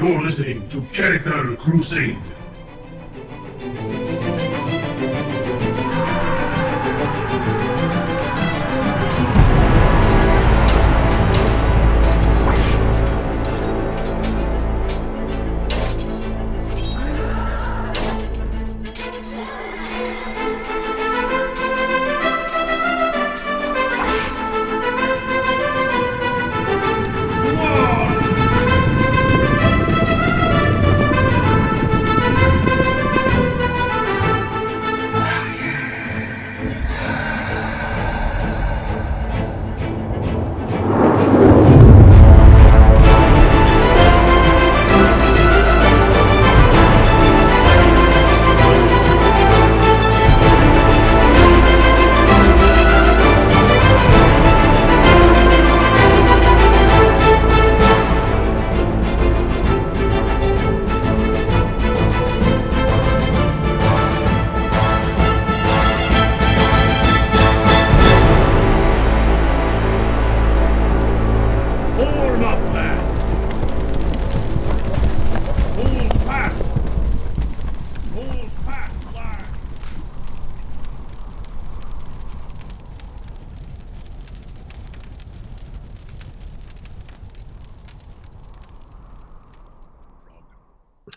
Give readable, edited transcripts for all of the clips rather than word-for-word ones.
You're listening to Character Crusade.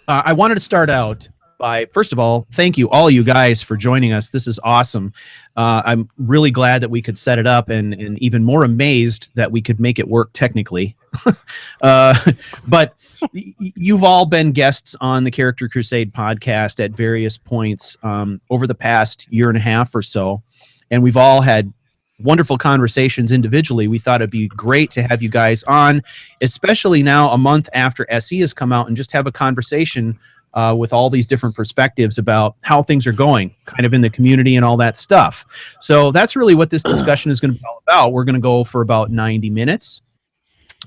I wanted to start out by, first of all, thank you, all you guys, for joining us. This is awesome. I'm really glad that we could set it up, and even more amazed that we could make it work technically. But you've all been guests on the Character Crusade podcast at various points over the past year and a half or so, and we've all had wonderful conversations individually. We thought it'd be great to have you guys on, especially now a month after SE has come out, and just have a conversation with all these different perspectives about how things are going kind of in the community and all that stuff. So that's really what this discussion is going to be all about. We're going to go for about 90 minutes.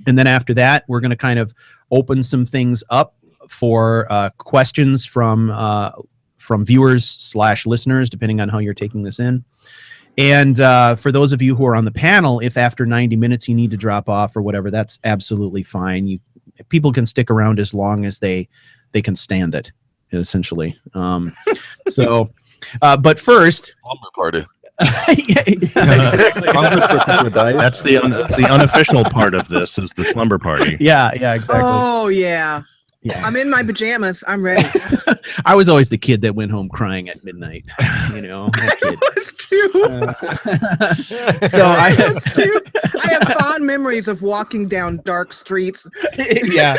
And then after that, we're going to kind of open some things up for questions from viewers / listeners, depending on how you're taking this in. And for those of you who are on the panel, if after 90 minutes you need to drop off or whatever, that's absolutely fine. People can stick around as long as they can stand it, essentially. But first, slumber party. Exactly. That's the unofficial part of this, is the slumber party. Yeah, exactly. Oh yeah. Yeah. I'm in my pajamas. I'm ready. I was always the kid that went home crying at midnight. You know, I was too. So I was too. I have fond memories of walking down dark streets. Yeah,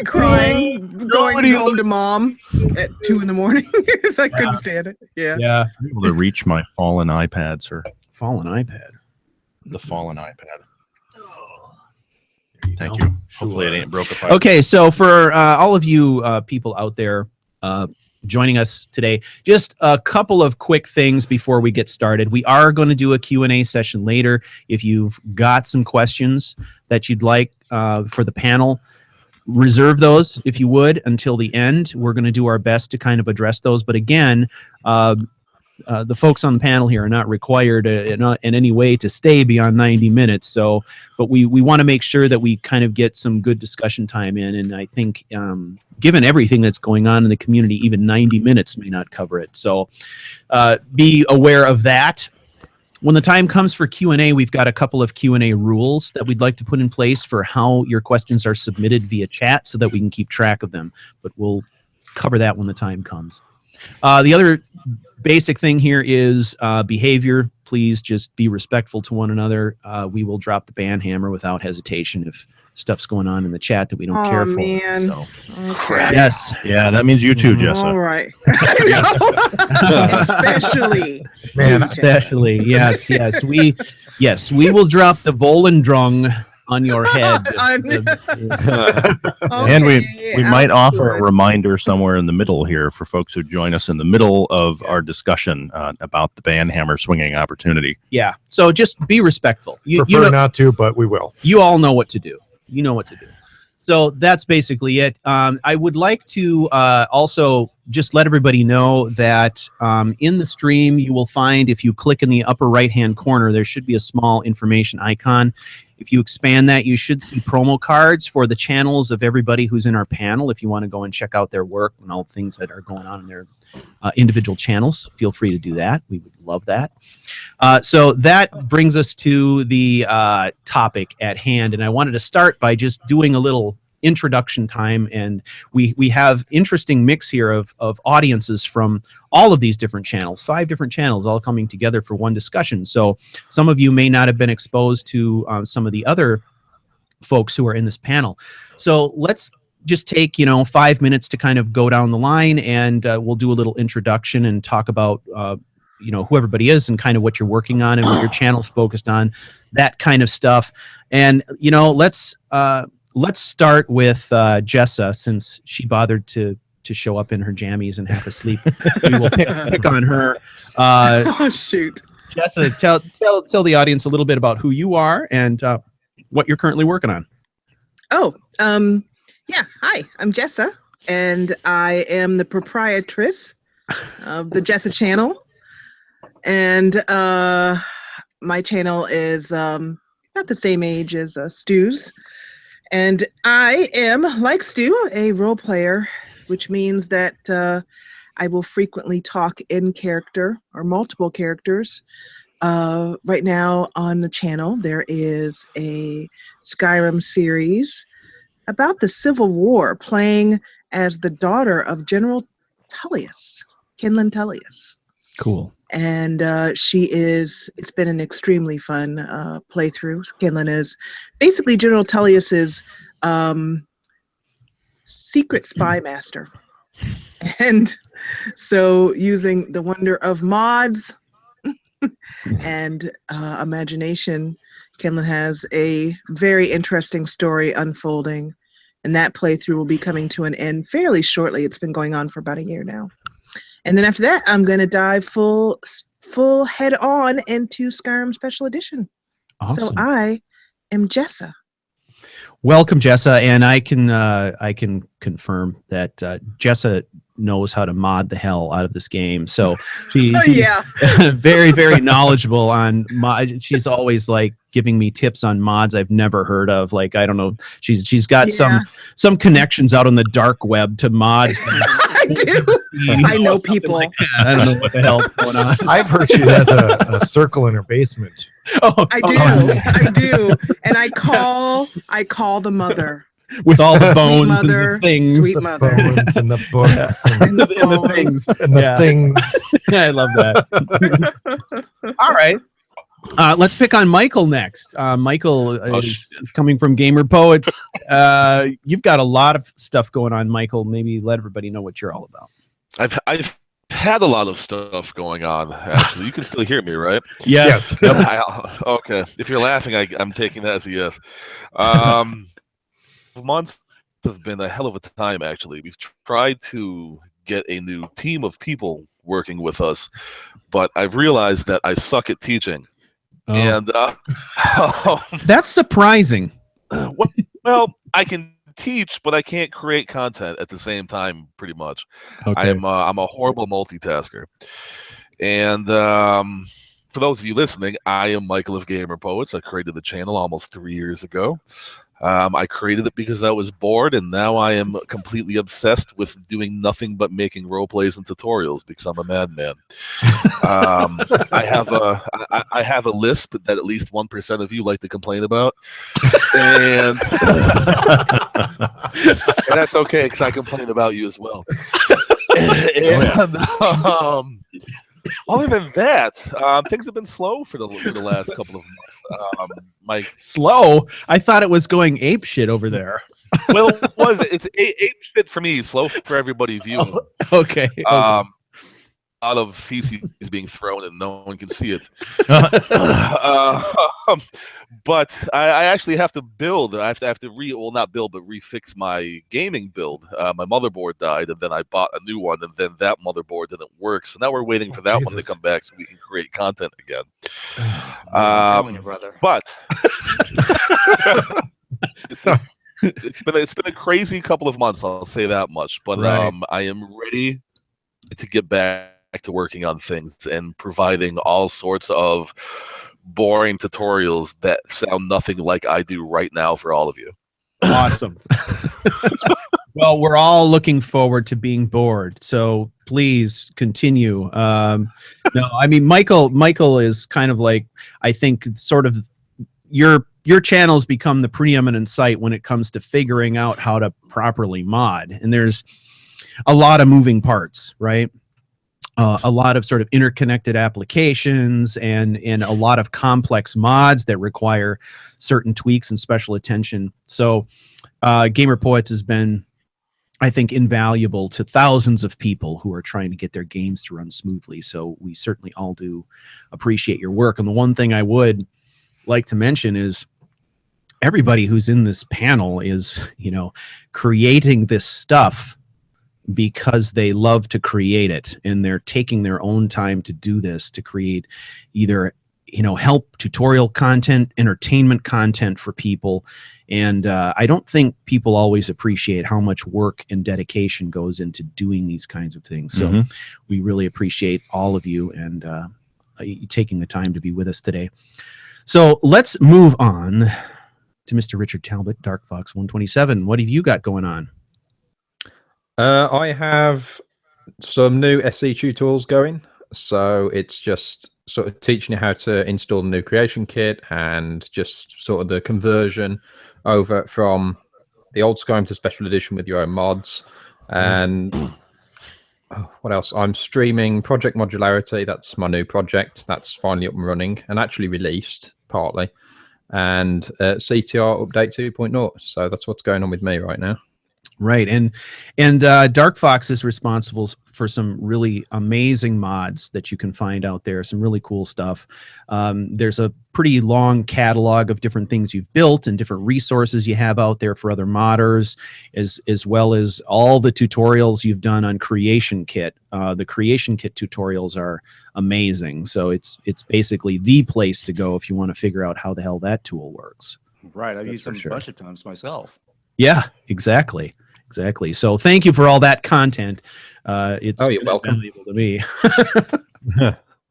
crying, going home to mom at 2 a.m. because I couldn't stand it. Yeah. I'm able to reach my fallen iPad, sir. Fallen iPad. The fallen iPad. Thank you. Hopefully it ain't broke apart. Okay, so for all of you people out there joining us today, just a couple of quick things before we get started. We are going to do a Q&A session later. If you've got some questions that you'd like for the panel, reserve those, if you would, until the end. We're going to do our best to kind of address those. But again, the folks on the panel here are not required in any way to stay beyond 90 minutes. So, but we want to make sure that we kind of get some good discussion time in. And I think given everything that's going on in the community, even 90 minutes may not cover it. So be aware of that. When the time comes for Q&A, we've got a couple of Q&A rules that we'd like to put in place for how your questions are submitted via chat so that we can keep track of them. But we'll cover that when the time comes. The other basic thing here is behavior. Please just be respectful to one another. We will drop the ban hammer without hesitation if stuff's going on in the chat that we don't care for. Man. So, okay. yes. Yeah, that means you too, Jessa. All right. Especially. Man, especially. Yes. We will drop the Volendrung on your head. And we might offer a reminder somewhere in the middle here for folks who join us in the middle of our discussion about the ban hammer swinging opportunity. Yeah, so just be respectful. You know, not to, but we will. You all know what to do. You know what to do. So that's basically it. I would like to also just let everybody know that in the stream, you will find, if you click in the upper right-hand corner, there should be a small information icon. If you expand that, you should see promo cards for the channels of everybody who's in our panel. If you want to go and check out their work and all the things that are going on in their individual channels, feel free to do that. We would love that. So that brings us to the topic at hand, and I wanted to start by just doing a little introduction time, and we have interesting mix here of audiences from all of these different channels, 5 different channels all coming together for one discussion. So some of you may not have been exposed to some of the other folks who are in this panel. So let's just take 5 minutes to kind of go down the line, and we'll do a little introduction and talk about who everybody is and kind of what you're working on and what your channel's focused on, that kind of stuff. And let's start with Jessa, since she bothered to show up in her jammies and half asleep. We will pick on her. Oh, shoot. Jessa, tell the audience a little bit about who you are and what you're currently working on. Oh, yeah. Hi, I'm Jessa, and I am the proprietress of the Jessa channel. And my channel is about the same age as Stu's. And I am, like Stu, a role player, which means that I will frequently talk in character or multiple characters. Right now on the channel, there is a Skyrim series about the Civil War, playing as the daughter of General Tullius, Kinlan Tullius. Cool. And it's been an extremely fun playthrough. Kinlan is basically General Tullius's secret spy master. And so using the wonder of mods and imagination, Kinlan has a very interesting story unfolding. And that playthrough will be coming to an end fairly shortly. It's been going on for about a year now. And then after that, I'm going to dive full head on into Skyrim Special Edition. Awesome. So I am Jessa. Welcome, Jessa, and I can confirm that Jessa knows how to mod the hell out of this game. So she's very, very knowledgeable on mod. She's always like giving me tips on mods I've never heard of. Like, I don't know, she's got some connections out on the dark web to mods. I do. I know people. Like I don't know what the hell's going on. I've heard she has a circle in her basement. Oh, I do. I do. And I call the mother. With all the bones mother, and the things. sweet The mother. bones and the books And the things. and the things. Yeah, I love that. All right. Let's pick on Michael next. Michael is coming from Gamer Poets. You've got a lot of stuff going on, Michael. Maybe let everybody know what you're all about. I've had a lot of stuff going on, actually. You can still hear me, right? Yes. Okay. If you're laughing, I'm taking that as a yes. Months have been a hell of a time, actually. We've tried to get a new team of people working with us, but I've realized that I suck at teaching. Oh. And That's surprising. well, I can teach, but I can't create content at the same time, pretty much. Okay. I'm a horrible multitasker. And for those of you listening, I am Michael of Gamer Poets. I created the channel almost 3 years ago. I created it because I was bored, and now I am completely obsessed with doing nothing but making role plays and tutorials because I'm a madman. I have a lisp that at least 1% of you like to complain about, and that's okay because I complain about you as well. Other than that, things have been slow for the last couple of months. Slow? I thought it was going ape shit over there. Well, it's ape shit for me, slow for everybody viewing. Okay. A lot of feces being thrown and no one can see it. But I actually have to build. I have to not build, but refix my gaming build. My motherboard died, and then I bought a new one, and then that motherboard didn't work. So now we're waiting for that one to come back so we can create content again. But it's been a crazy couple of months. I'll say that much. But right. I am ready to get back to working on things and providing all sorts of boring tutorials that sound nothing like I do right now for all of you. Awesome. Well, we're all looking forward to being bored, so please continue. No, I mean, Michael is kind of like, I think, sort of your channel's become the preeminent site when it comes to figuring out how to properly mod, and there's a lot of moving parts, right? A lot of sort of interconnected applications and a lot of complex mods that require certain tweaks and special attention. So Gamer Poets has been, I think, invaluable to thousands of people who are trying to get their games to run smoothly. So we certainly all do appreciate your work. And the one thing I would like to mention is everybody who's in this panel is, you know, creating this stuff because they love to create it, and they're taking their own time to do this, to create either, you know, help tutorial content, entertainment content for people. And I don't think people always appreciate how much work and dedication goes into doing these kinds of things. So we really appreciate all of you and taking the time to be with us today. So let's move on to Mr. Richard Talbot, Dark Fox 127. What have you got going on? I have some new SE tutorials going. So it's just sort of teaching you how to install the new creation kit and just sort of the conversion over from the old Skyrim to special edition with your own mods. And what else? I'm streaming Project Modularity. That's my new project. That's finally up and running and actually released partly. And CTR update 2.0. So that's what's going on with me right now. Right, and Dark Fox is responsible for some really amazing mods that you can find out there, some really cool stuff. There's a pretty long catalog of different things you've built and different resources you have out there for other modders, as well as all the tutorials you've done on Creation Kit. The Creation Kit tutorials are amazing, so it's basically the place to go if you want to figure out how the hell that tool works. Right, I've used them a bunch of times myself. Yeah, exactly. So thank you for all that content. It's you're welcome. valuable to me.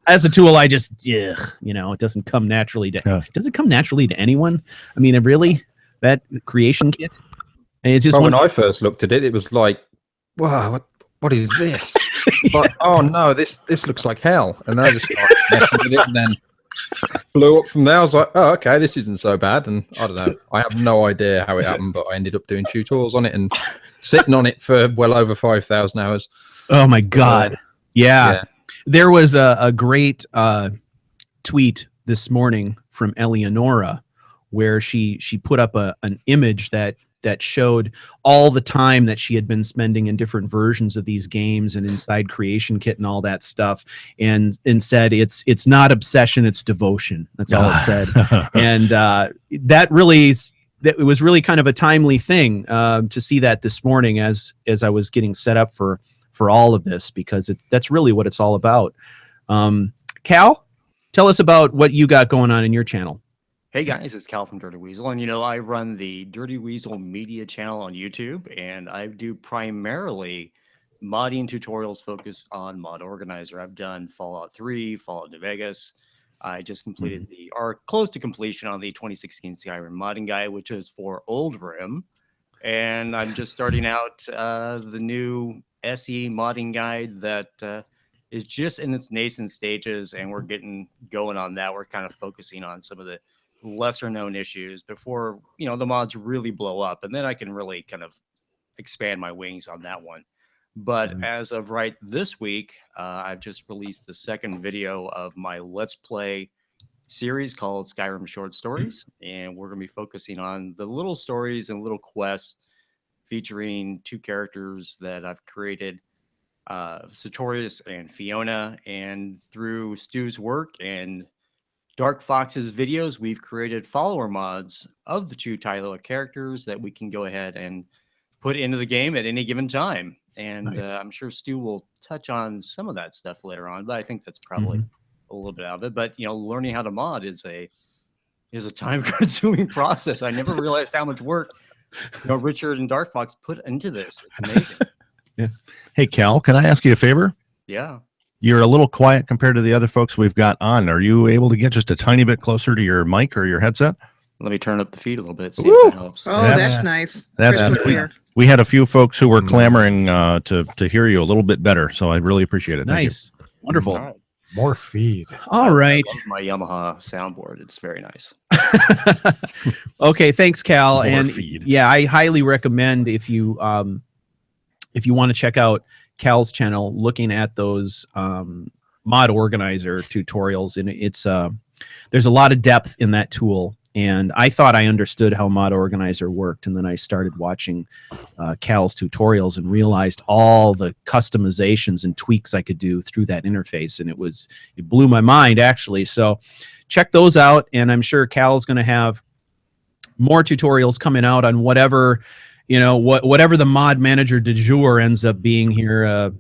As a tool, I just, you know, it doesn't come naturally to. Does it come naturally to anyone? I mean, really, that creation kit. And it's just when I first looked at it, it was like, wow, what is this? But oh no, this looks like hell. And then I just started messing with it, and then blew up from there. I was like, oh, okay, this isn't so bad. And I don't know, I have no idea how it happened, but I ended up doing tutorials on it and sitting on it for well over 5,000 hours. Oh my God. Yeah. There was a great tweet this morning from Eleonora where she put up an image that showed all the time that she had been spending in different versions of these games and inside Creation Kit and all that stuff, and said it's not obsession, it's devotion. That's all it said. And it was really kind of a timely thing to see that this morning as I was getting set up for all of this, because that's really what it's all about. Cal, tell us about what you got going on in your channel. Hey guys, it's Cal from Dirty Weasel, and you know, I run the Dirty Weasel media channel on YouTube, and I do primarily modding tutorials focused on Mod Organizer. I've done Fallout 3, Fallout New Vegas. I just completed close to completion on the 2016 Skyrim modding guide, which is for Old Rim, and I'm just starting out the new SE modding guide that is just in its nascent stages, and we're getting going on that. We're kind of focusing on some of the lesser known issues before, you know, the mods really blow up, and then I can really kind of expand my wings on that one. But as of right this week, I've just released the second video of my Let's Play series called Skyrim Short Stories, and we're going to be focusing on the little stories and little quests featuring two characters that I've created, Sartorius and Fiona, and through Stu's work and Dark Fox's videos, we've created follower mods of the two title characters that we can go ahead and put into the game at any given time. And I'm sure Stu will touch on some of that stuff later on, but I think that's probably a little bit of it. But you know, learning how to mod is a time-consuming process. I never realized how much work, you know, Richard and Dark Fox put into this. It's amazing. Hey Cal, can I ask you a favor? Yeah. You're a little quiet compared to the other folks we've got on. Are you able to get just a tiny bit closer to your mic or your headset? Let me turn up the feed a little bit. See Woo! if that helps. Oh, that's nice. That's Crystal good. clear. We had a few folks who were clamoring to hear you a little bit better, so I really appreciate it. Thank you. Nice. Wonderful. All right. More feed. All right. I love my Yamaha soundboard. It's very nice. Okay, thanks, Cal. More And feed. yeah, I highly recommend if you want to check out Cal's channel, looking at those mod organizer tutorials, and it's there's a lot of depth in that tool. And I thought I understood how mod organizer worked, and then I started watching Cal's tutorials and realized all the customizations and tweaks I could do through that interface, and it blew my mind, actually. So check those out, and I'm sure Cal's going to have more tutorials coming out on whatever, whatever the mod manager du jour ends up being here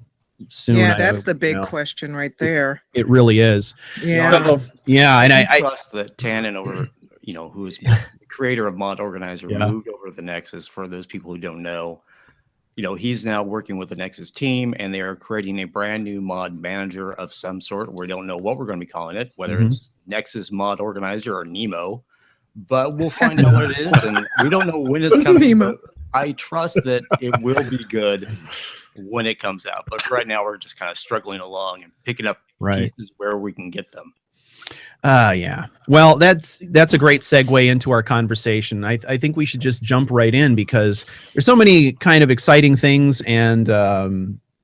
soon. Yeah, that's the big question right there. It really is. Yeah. So, yeah, and I trust that Tannen, over who is the creator of Mod Organizer, moved over to the Nexus. For those people who don't know, he's now working with the Nexus team, and they are creating a brand new mod manager of some sort. We don't know what we're going to be calling it, whether it's Nexus Mod Organizer or Nemo, but we'll find out what it is, and we don't know when it's coming. But I trust that it will be good when it comes out. But right now, we're just kind of struggling along and picking up pieces where we can get them. Yeah. Well, that's a great segue into our conversation. I think we should just jump right in, because there's so many kind of exciting things and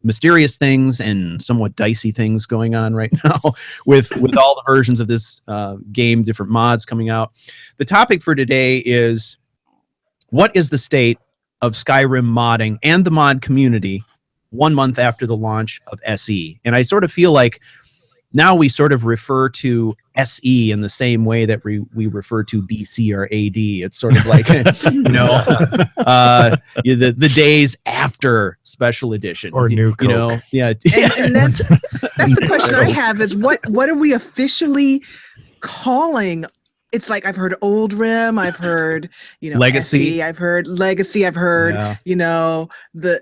mysterious things and somewhat dicey things going on right now with all the versions of this game, different mods coming out. The topic for today is, what is the state of Skyrim modding and the mod community 1 month after the launch of SE? And I sort of feel like now we sort of refer to SE in the same way that we refer to BC or AD. It's sort of like, the days after special edition Or new Coke. Yeah. And that's the question I have, is what are we officially calling? It's like, I've heard Old Rim, I've heard, Legacy. SE, I've heard Legacy, I've heard, the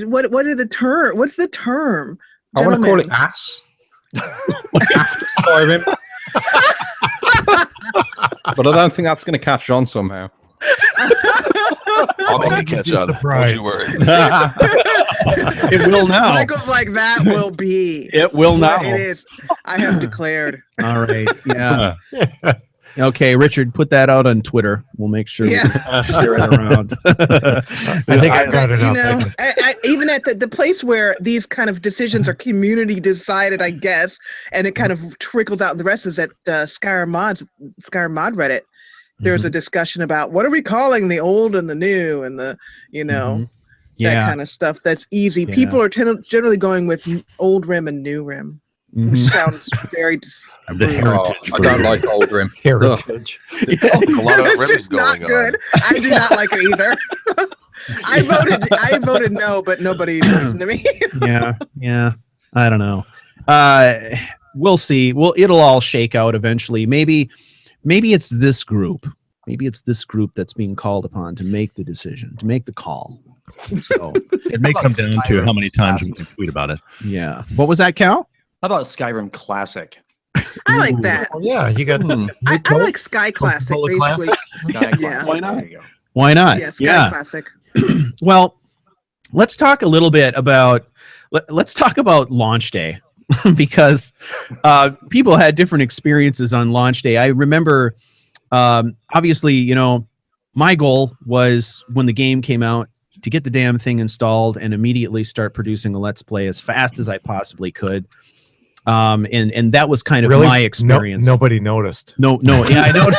what are the term? What's the term? I want to call it ass. After Skyrim. But I don't think that's going to catch on somehow. I'll make it catch on. Don't you worry. It will now. Michael's like, that will be. It will now. It is. I have declared. All right. Yeah. Okay, Richard, put that out on Twitter. We'll make sure we share it around. I think I got it up. Even at the place where these kind of decisions are community decided, I guess, and it kind of trickles out. The rest is at Skyrim Mod Reddit. There's a discussion about, what are we calling the old and the new, and the that kind of stuff. That's easy. Yeah. People are generally going with Old Rim and New Rim. Which sounds very The heritage. I don't like Old Rim. Heritage. There's a lot of it's ribbons just not going good. on. I do not like it either. I voted no, but nobody listened to me. Yeah. I don't know. We'll see. Well, it'll all shake out eventually. Maybe it's this group. Maybe it's this group that's being called upon to make the decision, to make the call. So It may come down to how many times we can tweet about it. yeah. What was that, Cal? How about Skyrim Classic? I like that. Oh, yeah, you got. I like Sky Classic, Coca-Cola basically. Sky Yeah. Classic. Why not? There you go. Why not? Yeah, Sky Classic. Well, let's talk a little bit about let's talk about launch day because people had different experiences on launch day. I remember, obviously, my goal was, when the game came out, to get the damn thing installed and immediately start producing a Let's Play as fast as I possibly could. And that was kind of my experience. Nobody noticed. No, yeah, I know.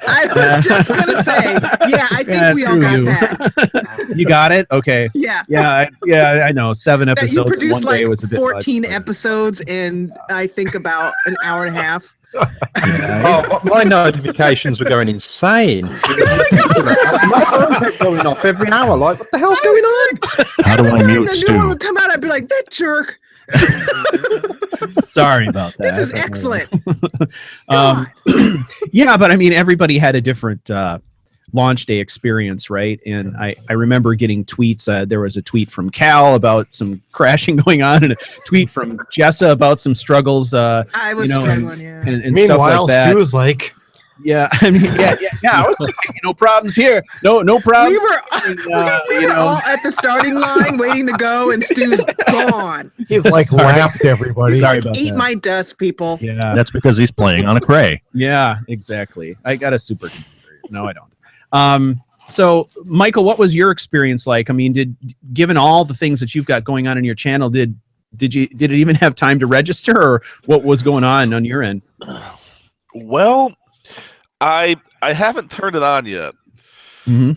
I was just gonna say, I think we all got that. You got it? Okay. Yeah. Yeah, I know. 7 That you episodes in produced one like day was a bit 14 much, but- episodes in, I think, about an hour and a half. Oh, my notifications were going insane. My phone kept going off every hour. Like, what the hell's going on? How do I mute The new one Stu? would come out, I'd be like, that jerk. Sorry about that. This is excellent. Yeah, but I mean, everybody had a different launch day experience, right? And I remember getting tweets. There was a tweet from Cal about some crashing going on, and a tweet from Jessa about some struggles. I was struggling, and stuff Meanwhile, like that. Stu was like, Yeah, I mean, yeah. I was like, no problems here. No problems. We were all at the starting line waiting to go, and Stu's gone. he's like lapped everybody. Sorry about Eat that. my dust, people. Yeah, That's because he's playing on a Cray. yeah, exactly. I got a supercomputer. No, I don't. So, Michael, what was your experience like? I mean, given all the things that you've got going on in your channel, did it even have time to register, or what was going on your end? Well, I haven't turned it on yet. Mm-hmm.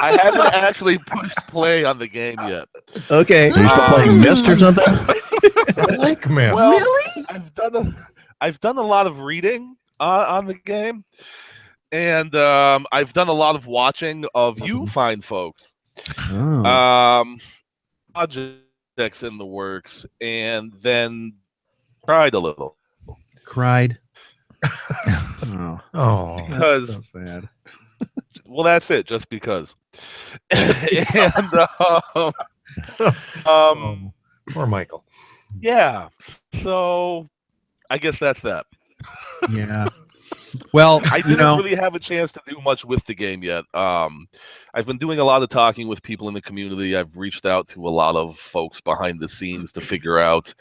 I haven't actually pushed play on the game yet. Okay. Are you still playing Mist or something? I like Mist. Well, Really? I've done a lot of reading on the game, and I've done a lot of watching of you fine folks. Oh. Projects in the works, and then cried a little. Cried. Oh, Oh, Because that's so sad. well, that's it. Just because. And poor Michael. yeah. So I guess that's that. Yeah. Well, I didn't really have a chance to do much with the game yet. I've been doing a lot of talking with people in the community. I've reached out to a lot of folks behind the scenes to figure out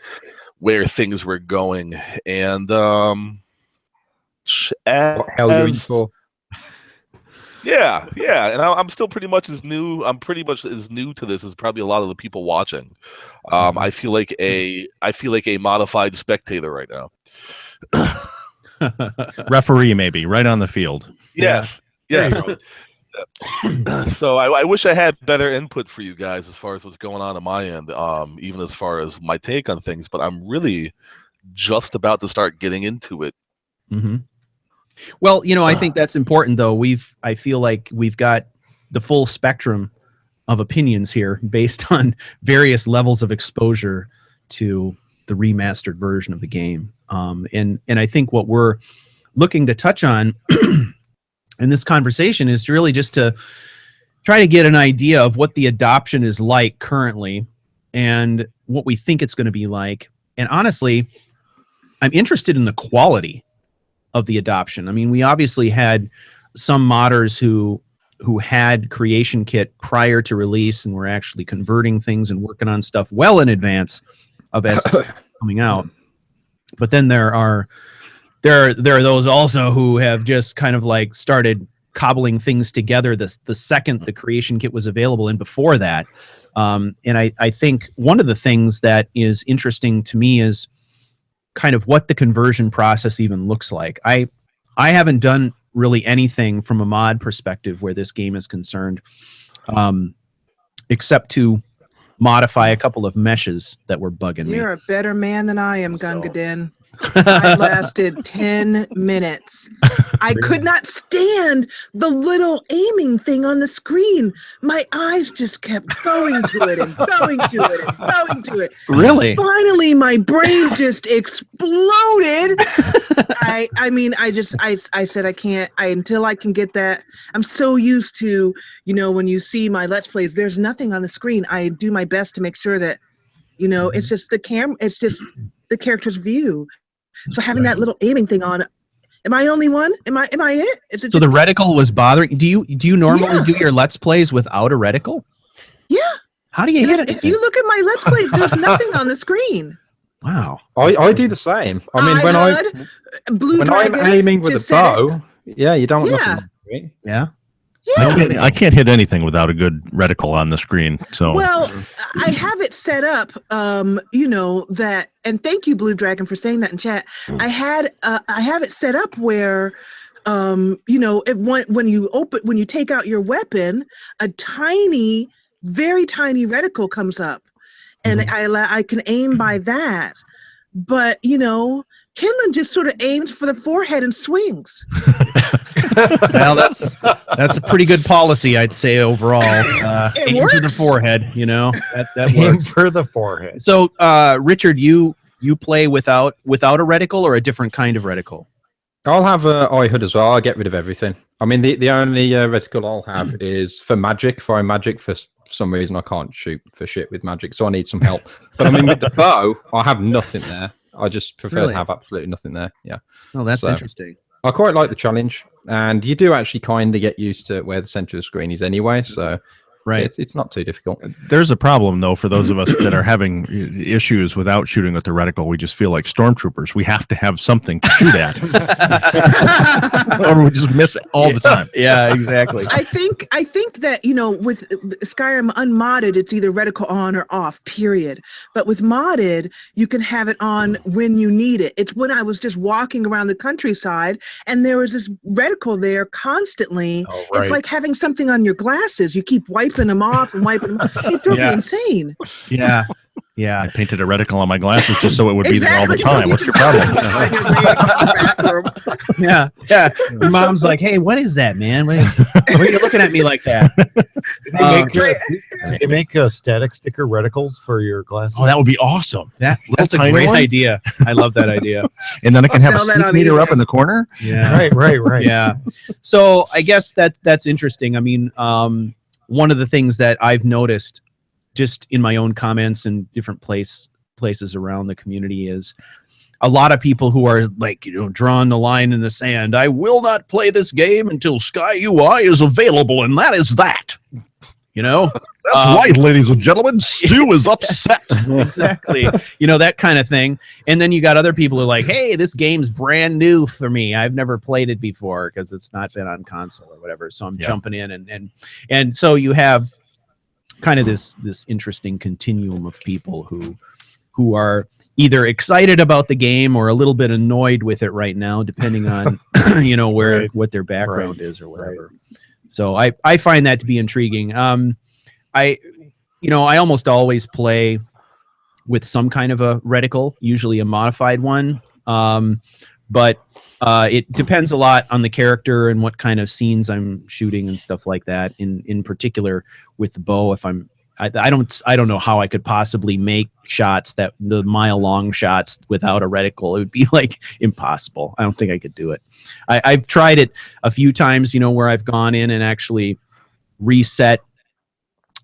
where things were going, and What hell you in for? yeah, and I'm still pretty much as new. I'm pretty much as new to this as probably a lot of the people watching. I feel like a modified spectator right now. Referee, maybe, right on the field. Yes. So I wish I had better input for you guys as far as what's going on my end, even as far as my take on things. But I'm really just about to start getting into it. Mm-hmm. Well, I think that's important, though. I feel like we've got the full spectrum of opinions here based on various levels of exposure to the remastered version of the game. And I think what we're looking to touch on in this conversation is really just to try to get an idea of what the adoption is like currently and what we think it's going to be like. And honestly, I'm interested in the quality of the adoption. I mean, we obviously had some modders who had Creation Kit prior to release and were actually converting things and working on stuff well in advance of S coming out. But then there are those also who have just kind of like started cobbling things together the second the Creation Kit was available and before that. And I think one of the things that is interesting to me is kind of what the conversion process even looks like. I haven't done really anything from a mod perspective where this game is concerned, except to modify a couple of meshes that were bugging me. You're a better man than I am, Gungadin. I lasted 10 minutes. I could not stand the little aiming thing on the screen. My eyes just kept going to it and going to it and going to it. Really? Finally, my brain just exploded. I said I can't. Until I can get that. I'm so used to, when you see my Let's Plays, there's nothing on the screen. I do my best to make sure that, it's just the camera. It's just the character's view. So having that little aiming thing on, am I only one? Am I it? Is it So the reticle was bothering. Do you normally do your Let's Plays without a reticle? Yeah. How do you hit it? If you look at my Let's Plays, there's nothing on the screen. Wow. I do the same. I mean, when I'm aiming with a bow, you don't want nothing on the screen. Yeah. Yeah. I can't hit anything without a good reticle on the screen. So Well, I have it set up, that, and thank you, Blue Dragon, for saying that in chat. I have it set up where, when you take out your weapon, a tiny, very tiny reticle comes up, and I can aim by that. But Kinlan just sort of aims for the forehead and swings. Well, that's a pretty good policy, I'd say overall. Aim works. to the forehead, that Aim works. for the forehead. So, Richard, you play without a reticle or a different kind of reticle? I'll have iHood as well. I'll get rid of everything. I mean, the only reticle I'll have is for magic. For magic, for some reason, I can't shoot for shit with magic, so I need some help. But I mean, with the bow, I have nothing there. I just prefer to have absolutely nothing there. Yeah. Oh, that's interesting. I quite like the challenge, and you do actually kind of get used to where the center of the screen is anyway. So. Right. It's not too difficult. There's a problem, though, for those of us that are having issues without shooting with the reticle. We just feel like stormtroopers. We have to have something to shoot at, or we just miss it all the time. Yeah, exactly. I think that, you know, with Skyrim unmodded, it's either reticle on or off, period. But with modded, you can have it on when you need it. It's when I was just walking around the countryside and there was this reticle there constantly. Oh, right. It's like having something on your glasses. You keep wiping them off and wiping them off. It drove me insane. Yeah. Yeah. I painted a reticle on my glasses just so it would be there all the Exactly. time. What's your problem? Yeah. Yeah. Your mom's like, hey, what is that, man? Why are you looking at me like that? They make static sticker reticles for your glasses. Oh, that would be awesome. That's a tiny great one? idea. I love that idea. And then I can have a sell that speed on meter up eBay. in the corner. Yeah. Right. Yeah. So I guess that's interesting. I mean, one of the things that I've noticed just in my own comments and different places around the community is a lot of people who are like, you know, drawing the line in the sand. I will not play this game until Sky UI is available, and that is that. You know, That's right, ladies and gentlemen. Stu is upset. exactly. You know, that kind of thing. And then you got other people who are like, hey, this game's brand new for me. I've never played it before because it's not been on console or whatever. So I'm jumping in and so you have kind of this interesting continuum of people who are either excited about the game or a little bit annoyed with it right now, depending on you know what their background is or whatever. So I find that to be intriguing. I almost always play with some kind of a reticle, usually a modified one. But it depends a lot on the character and what kind of scenes I'm shooting and stuff like that. In particular with the bow, if I don't know how I could possibly make shots that the mile-long shots without a reticle. It would be like impossible. I don't think I could do it. I've tried it a few times, you know, where I've gone in and actually reset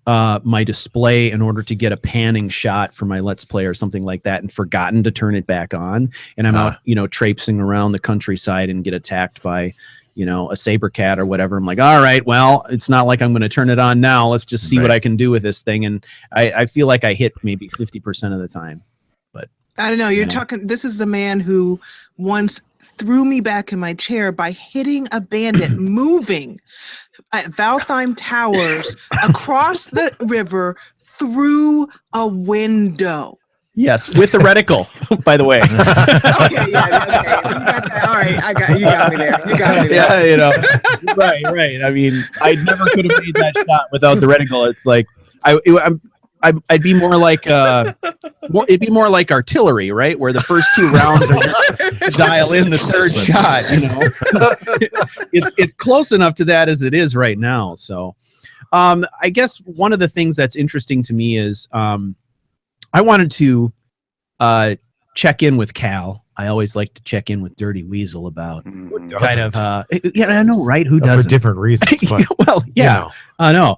my display in order to get a panning shot for my Let's Play or something like that and forgotten to turn it back on. And I'm out, you know, traipsing around the countryside and get attacked by, you know, a saber cat or whatever. I'm like, all right, well, it's not like I'm going to turn it on now. Let's just see what I can do with this thing. And I feel like I hit maybe 50% of the time. But I don't know. You're talking. This is the man who once threw me back in my chair by hitting a bandit moving at Valtheim Towers across the river through a window. yes, with a reticle, by the way. Okay, okay. You got that. All right, you got me there. You got me there. Yeah, you know, right. I mean, I never could have made that shot without the reticle. It's like I'd be more like it'd be more like artillery, right? Where the first two rounds are just to dial in the third shot. You know, it's close enough to that as it is right now. So, I guess one of the things that's interesting to me is I wanted to check in with Cal. I always like to check in with Dirty Weasel about kind of yeah, I know, right? Who doesn't? For different reasons. But, well, yeah, you know.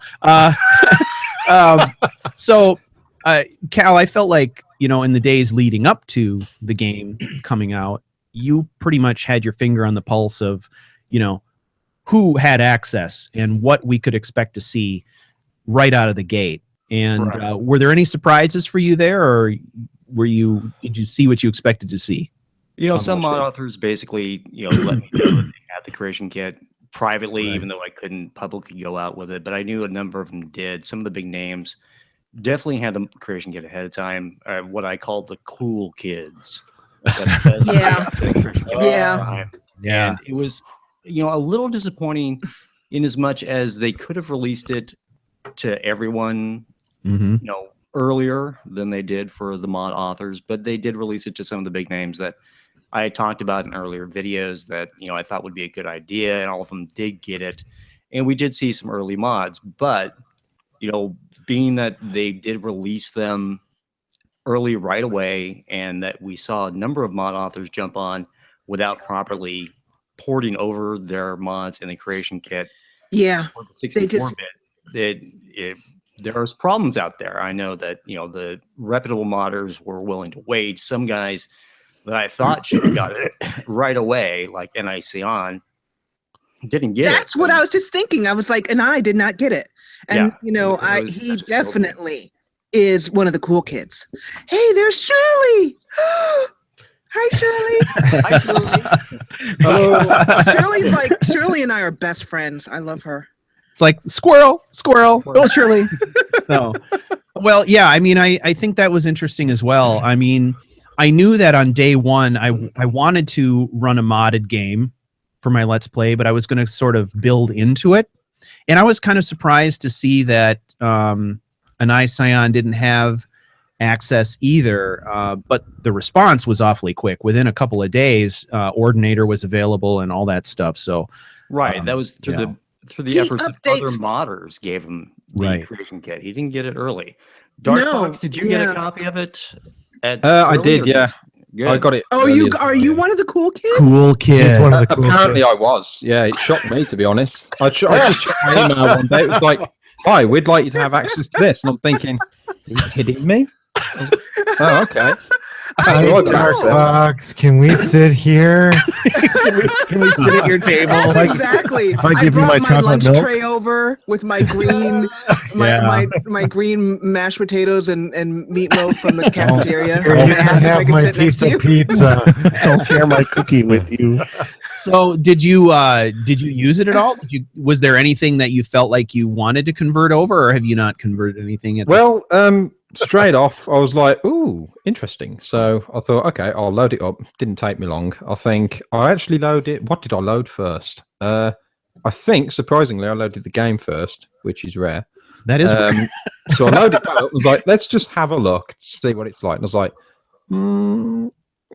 I know. So, Cal, I felt like, you know, in the days leading up to the game coming out, you pretty much had your finger on the pulse of, you know, who had access and what we could expect to see right out of the gate. And were there any surprises for you there, or did you see what you expected to see? You know, some mod authors basically, you know, let me know that they had the creation kit privately, even though I couldn't publicly go out with it. But I knew a number of them did. Some of the big names definitely had the creation kit ahead of time. What I called the cool kids. Yeah. And it was, you know, a little disappointing in as much as they could have released it to everyone, you know, earlier than they did for the mod authors, but they did release it to some of the big names that I had talked about in earlier videos that, you know, I thought would be a good idea, and all of them did get it. And we did see some early mods, but, you know, being that they did release them early right away, and that we saw a number of mod authors jump on without properly porting over their mods in the creation kit Yeah. for the 64-bit, there's problems out there. I know that the reputable modders were willing to wait. Some guys that I thought should have got it right away, like NIC on, didn't get it. That's what I was just thinking. I was like, and I did not get it. And he definitely is one of the cool kids. Hey, there's Shirley. Hi, Shirley. Hi, Shirley. Hello. Shirley and I are best friends. I love her. It's like squirrel. Oh, Shirley. No. Well, yeah. I mean, I think that was interesting as well. I mean, I knew that on day one, I wanted to run a modded game for my Let's Play, but I was going to sort of build into it. And I was kind of surprised to see that Anai Scion didn't have access either, but the response was awfully quick. Within a couple of days, Ordinator was available and all that stuff. So, right, that was through the efforts of other modders gave him the creation kit. He didn't get it early. Dark Fox, did you get a copy of it? I did, yeah. Good. I got it. Oh, are you one of the cool kids? Cool kid. He's one of the cool Apparently, kids. I was. Yeah, it shocked me, to be honest. I just checked my email one day. It was like, "Hi, we'd like you to have access to this," and I'm thinking, "Are you kidding me?" Oh, okay. Dark Fox, can we sit here? Can we sit at your table? That's exactly. I give you brought my chocolate lunch milk? tray over with my green, my green mashed potatoes and meatloaf from the cafeteria. Here, you can have my piece of pizza. I'll share my cookie with you. So did you use it at all? Was there anything that you felt like you wanted to convert over, or have you not converted anything? Well, straight off, I was like, "Ooh, interesting." So I thought, okay, I'll load it up. Didn't take me long. I think I actually loaded. What did I load first? I think surprisingly, I loaded the game first, which is rare. That is rare. So I loaded that up. I was like, let's just have a look, see what it's like. And I was like,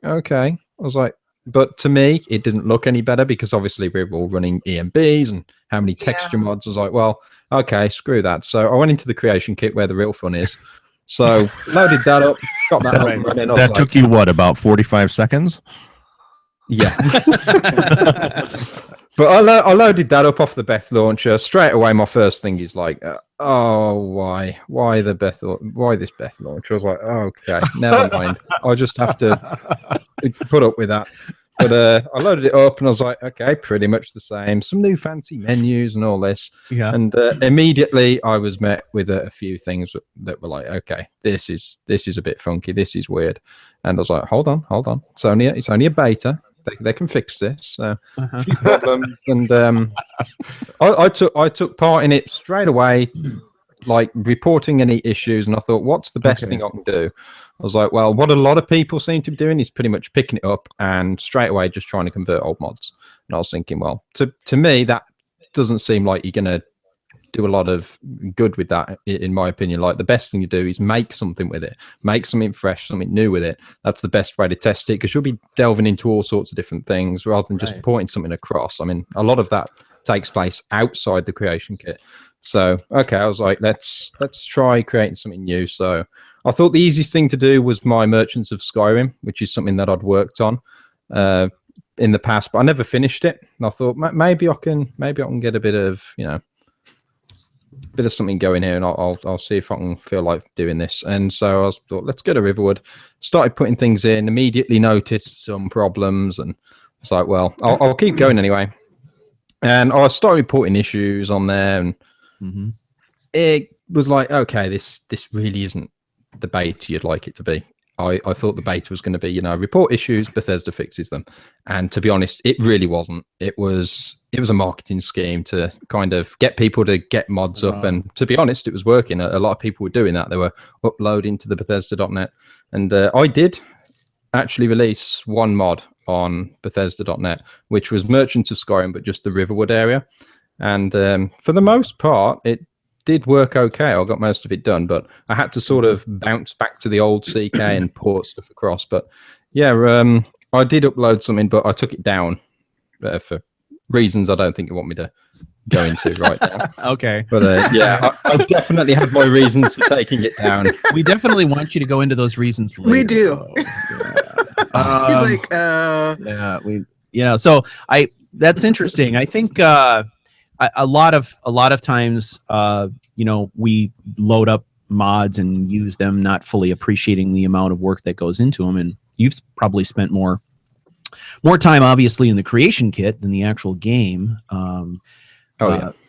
okay. I was like, but to me, it didn't look any better because obviously we were all running EMBs and how many texture mods. I was like, well, okay, screw that. So I went into the creation kit where the real fun is. So loaded that up, got that up and running. That took you what, about 45 seconds? Yeah. But I loaded that up off the Beth launcher straight away. My first thing is like, why this Beth launcher? I was like, okay, never mind. I'll just have to put up with that. But I loaded it up and I was like, okay, pretty much the same. Some new fancy menus and all this. Yeah. And immediately I was met with a few things that were like, okay, this is a bit funky. This is weird. And I was like, hold on. It's only a beta. They can fix this. A few problems. And I took part in it straight away, like reporting any issues. And I thought, what's the best thing I can do? I was like, well, what a lot of people seem to be doing is pretty much picking it up and straight away just trying to convert old mods. And I was thinking, well, to me, that doesn't seem like you're going to do a lot of good with that, in my opinion. Like, the best thing you do is make something with it, make something fresh, something new with it. That's the best way to test it, because you'll be delving into all sorts of different things rather than just porting something across. I mean, a lot of that takes place outside the creation kit. So, okay, I was like, let's try creating something new. So I thought the easiest thing to do was my Merchants of Skyrim, which is something that I'd worked on in the past, but I never finished it. And I thought maybe I can get a bit of something going here, and I'll see if I can feel like doing this. And so I thought, let's go to Riverwood. Started putting things in. Immediately noticed some problems, and I was like, well, I'll keep going anyway. And I started reporting issues on there, and it was like, okay, this really isn't the beta you'd like it to be. I thought the beta was going to be, report issues, Bethesda fixes them. And to be honest, it really wasn't. It was a marketing scheme to kind of get people to get mods up. And to be honest, it was working. A lot of people were doing that. They were uploading to the Bethesda.net. And I did actually release one mod on Bethesda.net, which was Merchants of Skyrim, but just the Riverwood area. And for the most part, it did work okay. I got most of it done, but I had to sort of bounce back to the old CK and port stuff across. But yeah, I did upload something, but I took it down for reasons I don't think you want me to go into right now. Okay. But yeah, I definitely had my reasons for taking it down. We definitely want you to go into those reasons later. We do. Yeah. He's like, so that's interesting. I think a lot of times, we load up mods and use them, not fully appreciating the amount of work that goes into them. And you've probably spent more time, obviously, in the creation kit than the actual game.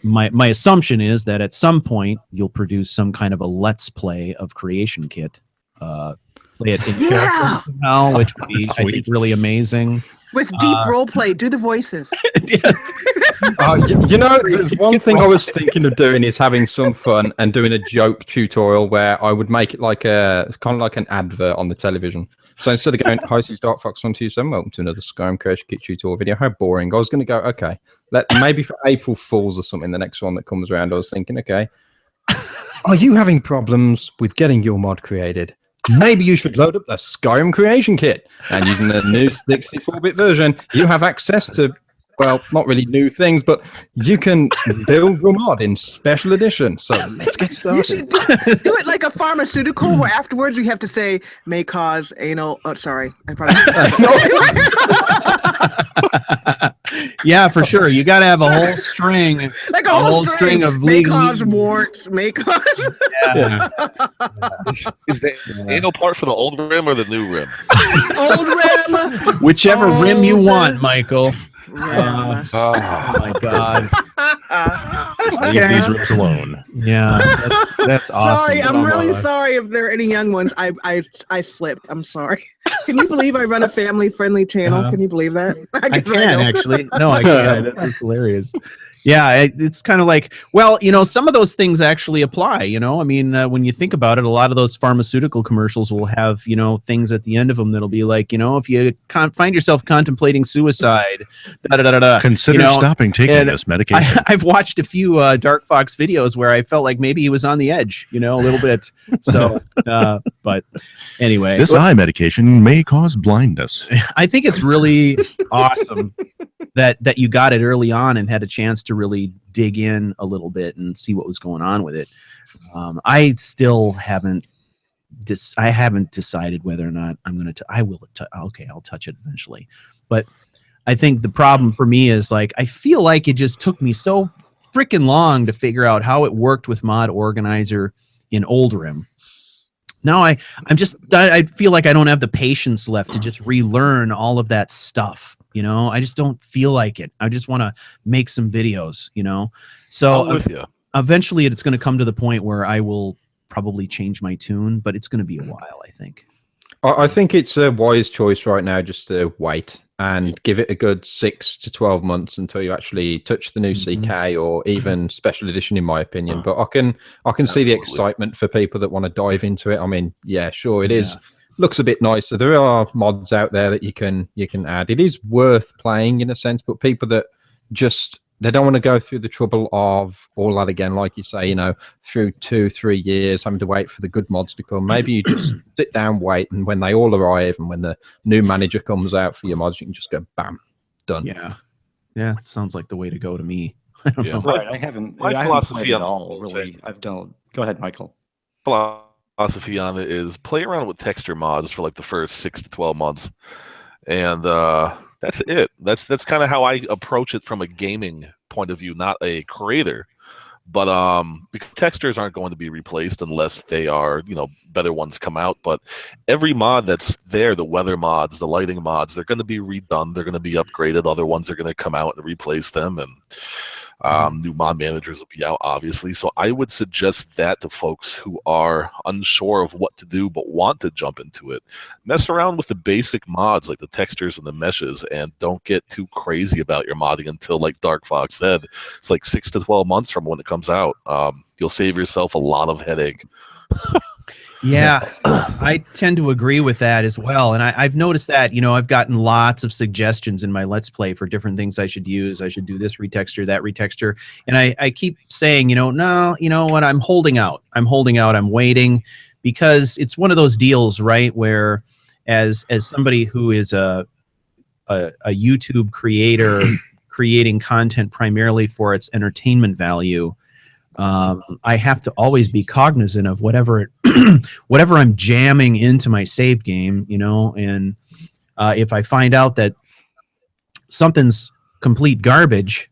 My assumption is that at some point you'll produce some kind of a let's play of creation kit. Play it in character now, which would be, I think, really amazing. With deep role play, do the voices. There's one thing I was thinking of doing is having some fun and doing a joke tutorial where I would make it like kind of like an advert on the television. So instead of going, "Hi, this is Dark Fox 127, welcome to another Skyrim creation kit tutorial video." How boring! I was going to go, okay, maybe for April Fools or something, the next one that comes around, I was thinking, okay, are you having problems with getting your mod created? Maybe you should load up the Skyrim creation kit, and using the new 64-bit version, you have access to, well, not really new things, but you can build your mod in special edition. So let's get started. You should do it like a pharmaceutical, where afterwards you have to say, "may cause anal." Oh, sorry, I probably. Yeah, for sure. You got to have a whole string, like a whole string of may legal. cause warts. May cause. Yeah. Is the anal part for the old rim or the new rim? Old rim. Whichever rim you want, Michael. Yeah. Oh my God. Leave these rims alone. Yeah, that's awesome. Sorry, I'm really sorry if there are any young ones. I slipped. I'm sorry. Can you believe I run a family-friendly channel? Can you believe that? I can actually. No, I can. That's hilarious. Yeah, it's kind of like, well, some of those things actually apply, I mean, when you think about it, a lot of those pharmaceutical commercials will have, things at the end of them that'll be like, if you find yourself contemplating suicide, consider stopping taking this medication. I've watched a few Dark Fox videos where I felt like maybe he was on the edge, a little bit. So, but anyway. This eye medication may cause blindness. I think it's really awesome that you got it early on and had a chance to really dig in a little bit and see what was going on with it. I still haven't decided whether or not I'm going to. I'll touch it eventually, but I think the problem for me is like I feel like it just took me so freaking long to figure out how it worked with Mod Organizer in Oldrim. Now I feel like I don't have the patience left to just relearn all of that stuff. I just don't feel like it. I just want to make some videos, So eventually it's going to come to the point where I will probably change my tune, but it's going to be a while, I think. I think it's a wise choice right now just to wait and give it a good 6 to 12 months until you actually touch the new CK or even special edition, in my opinion. But I can see the excitement for people that want to dive into it. I mean, yeah, sure, it is. Looks a bit nicer. There are mods out there that you can add. It is worth playing in a sense, but people that just they don't want to go through the trouble of all that again, like you say, through 2-3 years having to wait for the good mods to come. Maybe you just sit down, wait, and when they all arrive and when the new manager comes out for your mods, you can just go bam, done. Yeah, it sounds like the way to go to me. I don't know. Right, I haven't played at all, really. Go ahead, Michael. Philosophy on it is play around with texture mods for like the first 6 to 12 months, and that's it. That's kind of how I approach it from a gaming point of view, not a creator. But because textures aren't going to be replaced unless they are, better ones come out. But every mod that's there, the weather mods, the lighting mods, they're going to be redone. They're going to be upgraded. Other ones are going to come out and replace them, and new mod managers will be out, obviously. So I would suggest that to folks who are unsure of what to do but want to jump into it. Mess around with the basic mods like the textures and the meshes, and don't get too crazy about your modding until, like Dark Fox said, it's like 6 to 12 months from when it comes out. You'll save yourself a lot of headache. Yeah, I tend to agree with that as well. And I've noticed that, I've gotten lots of suggestions in my Let's Play for different things I should use. I should do this retexture, that retexture. And I keep saying, no, you know what? I'm holding out. I'm waiting, because it's one of those deals, right, where as somebody who is a YouTube creator creating content primarily for its entertainment value, I have to always be cognizant of whatever I'm jamming into my save game, and if I find out that something's complete garbage,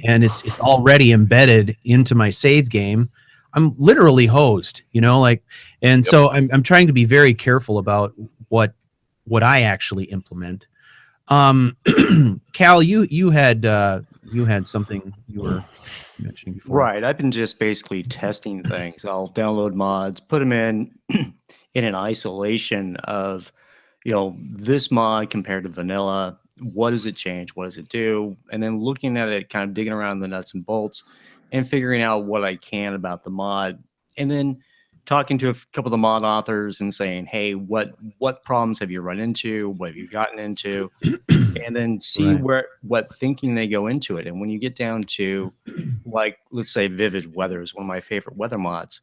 and it's already embedded into my save game, I'm literally hosed, like, and so I'm trying to be very careful about what I actually implement. Cal, you had something you were mentioning before. Right. I've been just basically testing things. I'll download mods, put them in in an isolation of, this mod compared to vanilla. What does it change? What does it do? And then looking at it, kind of digging around the nuts and bolts and figuring out what I can about the mod. And then talking to a couple of the mod authors and saying, hey, what problems have you run into? What have you gotten into? And then see what thinking they go into it. And when you get down to, like, let's say Vivid Weather is one of my favorite weather mods.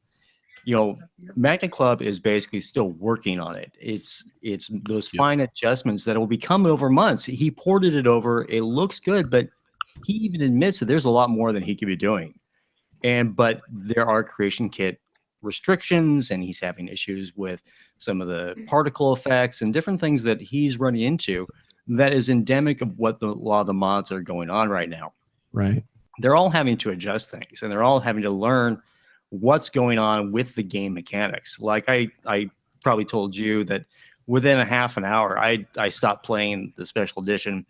Magnet Club is basically still working on it. It's those fine adjustments that will be coming over months. He ported it over. It looks good, but he even admits that there's a lot more than he could be doing. But there are creation kit restrictions, and he's having issues with some of the particle effects and different things that he's running into that is endemic of what a lot of the mods are going on right now. Right. They're all having to adjust things, and they're all having to learn what's going on with the game mechanics. Like I probably told you that within a half an hour, I stopped playing the special edition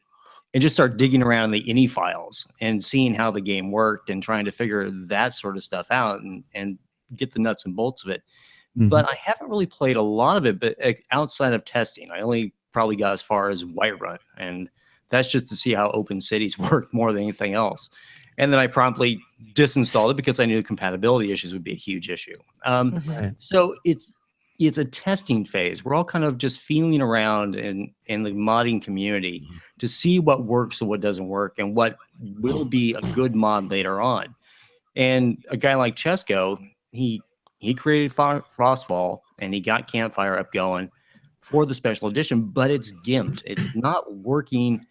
and just start digging around in the INI files and seeing how the game worked and trying to figure that sort of stuff out and get the nuts and bolts of it. Mm-hmm. But I haven't really played a lot of it, but outside of testing, I only probably got as far as Whiterun, and that's just to see how open cities work more than anything else. And then I promptly disinstalled it because I knew compatibility issues would be a huge issue. So it's a testing phase. We're all kind of just feeling around in the modding community to see what works and what doesn't work and what will be a good mod later on. And a guy like Chesco, he created Frostfall and he got Campfire up going for the special edition, but it's gimped. It's not working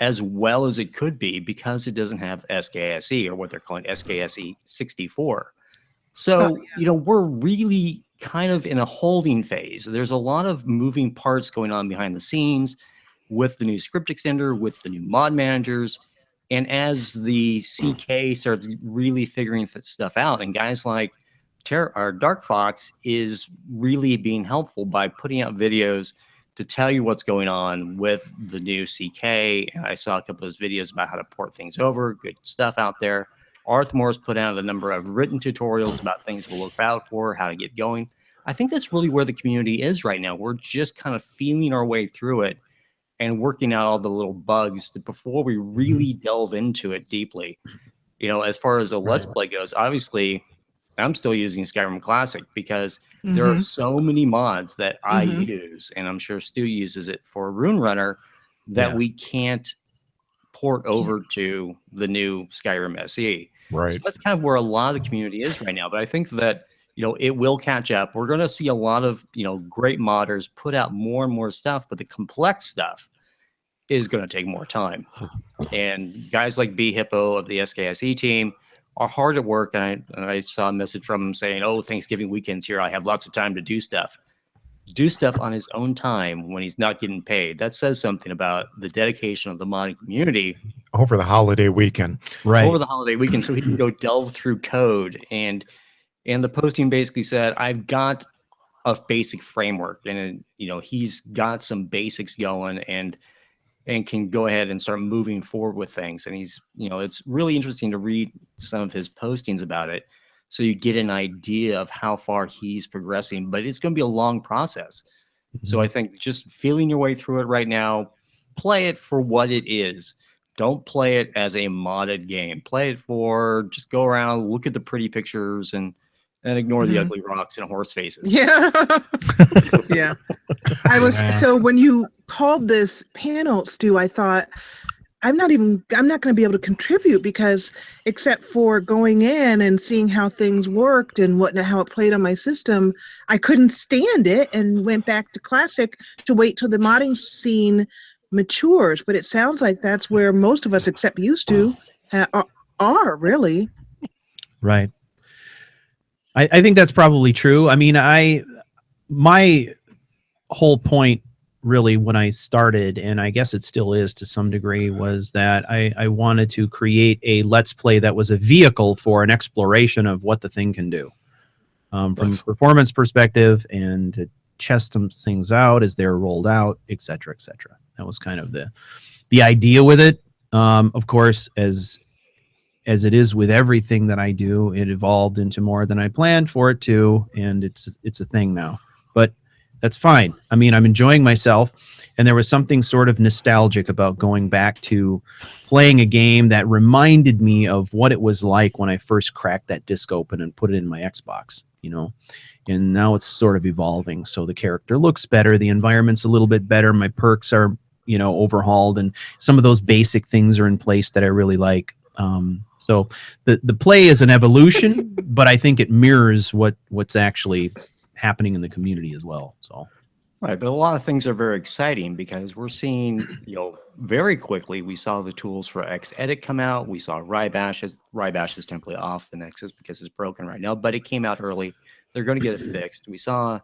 as well as it could be because it doesn't have SKSE, or what they're calling SKSE 64. So, we're really kind of in a holding phase. There's a lot of moving parts going on behind the scenes with the new script extender, with the new mod managers. And as the CK starts really figuring stuff out, and guys like Dark Fox is really being helpful by putting out videos to tell you what's going on with the new CK. And I saw a couple of those videos about how to port things over. Good stuff out there. Arthmore's put out a number of written tutorials about things to look out for, how to get going. I think that's really where the community is right now. We're just kind of feeling our way through it and working out all the little bugs before we really delve into it deeply. As far as a Let's Play goes, obviously, I'm still using Skyrim Classic because there are so many mods that I use, and I'm sure Stu uses it for Rune Runner, that we can't port over to the new Skyrim SE. Right. So that's kind of where a lot of the community is right now. But I think that, it will catch up. We're going to see a lot of, great modders put out more and more stuff, but the complex stuff is going to take more time. And guys like B Hippo of the SKSE team are hard at work. And I saw a message from him saying, oh, Thanksgiving weekend's here. I have lots of time to do stuff. Do stuff on his own time when he's not getting paid. That says something about the dedication of the modding community. Over the holiday weekend. Right. Over the holiday weekend, so he can go delve through code. And the posting basically said, I've got a basic framework. And, he's got some basics going and can go ahead and start moving forward with things. And he's, it's really interesting to read some of his postings about it, so you get an idea of how far he's progressing. But it's going to be a long process. So I think just feeling your way through it right now, play it for what it is. Don't play it as a modded game. Play it for just go around, look at the pretty pictures, and ignore the ugly rocks and horse faces. Yeah. Yeah. So when you called this panel, Stu, I thought, I'm not going to be able to contribute because except for going in and seeing how things worked and how it played on my system, I couldn't stand it and went back to Classic to wait till the modding scene matures. But it sounds like that's where most of us, except you, Stu, are really. Right. I think that's probably true. I mean, my whole point really when I started, and I guess it still is to some degree, was that I wanted to create a Let's Play that was a vehicle for an exploration of what the thing can do. From a performance perspective, and to test some things out as they're rolled out, et cetera, et cetera. That was kind of the idea with it. Of course, as it is with everything that I do, it evolved into more than I planned for it to, and it's a thing now. But that's fine. I mean, I'm enjoying myself, and there was something sort of nostalgic about going back to playing a game that reminded me of what it was like when I first cracked that disc open and put it in my Xbox, you know. And now it's sort of evolving, so the character looks better, the environment's a little bit better, my perks are, you know, overhauled, and some of those basic things are in place that I really like. So the play is an evolution, but I think it mirrors what's actually happening in the community as well. So right, but a lot of things are very exciting because we're seeing, you know, very quickly we saw the tools for Edit come out. We saw Rybash is temporarily off the Nexus because it's broken right now, but it came out early. They're going to get it fixed. We saw,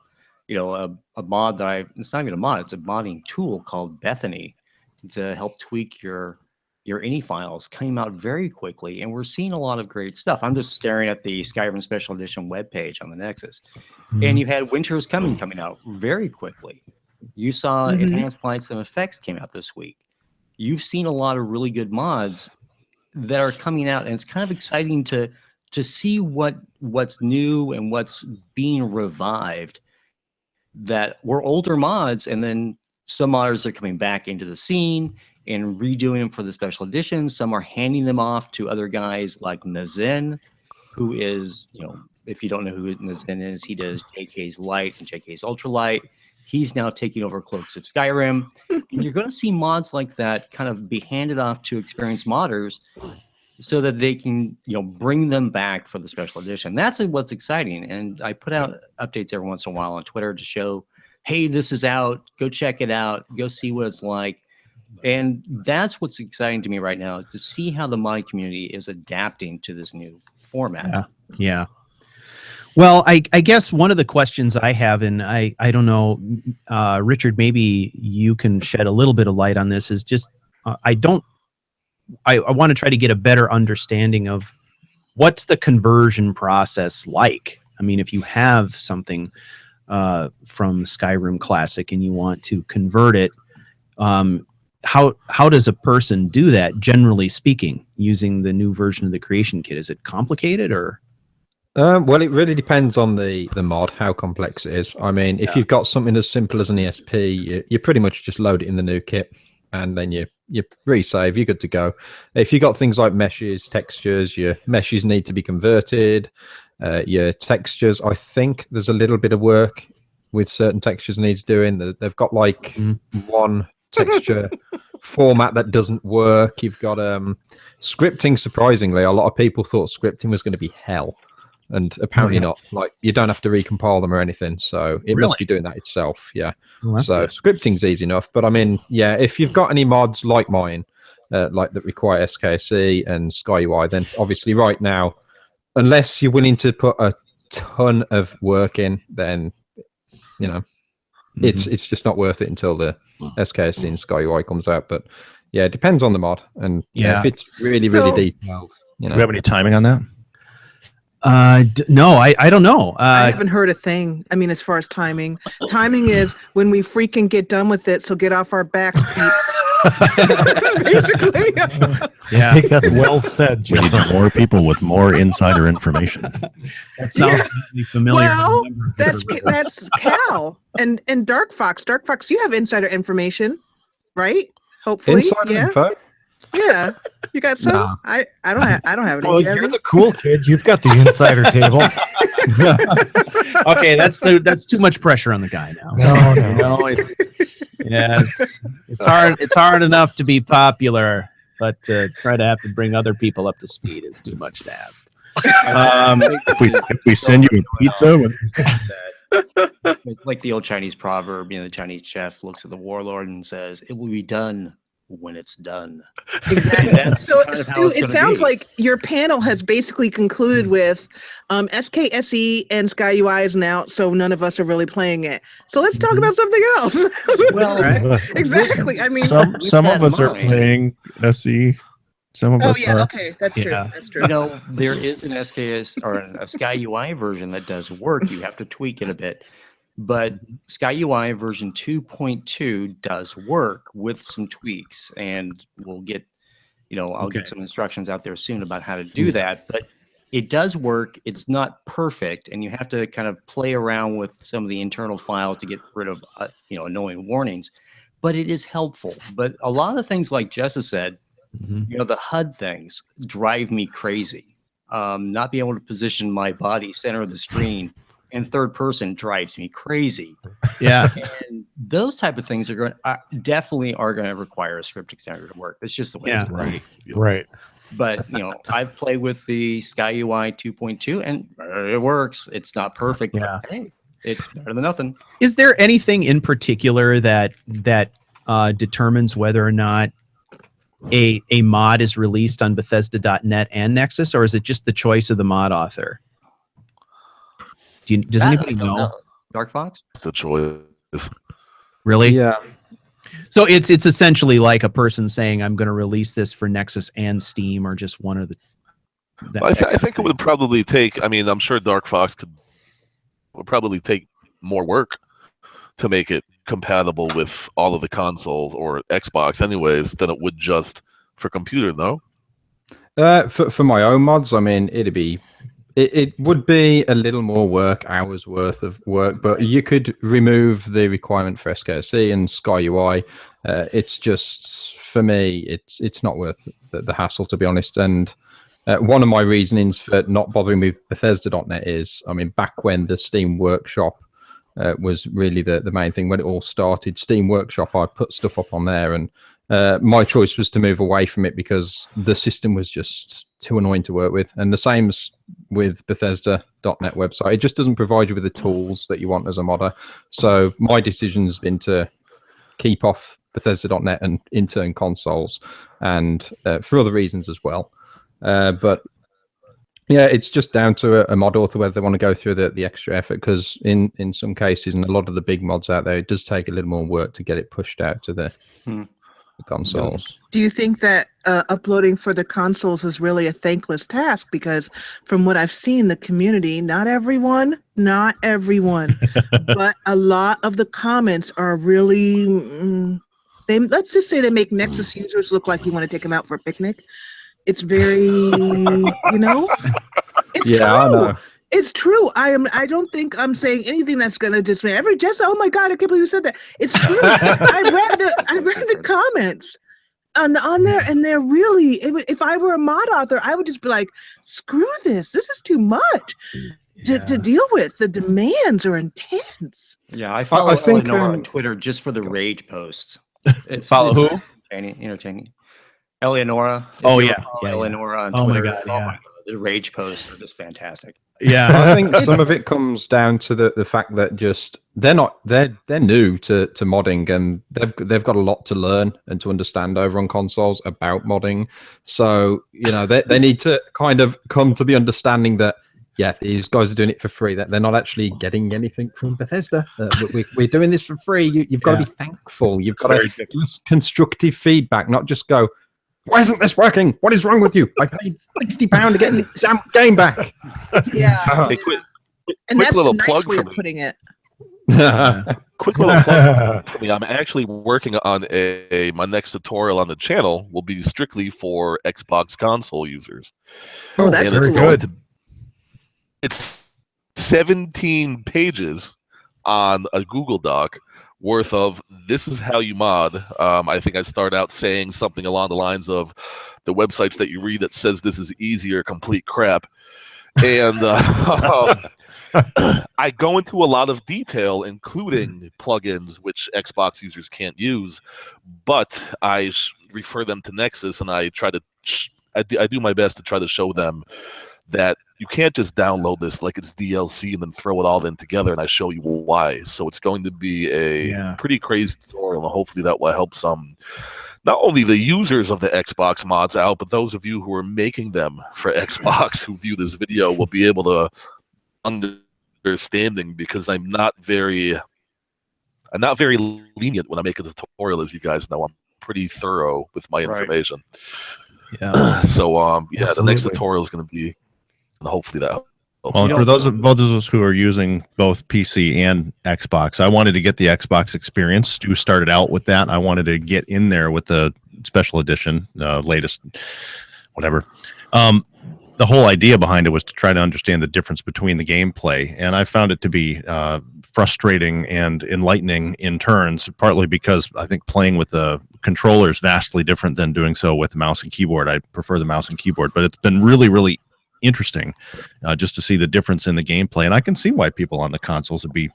you know, a mod that it's not even a mod, it's a modding tool called Bethany to help tweak your ini files, came out very quickly, and we're seeing a lot of great stuff. I'm just staring at the Skyrim Special Edition webpage on the Nexus, and you had Winter is coming out very quickly. You saw Enhanced Lights and Effects came out this week. You've seen a lot of really good mods that are coming out, and it's kind of exciting to see what's new and what's being revived. That were older mods, and then some modders are coming back into the scene and redoing them for the special editions. Some are handing them off to other guys like Nazen, who is, you know, if you don't know who Nazen is, he does JK's Light and JK's Ultralight. He's now taking over Cloaks of Skyrim. And you're going to see mods like that kind of be handed off to experienced modders so that they can, you know, bring them back for the special edition. That's what's exciting. And I put out updates every once in a while on Twitter to show, hey, this is out. Go check it out. Go see what it's like. And that's what's exciting to me right now, is to see how the modding community is adapting to this new format. Yeah. Well, I guess one of the questions I have, and I don't know, Richard, maybe you can shed a little bit of light on this, is just I want to try to get a better understanding of what's the conversion process like. I mean, if you have something from Skyrim Classic and you want to convert it, how does a person do that, generally speaking, using the new version of the Creation Kit? Is it complicated, or? Well, it really depends on the mod, how complex it is. I mean, if you've got something as simple as an ESP, you pretty much just load it in the new kit, and then you resave, you're good to go. If you've got things like meshes, textures, your meshes need to be converted. Your textures, I think there's a little bit of work with certain textures needs doing. They've got like one texture format that doesn't work. You've got scripting. Surprisingly, a lot of people thought scripting was going to be hell, and apparently not. Like, you don't have to recompile them or anything, so it must be doing that itself. Yeah. Well, so good. Scripting's easy enough, but I mean, yeah, if you've got any mods like mine, like that require SKC and SkyUI, then obviously right now, unless you're willing to put a ton of work in, then you know it's just not worth it until the SKC and SkyUI comes out. But yeah, it depends on the mod, and if it's really detailed, you know. Do we have any timing on that? No, I don't know. I haven't heard a thing. I mean, as far as timing is when we freaking get done with it. So get off our backs, peeps. Basically. Yeah, I think that's well said, We need Jessa. more people with more insider information. That sounds really familiar. Well, that's Cal and Dark Fox. Dark Fox, you have insider information, right? Hopefully, Insider info. Yeah, you got some. No. I don't have any. Well, You have you're any? the cool kid. You've got the insider table. Okay, that's too much pressure on the guy now. No. It's hard. It's hard enough to be popular, but to try to have to bring other people up to speed is too much to ask. If we send you a pizza, Like the old Chinese proverb, you know, the Chinese chef looks at the warlord and says, "It will be done when it's done. Exactly. That's So kind of how Stu, it's it gonna sounds be. like your panel has basically concluded with SKSE and SkyUI isn't out, so none of us are really playing it. So let's talk about something else. Well, exactly. I mean, some with of that us in are mind- playing SE. Some of oh us yeah, are. okay, that's true. Yeah. That's true. You know, there is an SKS or a SkyUI version that does work. You have to tweak it a bit. But SkyUI version 2.2 does work with some tweaks, and we'll get, I'll get some instructions out there soon about how to do that. But it does work. It's not perfect, and you have to kind of play around with some of the internal files to get rid of, annoying warnings. But it is helpful. But a lot of the things, like Jessa said, the HUD things drive me crazy. Not being able to position my body center of the screen in third person drives me crazy. Yeah. And those type of things are definitely going to require a script extender to work. That's just the way it's going to be. Right. But I've played with the SkyUI 2.2 and it works. It's not perfect, but hey, it's better than nothing. Is there anything in particular that determines whether or not a mod is released on Bethesda.net and Nexus, or is it just the choice of the mod author? Does anybody know? Dark Fox? It's the choice. Really? Yeah. So it's essentially like a person saying, "I'm going to release this for Nexus and Steam," or just one of the. I think it would probably take. I mean, I'm sure Dark Fox would probably take more work to make it compatible with all of the consoles or Xbox, anyways, than it would just for computer. No. For my own mods, I mean, it would be a little more work, hours worth of work, but you could remove the requirement for SKSE and SkyUI. It's just, for me, it's not worth the hassle, to be honest. And one of my reasonings for not bothering with Bethesda.net is, I mean, back when the Steam Workshop was really the main thing, when it all started, Steam Workshop, I put stuff up on there, and my choice was to move away from it because the system was just too annoying to work with. And the same's with Bethesda.net website. It just doesn't provide you with the tools that you want as a modder. So my decision's been to keep off Bethesda.net and intern consoles, and for other reasons as well. But yeah, it's just down to a mod author whether they want to go through the extra effort, because in some cases, and a lot of the big mods out there, it does take a little more work to get it pushed out to the consoles. Do you think that uploading for the consoles is really a thankless task? Because from what I've seen, the community, not everyone, but a lot of the comments are really, let's just say they make Nexus users look like you want to take them out for a picnic. It's very, it's true. I know. It's true. I don't think I'm saying anything that's gonna dismay every Jessa. Oh my God, I can't believe you said that. It's true. I read the comments on there, and they're really. If I were a mod author, I would just be like, screw this. This is too much to deal with. The demands are intense. Yeah, I follow Eleanor on Twitter just for the rage posts. Follow who? Entertaining. Eleonora. Eleonora on Oh Twitter. my God, yeah. The rage posts are just fantastic. Yeah, I think some of it comes down to the fact that just they're new to modding, and they've got a lot to learn and to understand over on consoles about modding. So they need to kind of come to the understanding that these guys are doing it for free. That they're not actually getting anything from Bethesda. We're doing this for free. You've got to be thankful. You've got to give us constructive feedback, not just go, "Why isn't this working? What is wrong with you? I paid £60 to get this damn game back." Yeah. Hey, quick That's little the nice plug way for of me. putting it. Quick little plug for me. I'm actually working on my next tutorial on the channel will be strictly for Xbox console users. Oh, that's and very good. It's 17 pages on a Google Doc worth of this is how you mod. I think I start out saying something along the lines of the websites that you read that says this is easy or complete crap. And I go into a lot of detail, including plugins which Xbox users can't use, but I refer them to Nexus, and I try to I do my best to try to show them that you can't just download this like it's DLC and then throw it all in together, and I show you why. So it's going to be a pretty crazy tutorial, and hopefully that will help some not only the users of the Xbox mods out, but those of you who are making them for Xbox who view this video will be able to understanding, because I'm not very lenient when I make a tutorial, as you guys know. I'm pretty thorough with my information. Yeah. So the next Absolutely. tutorial is going to be, and hopefully that helps. Well, and for those of us who are using both PC and Xbox, I wanted to get the Xbox experience. Stu started out with that. I wanted to get in there with the special edition, latest, whatever. The whole idea behind it was to try to understand the difference between the gameplay, and I found it to be frustrating and enlightening in turns, partly because I think playing with the controller is vastly different than doing so with the mouse and keyboard. I prefer the mouse and keyboard, but it's been really, really interesting just to see the difference in the gameplay. And I can see why people on the consoles would be,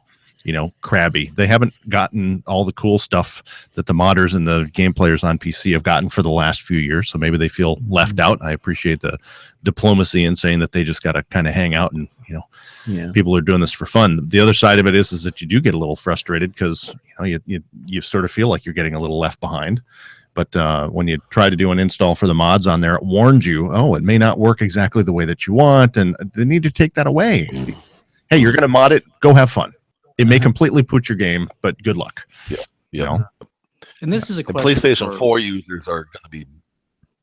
crabby. They haven't gotten all the cool stuff that the modders and the game players on PC have gotten for the last few years. So maybe they feel left out. I appreciate the diplomacy in saying that they just got to kind of hang out and, people are doing this for fun. The other side of it is that you do get a little frustrated because, you sort of feel like you're getting a little left behind. But when you try to do an install for the mods on there, it warns you, it may not work exactly the way that you want, and they need to take that away. Hey, you're going to mod it, go have fun. It may completely put your game, but good luck. Yeah. And this is a The question PlayStation for- 4 users are going to be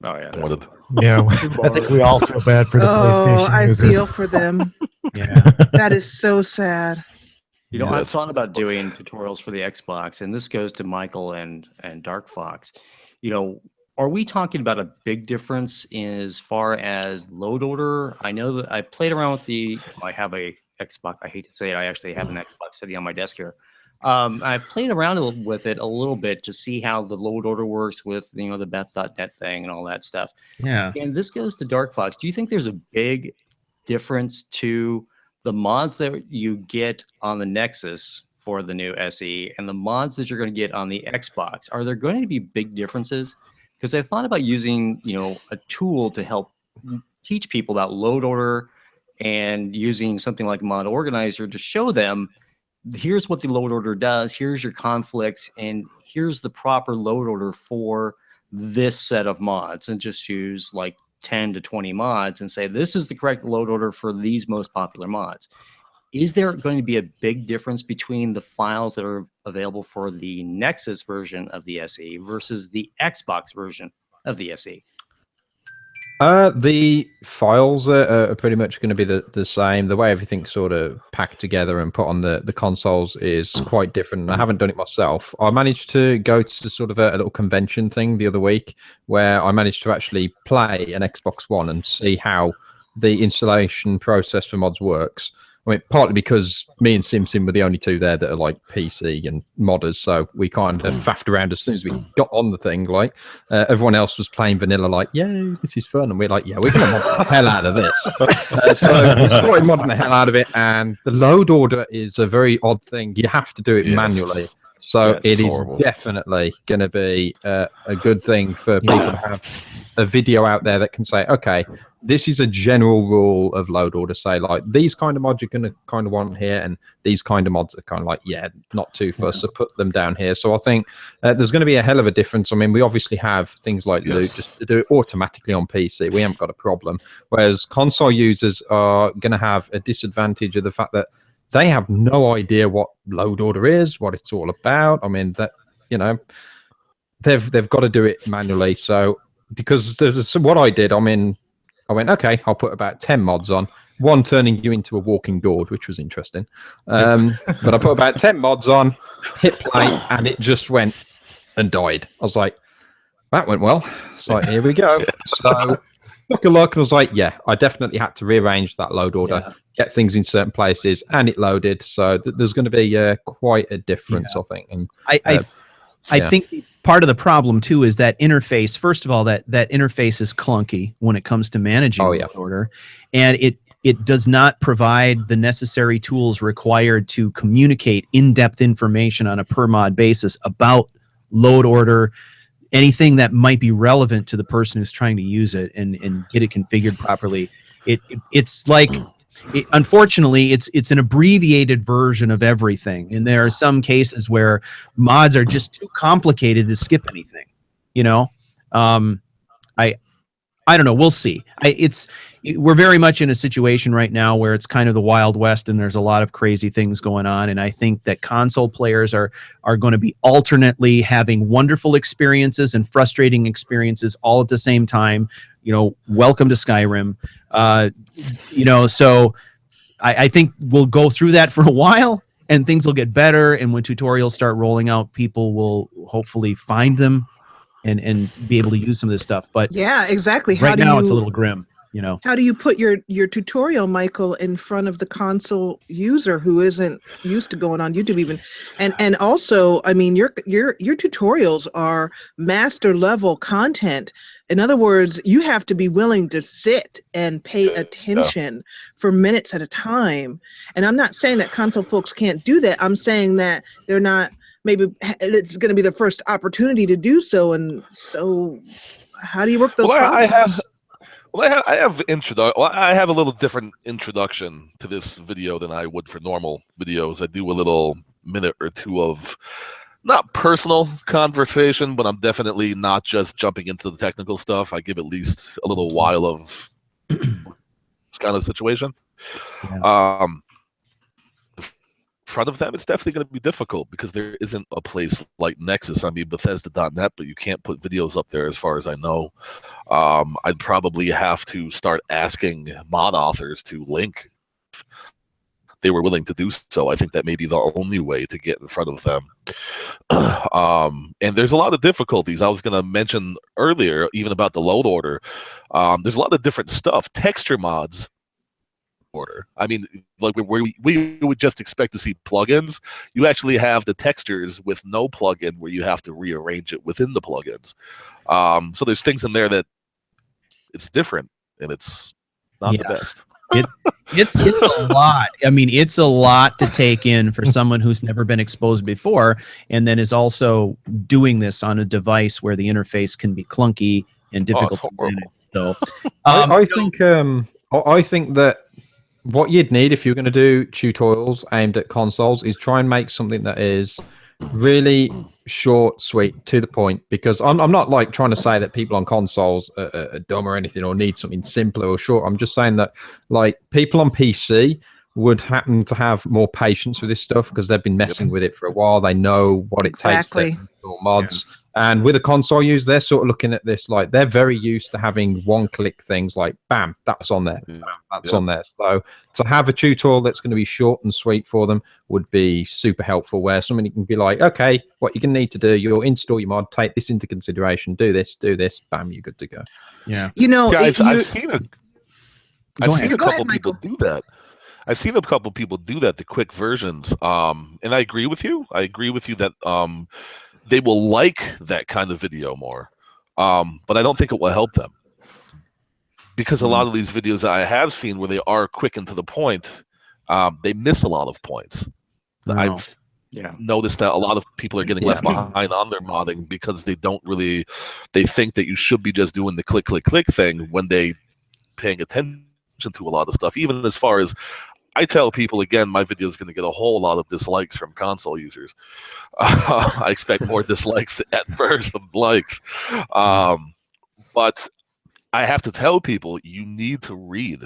one of the... Yeah, I think we all feel bad for the PlayStation I users. feel for them. Yeah. That is so sad. I've thought about doing tutorials for the Xbox, and this goes to Michael and Dark Fox. Are we talking about a big difference as far as load order? I know that I played around with I have a Xbox. I hate to say it. I actually have an Xbox sitting on my desk here. I played around with it a little bit to see how the load order works with, the Beth.net thing and all that stuff. Yeah. And this goes to Dark Fox. Do you think there's a big difference to the mods that you get on the Nexus for the new SE and the mods that you're going to get on the Xbox? Are there going to be big differences? Because I thought about using, a tool to help teach people about load order and using something like Mod Organizer to show them, here's what the load order does, here's your conflicts, and here's the proper load order for this set of mods, and just use like 10 to 20 mods and say, this is the correct load order for these most popular mods. Is there going to be a big difference between the files that are available for the Nexus version of the SE versus the Xbox version of the SE? The files are pretty much going to be the same. The way everything's sort of packed together and put on the consoles is quite different. I haven't done it myself. I managed to go to sort of a little convention thing the other week where I managed to actually play an Xbox One and see how the installation process for mods works. I mean, partly because me and Sim were the only two there that are like PC and modders, so we kind of faffed around as soon as we got on the thing. Like everyone else was playing vanilla, like, yay, this is fun, and we're like, yeah, we're gonna mod the hell out of this. So we started modding the hell out of it, and the load order is a very odd thing. You have to do it manually. So it is definitely going to be a good thing for people to have a video out there that can say, okay, this is a general rule of load order. Say like these kind of mods you're going to kind of want here, and these kind of mods are kind of like, not too fussed, so put them down here. So I think there's going to be a hell of a difference. I mean, we obviously have things like loot just to do it automatically on PC. We haven't got a problem. Whereas console users are going to have a disadvantage of the fact that they have no idea what load order is, what it's all about. I mean, that they've got to do it manually. So because what I did, I went, okay, I'll put about 10 mods on, one turning you into a walking gourd, which was interesting. But I put about 10 mods on, hit play, and it just went and died. I was like, that went well. It's like, here we go. So took a look and was like, yeah, I definitely had to rearrange that load order, get things in certain places, and it loaded. So there's going to be quite a difference, I think. And I think part of the problem too is that interface. First of all, that interface is clunky when it comes to managing load order, and it does not provide the necessary tools required to communicate in-depth information on a per mod basis about load order, anything that might be relevant to the person who's trying to use it and get it configured properly. It's like, unfortunately, it's an abbreviated version of everything, and there are some cases where mods are just too complicated to skip anything. You know, I don't know. We'll see. We're very much in a situation right now where it's kind of the Wild West, and there's a lot of crazy things going on. And I think that console players are going to be alternately having wonderful experiences and frustrating experiences all at the same time. You know, welcome to Skyrim. You know, so I think we'll go through that for a while, and things will get better. And when tutorials start rolling out, people will hopefully find them and be able to use some of this stuff. But yeah, exactly. Right now it's a little grim, you know. How do you put your tutorial, Michael, in front of the console user who isn't used to going on YouTube even? And also, I mean, your tutorials are master level content. In other words, you have to be willing to sit and pay attention for minutes at a time. And I'm not saying that console folks can't do that. I'm saying that they're not. Maybe it's going to be the first opportunity to do so, and so how do you work those problems? I have a little different introduction to this video than I would for normal videos. I do a little minute or two of not personal conversation, but I'm definitely not just jumping into the technical stuff. I give at least a little while of this kind of situation. Yeah. Front of them, it's definitely going to be difficult because there isn't a place like Nexus. I mean, Bethesda.net, but you can't put videos up there as far as I know. I'd probably have to start asking mod authors to link if they were willing to do so. I think that may be the only way to get in front of them. And there's a lot of difficulties. I was going to mention earlier, even about the load order. There's a lot of different stuff. Texture mods order. I mean, like where we would just expect to see plugins, you actually have the textures with no plugin where you have to rearrange it within the plugins. So there's things in there that it's different and it's not the best. It's a lot. I mean, it's a lot to take in for someone who's never been exposed before, and then is also doing this on a device where the interface can be clunky and difficult to manage. So I think that what you'd need if you're going to do tutorials aimed at consoles is try and make something that is really short, sweet, to the point. Because I'm not like trying to say that people on consoles are dumb or anything or need something simpler or short. I'm just saying that like people on PC would happen to have more patience with this stuff because they've been messing with it for a while. They know what it takes to install mods. Yeah. And with a console user, they're sort of looking at this like they're very used to having one-click things like, bam, that's on there, bam, that's on there. So to have a tutorial that's going to be short and sweet for them would be super helpful, where somebody can be like, okay, what you're going to need to do, you'll install your mod, take this into consideration, do this, bam, you're good to go. Yeah. You know, I've seen a couple people do that. I've seen a couple people do that, the quick versions. And I agree with you. I agree with you that they will like that kind of video more, but I don't think it will help them because a lot of these videos that I have seen where they are quick and to the point, they miss a lot of points. Wow. I've noticed that a lot of people are getting left behind on their modding because they think that you should be just doing the click, click, click thing when they paying attention to a lot of stuff, even as far as I tell people, again, my video is going to get a whole lot of dislikes from console users. I expect more dislikes at first than likes. But I have to tell people, you need to read.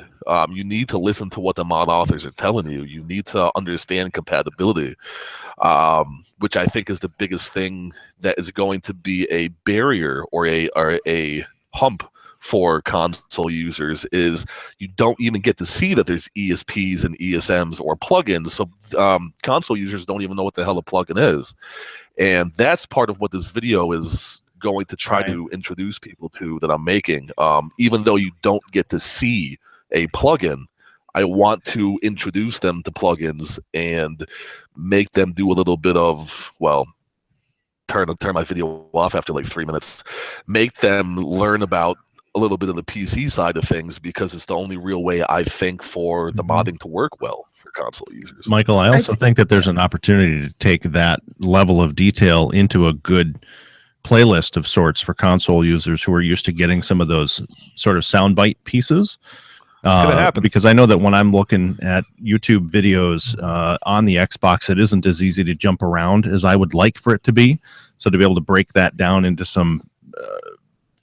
You need to listen to what the mod authors are telling you. You need to understand compatibility, which I think is the biggest thing that is going to be a barrier or a hump for console users is you don't even get to see that there's ESPs and ESMs or plugins. So console users don't even know what the hell a plugin is. And that's part of what this video is going to try to introduce people to that I'm making. Even though you don't get to see a plugin, I want to introduce them to plugins and make them do a little bit of, well, turn my video off after like 3 minutes, make them learn about a little bit of the PC side of things, because it's the only real way I think for the modding to work well for console users. Michael, I also think that there's an opportunity to take that level of detail into a good playlist of sorts for console users who are used to getting some of those sort of soundbite pieces. It's going to happen. Because I know that when I'm looking at YouTube videos on the Xbox, it isn't as easy to jump around as I would like for it to be. So to be able to break that down into some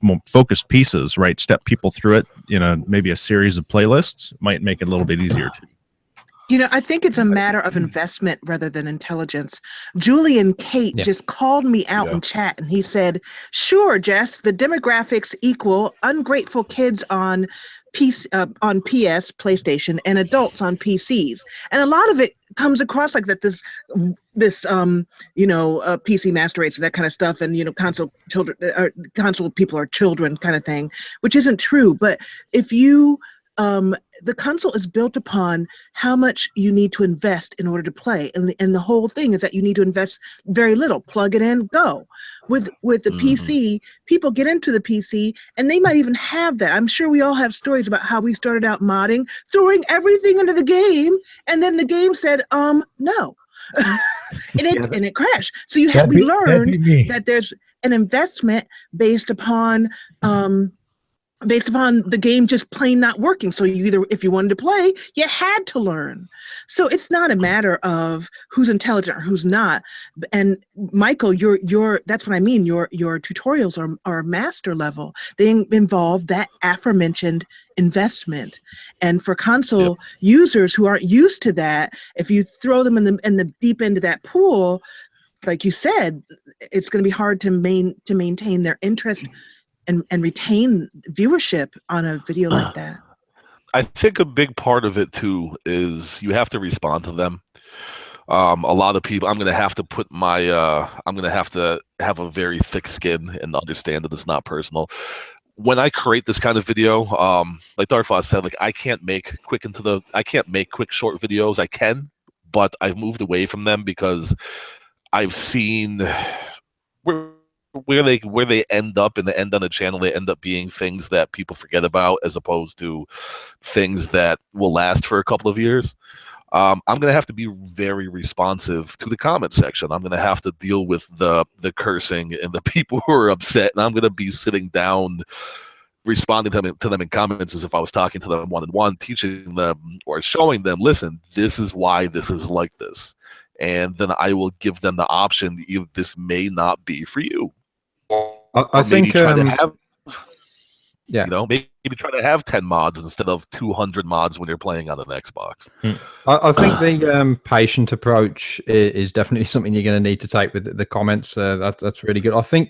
more focused pieces, right? Step people through it, maybe a series of playlists might make it a little bit easier too. I think it's a matter of investment rather than intelligence. Julian Kate just called me out in chat, and he said, "Sure, Jess, the demographics equal ungrateful kids on PS, PlayStation, and adults on PCs, and a lot of it comes across like that. This PC master race, that kind of stuff, and console people are children, kind of thing, which isn't true. But if you the console is built upon how much you need to invest in order to play, and the whole thing is that you need to invest very little. Plug it in, go. With the PC, people get into the PC, and they might even have that. I'm sure we all have stories about how we started out modding, throwing everything into the game, and then the game said, no. and it crashed. So we learned that there's an investment based upon the game just plain not working. So if you wanted to play, you had to learn. So it's not a matter of who's intelligent or who's not. And Michael, that's what I mean. Your tutorials are master level. They involve that aforementioned investment. And for console users who aren't used to that, if you throw them in the deep end of that pool, like you said, it's going to be hard to maintain their interest and retain viewership on a video like that. I think a big part of it too is you have to respond to them. A lot of people, I'm going to have to put I'm going to have a very thick skin and understand that it's not personal. When I create this kind of video, like Dartfoss said, like I can't make quick short videos. I can, but I've moved away from them because I've seen where they end up in the end on the channel. They end up being things that people forget about, as opposed to things that will last for a couple of years. I'm going to have to be very responsive to the comment section. I'm going to have to deal with the cursing and the people who are upset, and I'm going to be sitting down responding to them in comments as if I was talking to them one-on-one, teaching them or showing them, listen, this is why this is like this. And then I will give them the option, this may not be for you. I think try to have, maybe try to have 10 mods instead of 200 mods when you're playing on an Xbox. I think the patient approach is definitely something you're going to need to take with the comments. That's really good. I think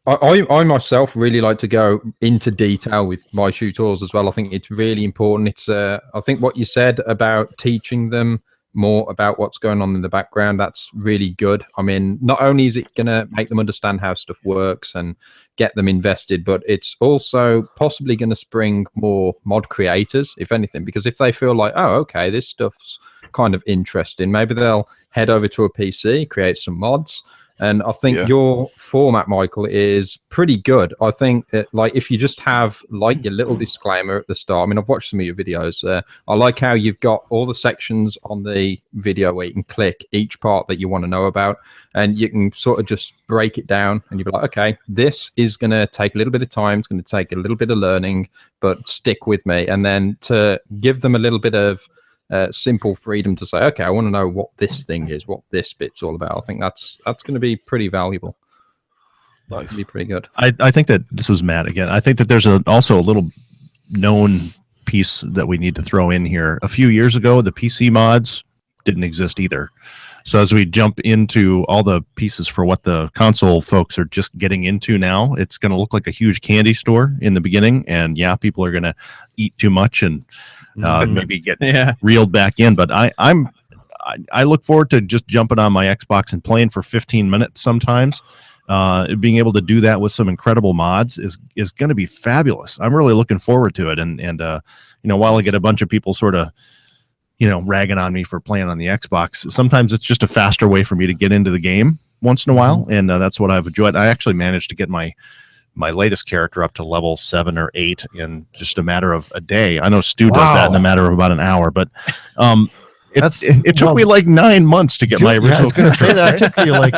I myself really like to go into detail with my tutorials as well. I think it's really important. It's I think what you said about teaching them more about what's going on in the background, that's really good. I mean, not only is it going to make them understand how stuff works and get them invested, but it's also possibly going to spring more mod creators, if anything, because if they feel like, oh, okay, this stuff's kind of interesting, maybe they'll head over to a PC, create some mods. And I think your format, Michael, is pretty good. I think that, like, if you just have like your little disclaimer at the start. I mean, I've watched some of your videos. I like how you've got all the sections on the video where you can click each part that you want to know about, and you can sort of just break it down, and you'll be like, okay, this is going to take a little bit of time. It's going to take a little bit of learning, but stick with me. And then to give them a little bit of simple freedom to say, okay, I want to know what this thing is, what this bit's all about. I think that's going to be pretty valuable. Nice. Be pretty good. I think that this is Matt again. I think that there's also a little known piece that we need to throw in here. A few years ago, the PC mods didn't exist either. So as we jump into all the pieces for what the console folks are just getting into now, it's going to look like a huge candy store in the beginning. And people are going to eat too much and maybe get reeled back in. But I look forward to just jumping on my Xbox and playing for 15 minutes sometimes. Being able to do that with some incredible mods is going to be fabulous. I'm really looking forward to it. And while I get a bunch of people sort of ragging on me for playing on the Xbox, sometimes it's just a faster way for me to get into the game once in a while, and that's what I've enjoyed. I actually managed to get my latest character up to level 7 or 8 in just a matter of a day. I know Stu does that in a matter of about an hour, but It took me like 9 months to get my original. I was going to say that character. took you like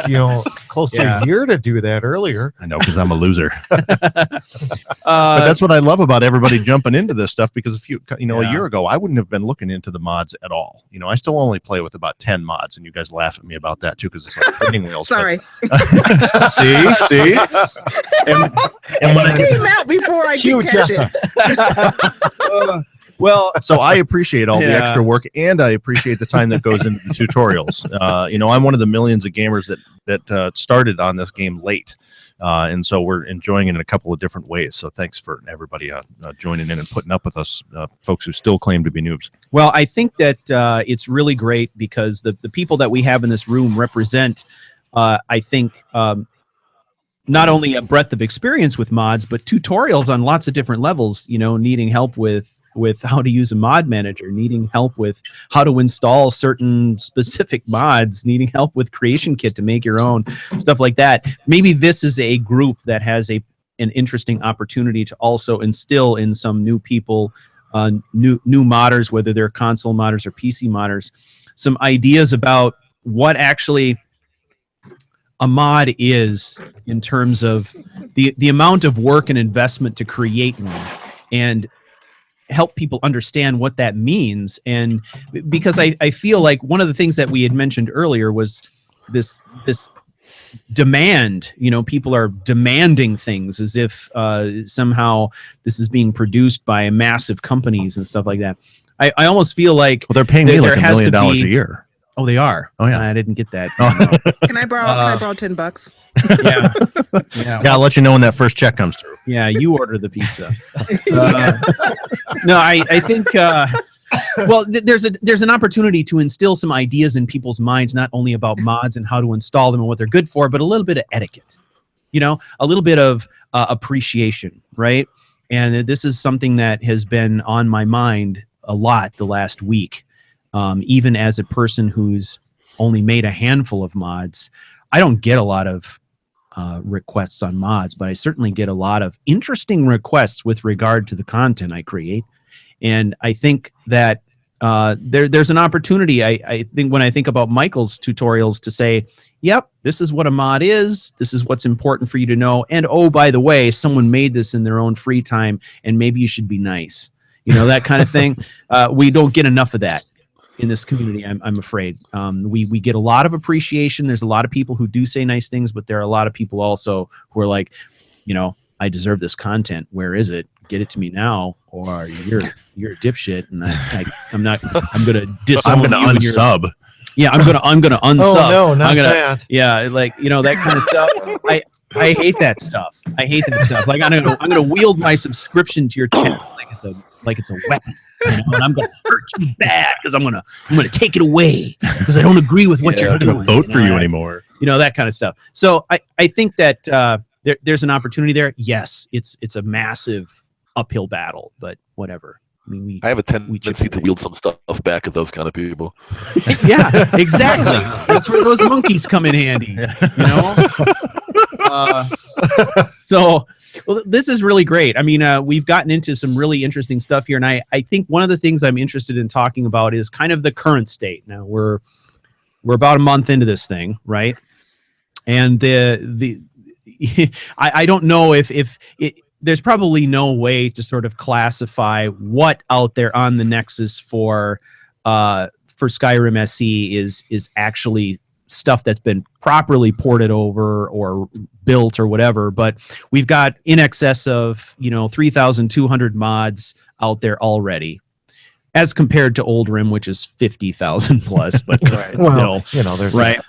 close to a year to do that earlier. I know, because I'm a loser. But that's what I love about everybody jumping into this stuff, because a year ago I wouldn't have been looking into the mods at all. I still only play with about 10 mods, and you guys laugh at me about that too, because it's like training wheels. Sorry. see, and when it came out before I could catch it. Well, so I appreciate all the extra work, and I appreciate the time that goes into the tutorials. I'm one of the millions of gamers that started on this game late, and so we're enjoying it in a couple of different ways. So thanks for everybody joining in and putting up with us, folks who still claim to be noobs. Well, I think that it's really great because the people that we have in this room represent, I think, not only a breadth of experience with mods, but tutorials on lots of different levels, needing help with how to use a mod manager, needing help with how to install certain specific mods, needing help with creation kit to make your own, stuff like that. Maybe this is a group that has an interesting opportunity to also instill in some new people, new modders, whether they're console modders or PC modders, some ideas about what actually a mod is in terms of the amount of work and investment to create one, and help people understand what that means. And because I feel like one of the things that we had mentioned earlier was this demand, people are demanding things as if somehow this is being produced by massive companies and stuff like that. I almost feel like they're paying me like $1 million a year. Oh, they are. Oh yeah, I didn't get that. Can I borrow $10? Yeah. I'll let you know when that first check comes through. Yeah, you order the pizza. No, I think. There's an opportunity to instill some ideas in people's minds, not only about mods and how to install them and what they're good for, but a little bit of etiquette. A little bit of appreciation, right? And this is something that has been on my mind a lot the last week. Even as a person who's only made a handful of mods, I don't get a lot of requests on mods, but I certainly get a lot of interesting requests with regard to the content I create. And I think that there's an opportunity, I think, when I think about Michael's tutorials, to say, yep, this is what a mod is, this is what's important for you to know, and oh, by the way, someone made this in their own free time, and maybe you should be nice. That kind of thing. We don't get enough of that in this community, I'm afraid. We get a lot of appreciation. There's a lot of people who do say nice things, but there are a lot of people also who are like, I deserve this content. Where is it? Get it to me now, or you're a dipshit, and I'm gonna disown I'm gonna unsub. Yeah, I'm gonna unsub. Oh no, not that. Yeah, that kind of stuff. I hate that stuff. I hate that stuff. Like I'm gonna wield my subscription to your channel like it's a weapon. And I'm going to hurt you bad because I'm going to take it away because I don't agree with what you're doing. I'm not going to vote for you anymore. That kind of stuff. So I think that there's an opportunity there. Yes, it's a massive uphill battle, but whatever. I have a tendency to wield some stuff back at those kind of people. Yeah, exactly. That's where those monkeys come in handy. So this is really great. I mean, we've gotten into some really interesting stuff here, and I think one of the things I'm interested in talking about is kind of the current state. Now we're about a month into this thing, right? And I don't know if there's probably no way to sort of classify what out there on the Nexus for Skyrim SE is actually stuff that's been properly ported over or built or whatever, but we've got in excess of 3,200 mods out there already, as compared to Old Rim, which is 50,000 plus. But well, still, there's right.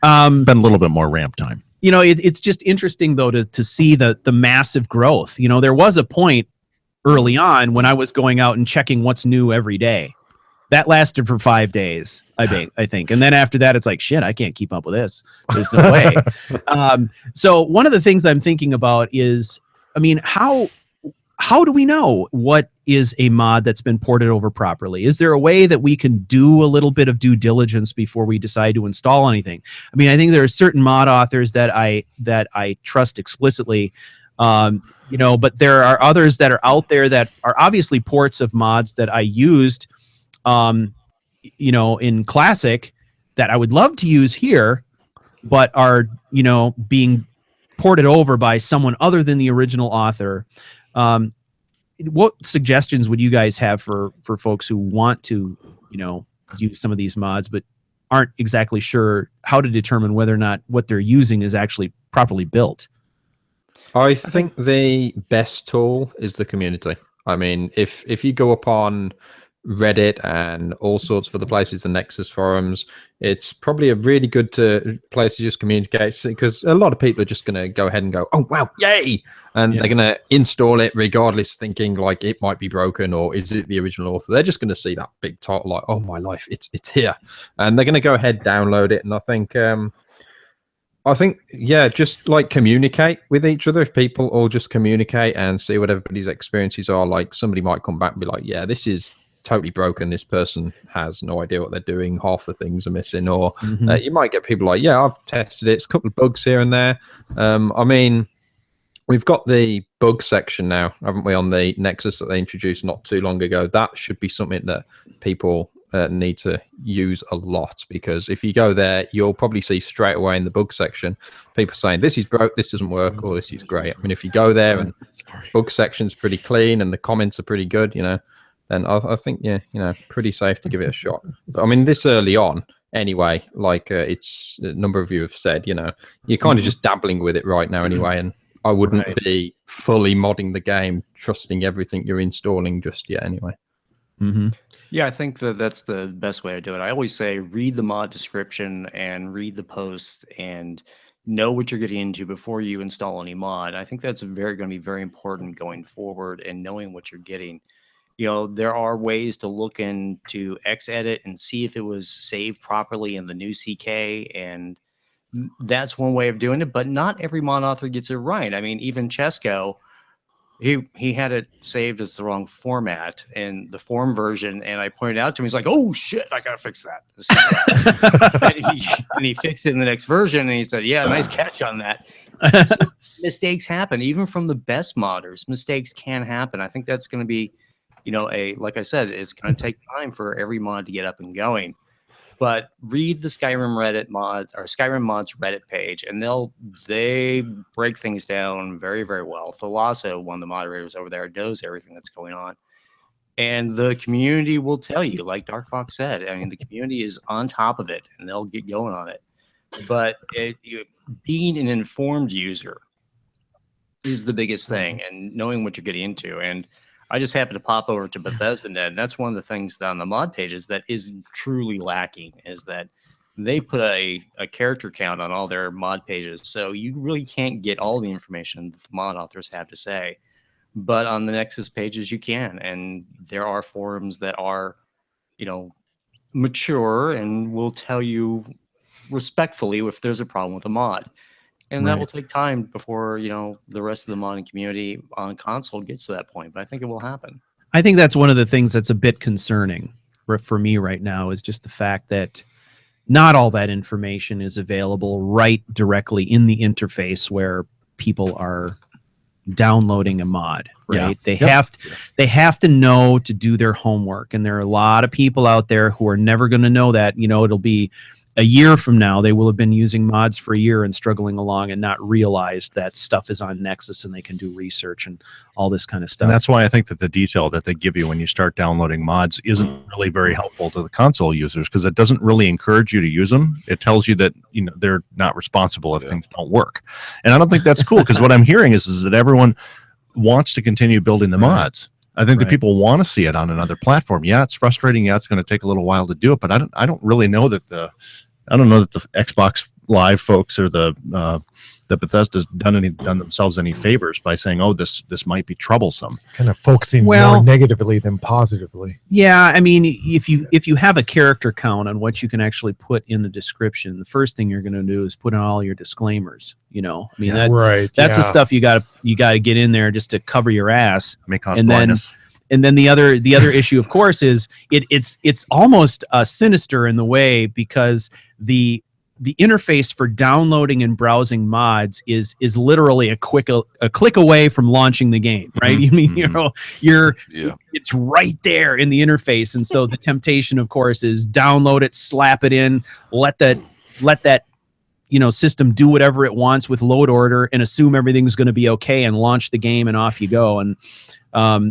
Been a little bit more ramp time. It's just interesting though to see the massive growth. There was a point early on when I was going out and checking what's new every day. That lasted for 5 days, I think. And then after that, it's like, shit, I can't keep up with this. There's no way. So one of the things I'm thinking about is, I mean, how do we know what is a mod that's been ported over properly? Is there a way that we can do a little bit of due diligence before we decide to install anything? I mean, I think there are certain mod authors that I trust explicitly, but there are others that are out there that are obviously ports of mods that I used in Classic that I would love to use here, but are, being ported over by someone other than the original author. What suggestions would you guys have for folks who want to, use some of these mods, but aren't exactly sure how to determine whether or not what they're using is actually properly built? I think the best tool is the community. I mean, if you go upon Reddit and all sorts of other places, the Nexus forums, it's probably a really good place to just communicate, because a lot of people are just going to go ahead and go, oh wow, yay, and they're going to install it regardless, thinking like it might be broken or is it the original author. They're just going to see that big title like, oh my life, it's here, and they're going to go ahead, download it. And I think yeah, just like communicate with each other. If people all just communicate and see what everybody's experiences are, like somebody might come back and be like, yeah, this is totally broken, this person has no idea what they're doing, half the things are missing, or you might get people like, yeah, I've tested it, it's a couple of bugs here and there. I mean, we've got the bug section now, haven't we, on the Nexus that they introduced not too long ago. That should be something that people need to use a lot, because if you go there, you'll probably see straight away in the bug section people saying this is broke, this doesn't work, or this is great. I mean, if you go there and bug section's pretty clean and the comments are pretty good, then I think, yeah, pretty safe to give it a shot. But, I mean, this early on, anyway, like it's a number of you have said, you're kind of just dabbling with it right now anyway, and I wouldn't be fully modding the game, trusting everything you're installing just yet anyway. Yeah, I think that's the best way to do it. I always say read the mod description and read the posts and know what you're getting into before you install any mod. I think that's going to be very important going forward, and knowing what you're getting. There are ways to look into Xedit and see if it was saved properly in the new CK, and that's one way of doing it, but not every mod author gets it right. I mean, even Chesco, he had it saved as the wrong format in the form version, and I pointed out to him, he's like, oh shit, I gotta fix that. and he fixed it in the next version, and he said, yeah, nice catch on that. So mistakes happen, even from the best modders. Mistakes can happen. I think that's going to be, like I said, it's going to take time for every mod to get up and going. But read the Skyrim Reddit mod, or Skyrim mods Reddit page, and they break things down very, very well. Thalasso, one of the moderators over there, knows everything that's going on, and the community will tell you, like Dark Fox said. I mean, the community is on top of it, and they'll get going on it. But being an informed user is the biggest thing, and knowing what you're getting into. And I just happened to pop over to Bethesda, and that's one of the things on the mod pages that is truly lacking, is that they put a character count on all their mod pages. So you really can't get all the information that the mod authors have to say. But on the Nexus pages, you can. And there are forums that are, mature and will tell you respectfully if there's a problem with a mod. And that will take time before, the rest of the modding community on console gets to that point. But I think it will happen. I think that's one of the things that's a bit concerning for me right now, is just the fact that not all that information is available right directly in the interface where people are downloading a mod, right? They have to know to do their homework. And there are a lot of people out there who are never going to know that. It'll be a year from now, they will have been using mods for a year and struggling along and not realized that stuff is on Nexus and they can do research and all this kind of stuff. And that's why I think that the detail that they give you when you start downloading mods isn't really very helpful to the console users, because it doesn't really encourage you to use them. It tells you that they're not responsible if things don't work. And I don't think that's cool, because what I'm hearing is that everyone wants to continue building the mods. I think that people want to see it on another platform. Yeah, it's frustrating. Yeah, it's going to take a little while to do it, but I don't really know that the Xbox Live folks or the Bethesda's done themselves any favors by saying, oh, this might be troublesome. Kind of focusing more negatively than positively. Yeah, I mean, if you have a character count on what you can actually put in the description, the first thing you're going to do is put in all your disclaimers. That's the stuff you got to get in there just to cover your ass. May cause blindness. And then the other issue, of course, is it's almost sinister in the way, because the the interface for downloading and browsing mods is literally a click away from launching the game, right? You mean, it's right there in the interface. And so the temptation, of course, is download it, slap it in, let that system do whatever it wants with load order and assume everything's going to be okay and launch the game and off you go. And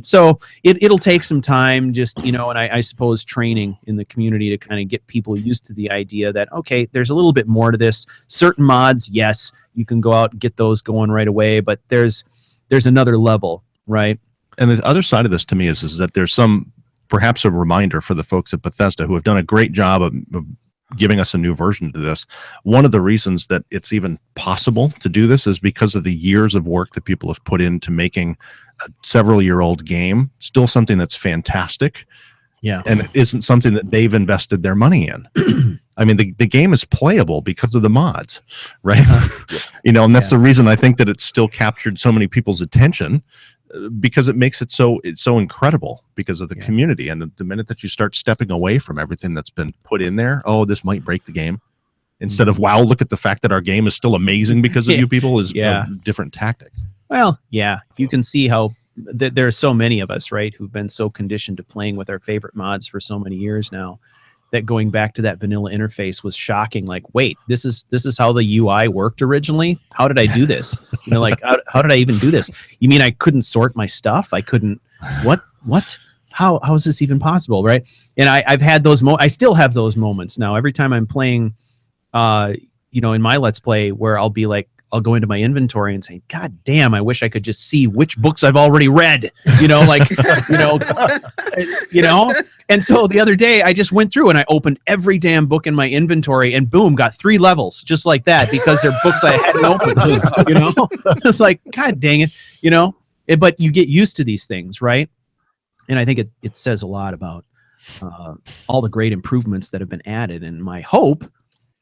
so it'll take some time, just, and I suppose training in the community to kind of get people used to the idea that, okay, there's a little bit more to this. Certain mods, yes, you can go out and get those going right away, but there's another level, right? And the other side of this to me is that there's perhaps a reminder for the folks at Bethesda who have done a great job of giving us a new version to this. One of the reasons that it's even possible to do this is because of the years of work that people have put into making a several-year-old game, still something that's fantastic. Yeah. And it isn't something that they've invested their money in. I mean, the game is playable because of the mods, right? And that's the reason I think that it's still captured so many people's attention, because it makes it's so incredible because of the community. And the minute that you start stepping away from everything that's been put in there, oh, this might break the game, instead of, wow, look at the fact that our game is still amazing because of you people, is a different tactic. Well, yeah, you can see how there are so many of us, right, who've been so conditioned to playing with our favorite mods for so many years now, that going back to that vanilla interface was shocking. Like, wait, this is how the UI worked originally? How did I do this? How did I even do this? You mean I couldn't sort my stuff? I couldn't, what? How is this even possible, right? And I've had those I still have those moments now. Every time I'm playing, in my Let's Play, where I'll be like, I'll go into my inventory and say, God damn, I wish I could just see which books I've already read, And so the other day I just went through and I opened every damn book in my inventory and boom, got 3 levels just like that, because they're books I hadn't opened, It's like, God dang it, but you get used to these things, right? And I think it says a lot about all the great improvements that have been added. And my hope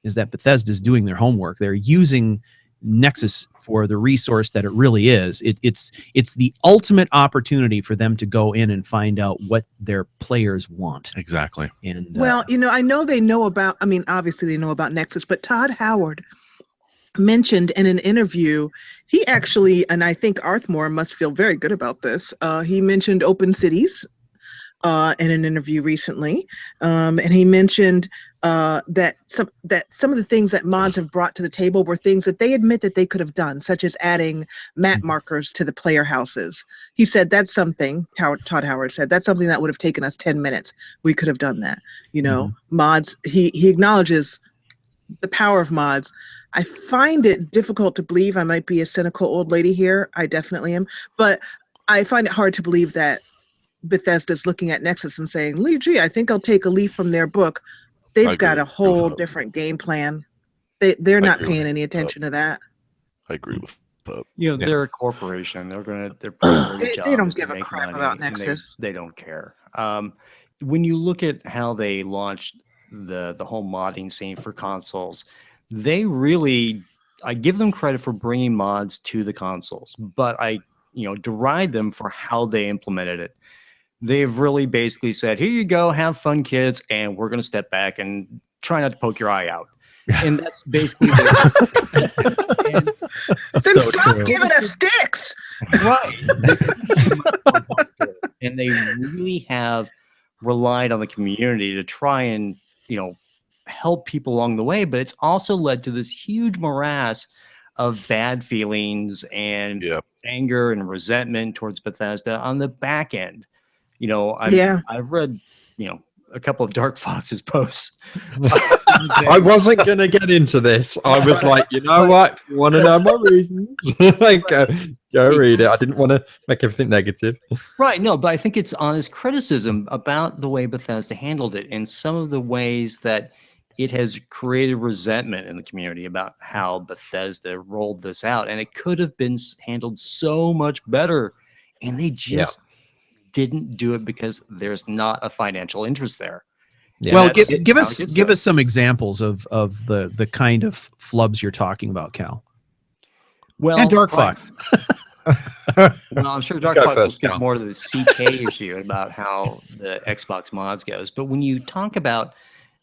is that Bethesda is doing their homework. They're using Nexus for the resource that it really is. It's the ultimate opportunity for them to go in and find out what their players want. Exactly. And well, I know they know about, obviously they know about Nexus, but Todd Howard mentioned in an interview, he actually, and I think Arthmore must feel very good about this, he mentioned open cities in an interview recently, and he mentioned that some of the things that mods have brought to the table were things that they admit that they could have done, such as adding map markers to the player houses. He said that's something, Todd Howard said, that's something that would have taken us 10 minutes. We could have done that. Mods, he acknowledges the power of mods. I find it difficult to believe, I might be a cynical old lady here, I definitely am, but I find it hard to believe that Bethesda's looking at Nexus and saying, gee, I think I'll take a leaf from their book. They've got a whole different game plan. They're not paying any attention to that. I agree with that. They're a corporation. Their primary job they don't is to give a make crap money, about and Nexus. They don't care. When you look at how they launched the whole modding scene for consoles, they really, I give them credit for bringing mods to the consoles, but I deride them for how they implemented it. They've really basically said, here you go, have fun, kids, and we're going to step back and try not to poke your eye out. And that's basically then stop giving us sticks. Right. And they really have relied on the community to try and, help people along the way, but it's also led to this huge morass of bad feelings and anger and resentment towards Bethesda on the back end. I've read, a couple of Dark Fox's posts. I wasn't going to get into this. I was like, you know what? You want to know my reasons? Go read it. I didn't want to make everything negative. Right. No, but I think it's honest criticism about the way Bethesda handled it and some of the ways that it has created resentment in the community about how Bethesda rolled this out. And it could have been handled so much better. And they just didn't do it because there's not a financial interest there. Yeah, well, give us some examples of the kind of flubs you're talking about, Cal. Well, and Dark Fox. Well, I'm sure Dark Fox will speak more to the CK issue about how the Xbox mods goes. But when you talk about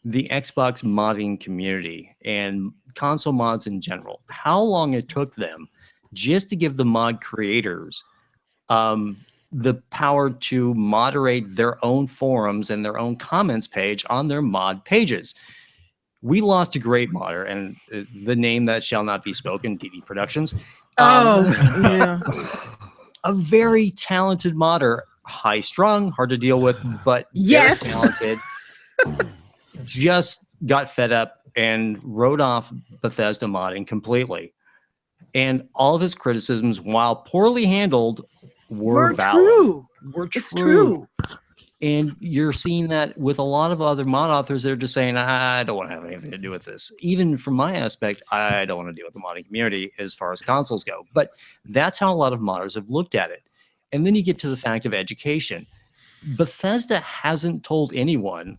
the Xbox modding community and console mods in general, how long it took them just to give the mod creators the power to moderate their own forums and their own comments page on their mod pages. We lost a great modder, and the name that shall not be spoken, DD Productions. Yeah. A very talented modder, high strung, hard to deal with, but Yes. very talented. Just got fed up and wrote off Bethesda modding completely. And all of his criticisms, while poorly handled, were valid. True. Were true. It's true. And you're seeing that with a lot of other mod authors that are just saying, I don't want to have anything to do with this. Even from my aspect, I don't want to deal with the modding community as far as consoles go. But that's how a lot of modders have looked at it. And then you get to the fact of education. Bethesda hasn't told anyone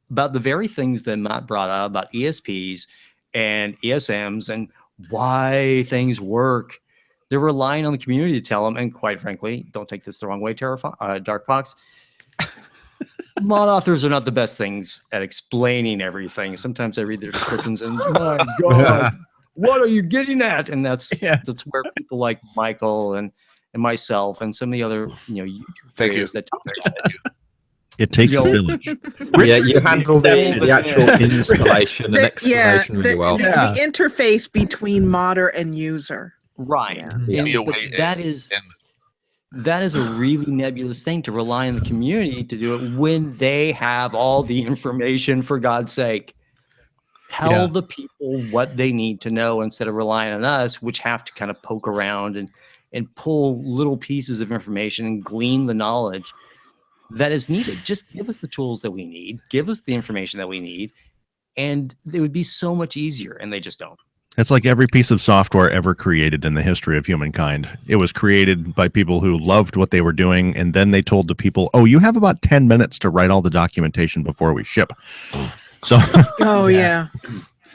about the very things that Matt brought up about ESPs and ESMs and why things work. They're relying on the community to tell them. And quite frankly, don't take this the wrong way, Dark Fox. Mod authors are not the best things at explaining everything. Sometimes I read their descriptions and my God, what are you getting at? And that's where people like Michael and myself and some of the other YouTube creators that talk about it. It takes a village. Yeah, you handled the actual installation and explanation really well. The interface between modder and user. Right. That is a really nebulous thing to rely on the community to do it when they have all the information, for God's sake. Tell the people what they need to know instead of relying on us, which have to kind of poke around and pull little pieces of information and glean the knowledge that is needed. Just give us the tools that we need, give us the information that we need, and it would be so much easier, and they just don't. It's like every piece of software ever created in the history of humankind. It was created by people who loved what they were doing, and then they told the people, oh, you have about 10 minutes to write all the documentation before we ship. So,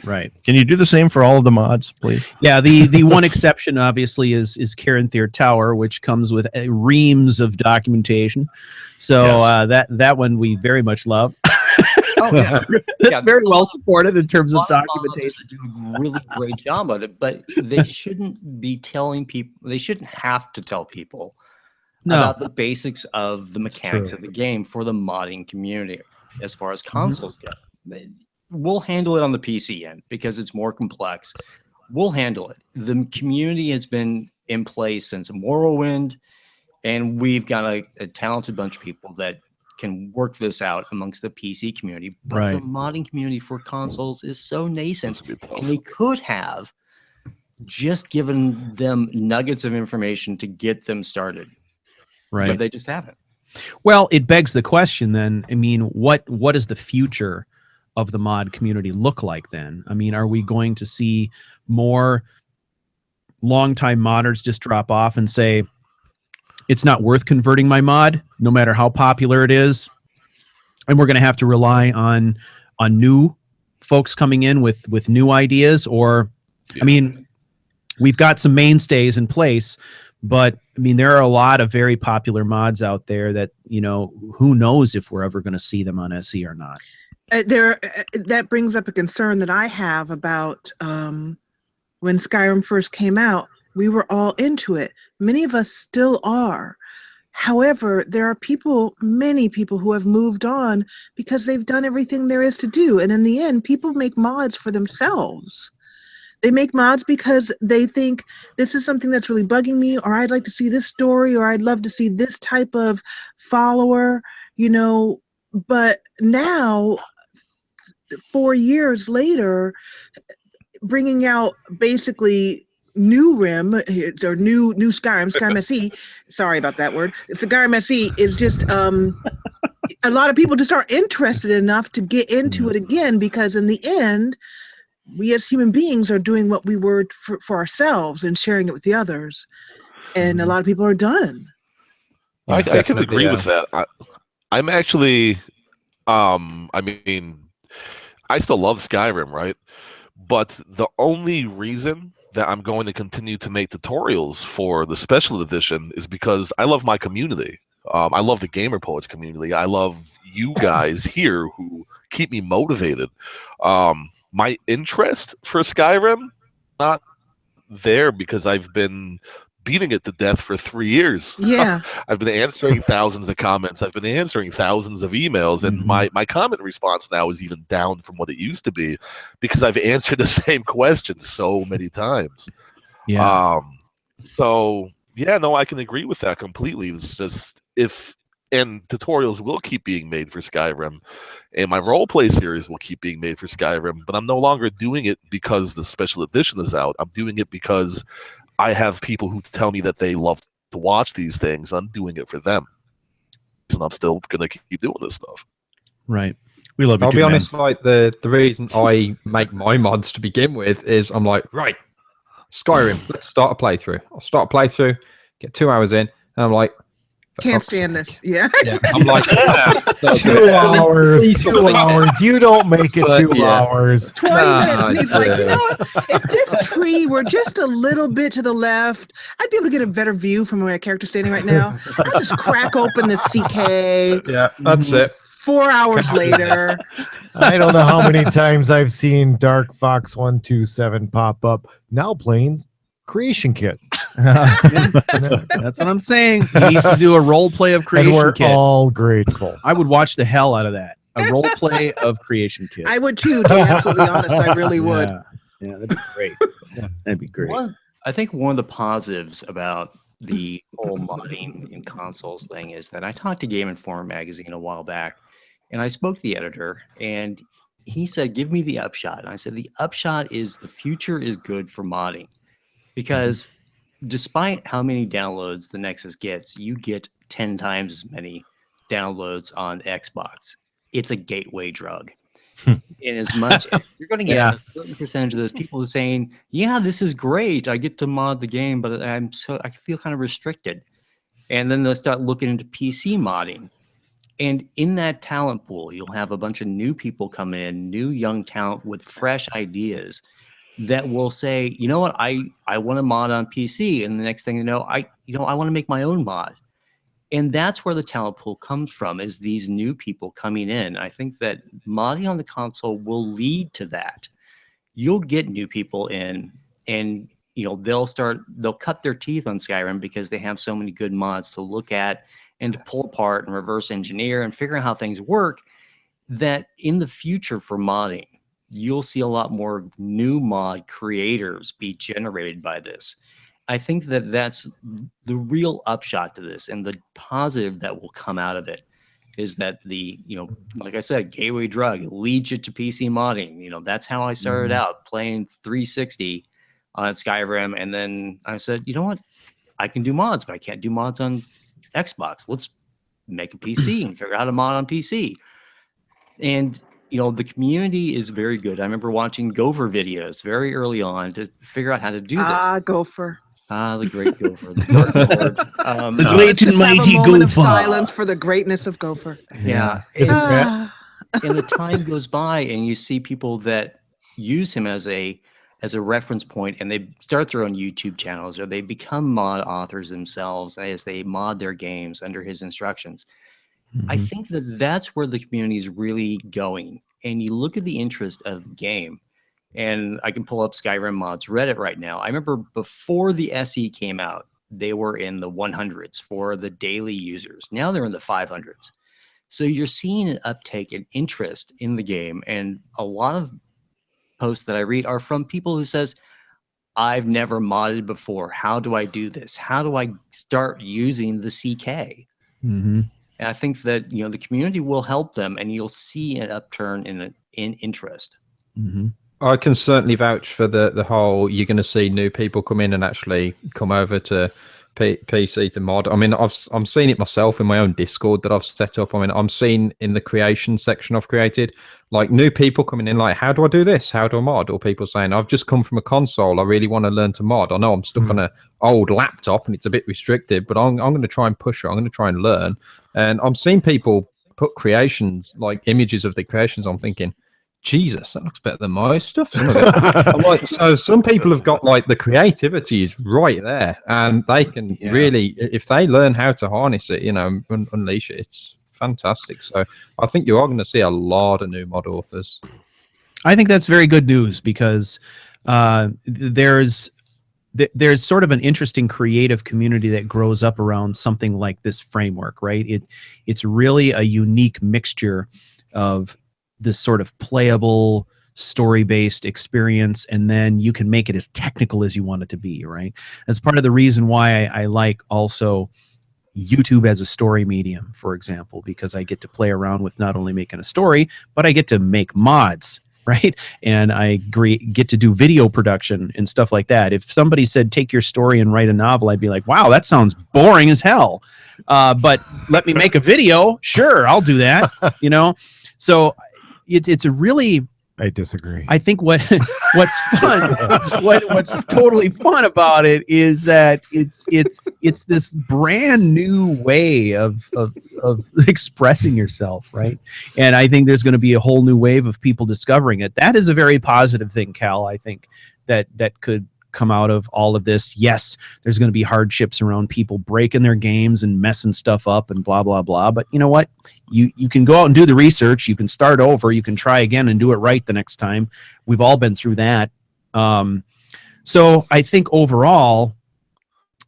right. Can you do the same for all of the mods, please? Yeah, the one exception, obviously, is Karen Thier Tower, which comes with reams of documentation. So that one we very much love. Oh, yeah. That's very well supported in terms of documentation. Do a really great job at it, but they shouldn't be telling people. They shouldn't have to tell people about the basics of the mechanics of the game for the modding community. As far as consoles go, we'll handle it on the PC end because it's more complex. We'll handle it. The community has been in place since Morrowind, and we've got a talented bunch of people that can work this out amongst the PC community, but the modding community for consoles is so nascent, and they could have just given them nuggets of information to get them started, but they just haven't. Well, it begs the question then, I mean, what does the future of the mod community look like then? I mean, are we going to see more longtime modders just drop off and say, it's not worth converting my mod, no matter how popular it is, and we're going to have to rely on new folks coming in with new ideas? Or, I mean, we've got some mainstays in place, but I mean, there are a lot of very popular mods out there that, who knows if we're ever going to see them on SE or not. That brings up a concern that I have about when Skyrim first came out. We were all into it. Many of us still are. However, there are many people who have moved on because they've done everything there is to do. And in the end, people make mods for themselves. They make mods because they think this is something that's really bugging me, or I'd like to see this story, or I'd love to see this type of follower, But now, 4 years later, bringing out basically new RIM or new Skyrim SE. Sorry about that word. Skyrim SE is just a lot of people just aren't interested enough to get into it again, because in the end, we as human beings are doing what we were for ourselves and sharing it with the others, and a lot of people are done. I can agree with that. I'm actually, I mean, I still love Skyrim, right? But the only reason that I'm going to continue to make tutorials for the special edition is because I love my community. I love the Gamer Poets community. I love you guys here who keep me motivated. My interest for Skyrim, not there because I've been beating it to death for 3 years. Yeah. I've been answering thousands of comments. I've been answering thousands of emails, and my comment response now is even down from what it used to be because I've answered the same question so many times. Yeah. So yeah, no, I can agree with that completely. It's just and tutorials will keep being made for Skyrim, and my roleplay series will keep being made for Skyrim, but I'm no longer doing it because the special edition is out. I'm doing it because I have people who tell me that they love to watch these things. I'm doing it for them. And I'm still going to keep doing this stuff. Right. We love you I'll too, be man. honest, like the reason I make my mods to begin with is I'm like, right, Skyrim, let's start a playthrough. I'll start a playthrough, get 2 hours in, and I'm like, Can't stand this. Yeah. I'm like, 2 hours, 2 hours. You don't make it 2 hours. 20 minutes. And he's like, you know what? If this tree were just a little bit to the left, I'd be able to get a better view from where my character's standing right now. I'll just crack open the CK. Yeah, that's it. 4 hours later. I don't know how many times I've seen Dark Fox 127 pop up. Now playing Creation Kit. That's what I'm saying. He needs to do a role play of Creation And we're Kit. all grateful. I would watch the hell out of that. A role play of Creation Kit. I would too, to be absolutely honest. I really would. Yeah, that'd be great. That'd be great. I think one of the positives about the whole modding in consoles thing is that I talked to Game Informer magazine a while back, and I spoke to the editor, and he said, give me the upshot. And I said, the upshot is the future is good for modding, because despite how many downloads the Nexus gets, you get 10 times as many downloads on Xbox. It's a gateway drug. In as much as you're going to get a certain percentage of those people saying, yeah, this is great, I get to mod the game, but I feel kind of restricted. And then they'll start looking into PC modding. And in that talent pool, you'll have a bunch of new people come in, new young talent with fresh ideas that will say, you know what, I want to mod on PC. And the next thing you know, I want to make my own mod. And that's where the talent pool comes from, is these new people coming in. I think that modding on the console will lead to that. You'll get new people in, and they'll cut their teeth on Skyrim because they have so many good mods to look at and to pull apart and reverse engineer and figure out how things work, that in the future for modding, you'll see a lot more new mod creators be generated by this. I think that that's the real upshot to this, and the positive that will come out of it is that like I said, gateway drug leads you to PC modding. That's how I started out playing 360 on Skyrim, and then I said, you know what, I can do mods, but I can't do mods on Xbox. Let's make a PC and figure out how to mod on PC. And the community is very good. I remember watching Gopher videos very early on to figure out how to do this. Gopher. The great Gopher, the Dark Lord. The great and mighty have a moment of Gopher. silence for the greatness of Gopher. Yeah. And the time goes by, and you see people that use him as a reference point, and they start their own YouTube channels, or they become mod authors themselves as they mod their games under his instructions. I think that that's where the community is really going. And you look at the interest of the game, and I can pull up Skyrim mods Reddit right now. I remember before the SE came out, they were in the 100s for the daily users. Now they're in the 500s. So you're seeing an uptake in interest in the game. And a lot of posts that I read are from people who says, I've never modded before. How do I do this? How do I start using the CK? And I think that the community will help them, and you'll see an upturn in interest. I can certainly vouch for the whole. You're going to see new people come in and actually come over to PC to mod. I mean, I'm seeing it myself in my own Discord that I've set up. I mean, I'm seeing in the creation section I've created, like, new people coming in, like, how do I do this? How do I mod? Or people saying, I've just come from a console, I really want to learn to mod. I know I'm stuck on an old laptop and it's a bit restricted, but I'm going to try and push it. I'm going to try and learn. And I'm seeing people put creations, like images of the creations. I'm thinking, Jesus, that looks better than my stuff. Some of it. I'm like, so some people have got like the creativity is right there, and they can really, if they learn how to harness it, unleash it, it's fantastic. So I think you are going to see a lot of new mod authors. I think that's very good news because there's sort of an interesting creative community that grows up around something like this framework, right? It's really a unique mixture of this sort of playable, story-based experience, and then you can make it as technical as you want it to be, right? That's part of the reason why I like also YouTube as a story medium, for example, because I get to play around with not only making a story, but I get to make mods, right? And I get to do video production and stuff like that. If somebody said, take your story and write a novel, I'd be like, wow, that sounds boring as hell. But let me make a video. Sure, I'll do that, So it's a really... I disagree. I think what's fun, what's totally fun about it is that it's this brand new way of expressing yourself, right? And I think there's going to be a whole new wave of people discovering it. That is a very positive thing, Cal. I think that could come out of all of this. Yes, there's going to be hardships around people breaking their games and messing stuff up and blah blah blah. But you know what? You can go out and do the research. You can start over. You can try again and do it right the next time. We've all been through that. So I think overall,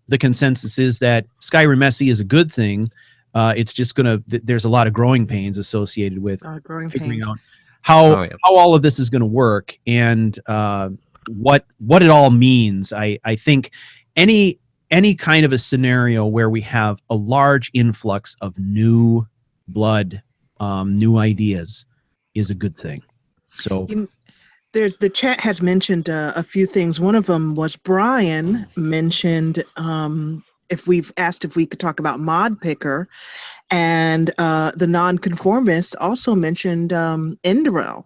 the consensus is that Skyrim SE is a good thing. It's just there's a lot of growing pains associated with figuring out how all of this is going to work and what it all means. I think any kind of a scenario where we have a large influx of new blood, new ideas is a good thing. So the chat has mentioned a few things. One of them was Brian mentioned if we could talk about Mod Picker, and the nonconformist also mentioned Enderel.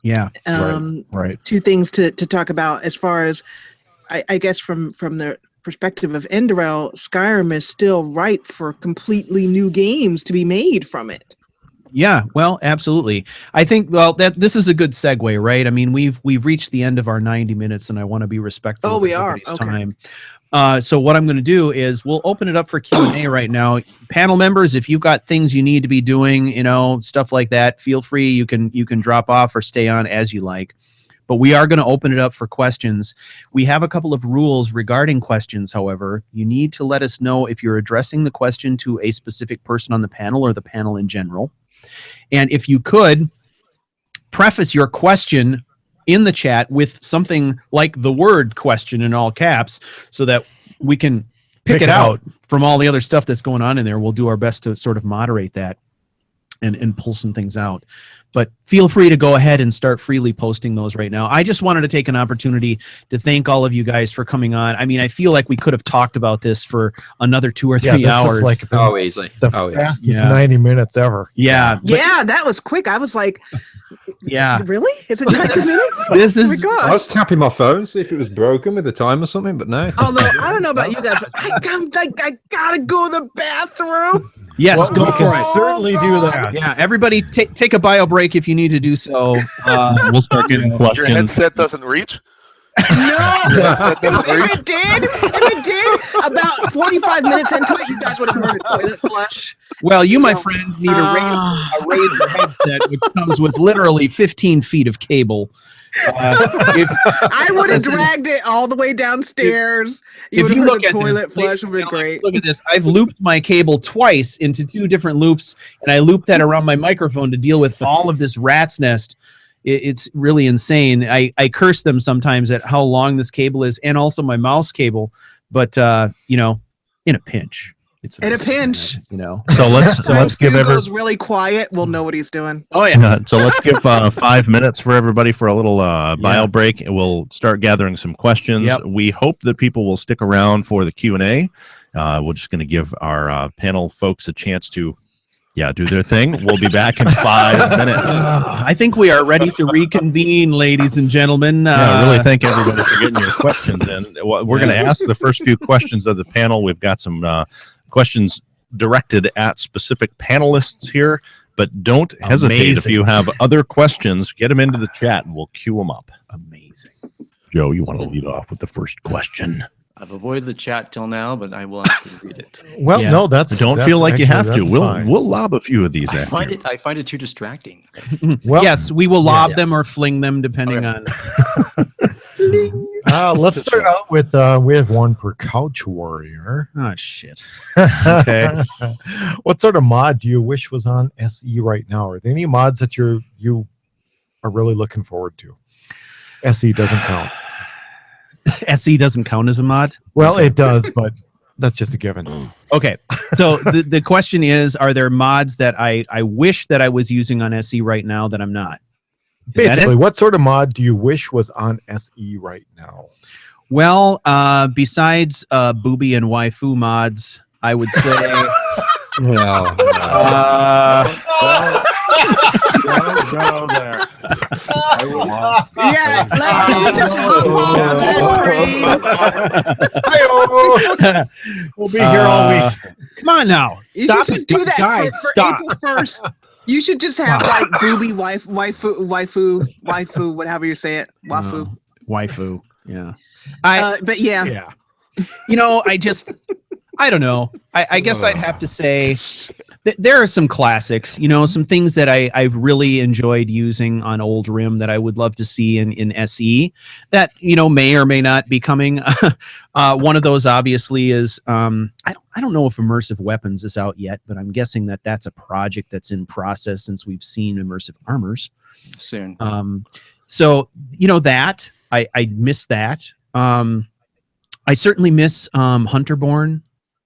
Yeah, right. Two things to talk about as far as I guess from the perspective of Enderel, Skyrim is still ripe for completely new games to be made from it. Yeah, well, absolutely. I think this is a good segue, right? I mean, we've reached the end of our 90 minutes, and I want to be respectful of everybody's time. So what I'm going to do is we'll open it up for Q&A right now. Panel members, if you've got things you need to be doing, stuff like that, feel free. You can drop off or stay on as you like. But we are going to open it up for questions. We have a couple of rules regarding questions, however. You need to let us know if you're addressing the question to a specific person on the panel or the panel in general. And if you could preface your question in the chat with something like the word question in all caps so that we can pick it out from all the other stuff that's going on in there. We'll do our best to sort of moderate that and pull some things out. But feel free to go ahead and start freely posting those right now. I just wanted to take an opportunity to thank all of you guys for coming on. I mean, I feel like we could have talked about this for another 2 or 3 hours. Like easily. The fastest 90 minutes ever. Yeah. Yeah, that was quick. I was like, yeah. Really? Is it 90 minutes? This is. Oh my God. I was tapping my phone, see if it was broken with the time or something, but no. Although, I don't know about you guys, but I gotta go to the bathroom. Yes, go for it. Certainly do that. Yeah, everybody take a bio break if you need to do so. We'll start getting questions. Your headset doesn't reach? No! If it did, about 45 minutes into it, you guys would have heard a toilet flush. Well, you, my friend, need a Razer headset, which comes with literally 15 feet of cable. I would have dragged it all the way downstairs. If you look at toilet flush would be great. Look at this. I've looped my cable twice into 2 different loops, and I looped that around my microphone to deal with all of this rat's nest. It's really insane. I curse them sometimes at how long this cable is, and also my mouse cable. But in a pinch. It's in a pinch, So let's give goes really quiet. We'll know what he's doing. Oh yeah. So let's give 5 minutes for everybody for a little bio break, and we'll start gathering some questions. Yep. We hope that people will stick around for the Q&A. We're just going to give our panel folks a chance to do their thing. We'll be back in 5 minutes. I think we are ready to reconvene, ladies and gentlemen. Really thank everybody for getting your questions in. We're going to ask the first few questions of the panel. We've got some questions directed at specific panelists here. But don't hesitate. If Amazing. you have other questions, get them into the chat and we'll queue them up. Amazing. Joe, you want to lead off with the first question? I've avoided the chat till now, but I will actually read it. Well, Yeah. no, that's Don't that's feel like you actually- have to. that's We'll fine. lob a few of these I at find you. it too distracting. Well, Yes, we will lob yeah. them or fling them depending on. let's start out with we have one for Couch Warrior. Oh shit. Okay. What sort of mod do you wish was on SE right now? Are there any mods that you are really looking forward to? SE doesn't count. SE doesn't count as a mod. Well, it does, but that's just a given. Okay. So the question is, are there mods that I wish that I was using on SE right now that I'm not? Is that Basically, it? what sort of mod do you wish was on SE right now? Well, besides booby and waifu mods, I would say Well, Don't go there. Yeah, let me just hop on that train. We'll be here all week. Come on now. You Stop should just it, do that guys. for Stop. April 1st. You should just have like booby waifu, whatever you say it, wafu. Waifu. Yeah. But yeah, Yeah. You know, I don't know. I guess I'd have to say that there are some classics, you know, some things that I've really enjoyed using on Old Rim that I would love to see in SE that, you know, may or may not be coming. One of those obviously is, I don't know if Immersive Weapons is out yet, but I'm guessing that that's a project that's in process since we've seen Immersive Armors. Soon. So, you know, that I miss that. I certainly miss Hunterborn,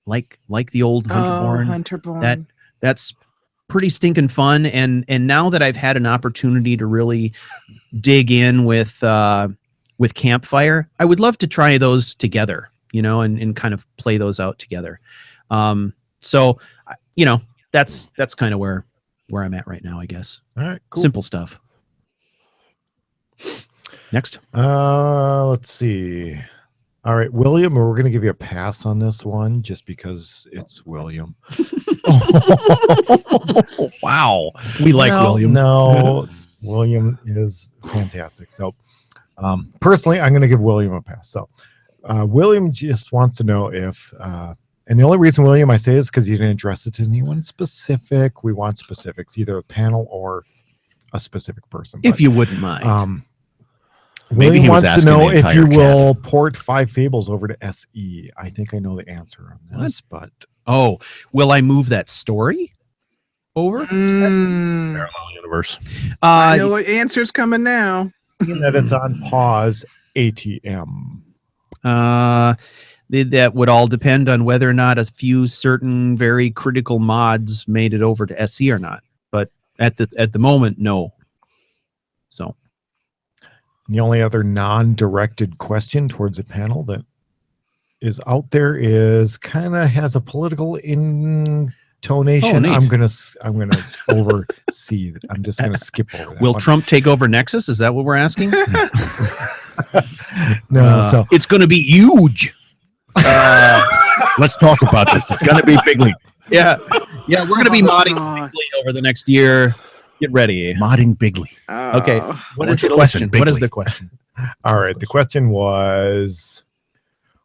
like the old Hunterborn. Hunterborn. That's pretty stinking fun. And now that I've had an opportunity to really dig in with Campfire, I would love to try those together, you know, and kind of play those out together. So, you know, that's kind of where I'm at right now, I guess. All right, cool. Simple stuff. Next. Let's see. All right, William, we're going to give you a pass on this one just because it's William. Wow. We like No, William. No, William is fantastic. So, personally, I'm going to give William a pass. So, William just wants to know if, and the only reason, William, I say is because you didn't address it to anyone specific. We want specifics, either a panel or a specific person. If you wouldn't mind. Maybe William he was wants to asking know the if you entire will port 5 Fables over to SE. I think I know the answer on this, but Oh, will I move that story over? Parallel universe. I know what answer's coming now. that it's on pause ATM. That would all depend on whether or not a few certain very critical mods made it over to SE or not. But at the moment, no. So The only other non-directed question towards the panel that is out there is kind of has a political intonation. Oh, neat. I'm gonna oversee. I'm just gonna skip over that. will one. Trump take over Nexus? Is that what we're asking? No, so it's going to be huge. Let's talk about this. It's going to be big league. Yeah, we're going to be modding God. quickly over the next year. Get ready. Modding bigly. Okay. What is What's the your question? question, What is Bigly? the question? all right. The question was,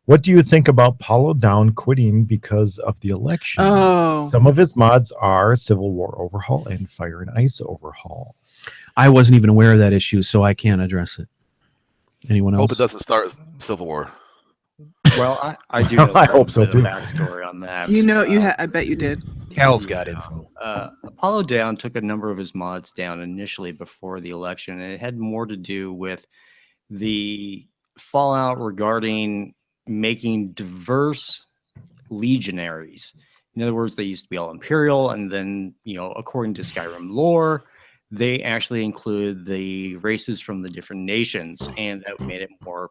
what do you think about Paulo Down quitting because of the election? Oh. Some of his mods are Civil War Overhaul and Fire and Ice Overhaul. I wasn't even aware of that issue, so I can't address it. Anyone else? Hope it doesn't start Civil War. Well, I do. Well, Know I a little hope so, bit of too. Backstory on that. You know, I bet you did. Cal's got info. Apollo Down took a number of his mods down initially before the election, and it had more to do with the fallout regarding making diverse legionaries. In other words, they used to be all Imperial, and then, according to Skyrim lore, they actually include the races from the different nations, and that made it more,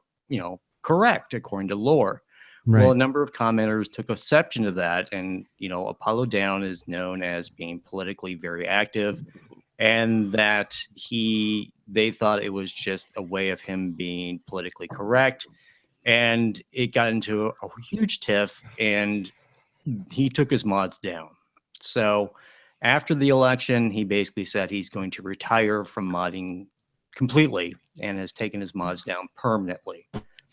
correct according to lore. Right. Well, a number of commenters took exception to that, and Apollo Down is known as being politically very active, and that they thought it was just a way of him being politically correct, and it got into a huge tiff, and he took his mods down. So After the election, he basically said he's going to retire from modding completely and has taken his mods down permanently.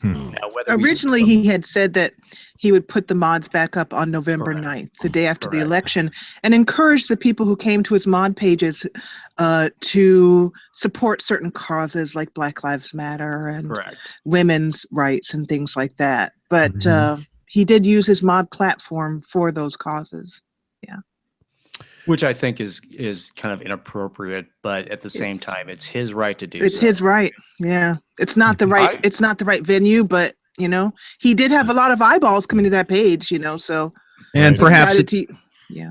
Now, whether Originally, he had said that he would put the mods back up on November Correct. 9th, the day after the Correct. election, and encouraged the people who came to his mod pages to support certain causes like Black Lives Matter and correct. women's rights and things like that. But Mhm. he did use his mod platform for those causes. Which I think is kind of inappropriate, but at the same It's- time, it's his right to do. It's so. his right. Yeah. It's not the right it's not the right venue, but you know, he did have a lot of eyeballs coming to that page, you know, so And Right. perhaps decided it, to, yeah.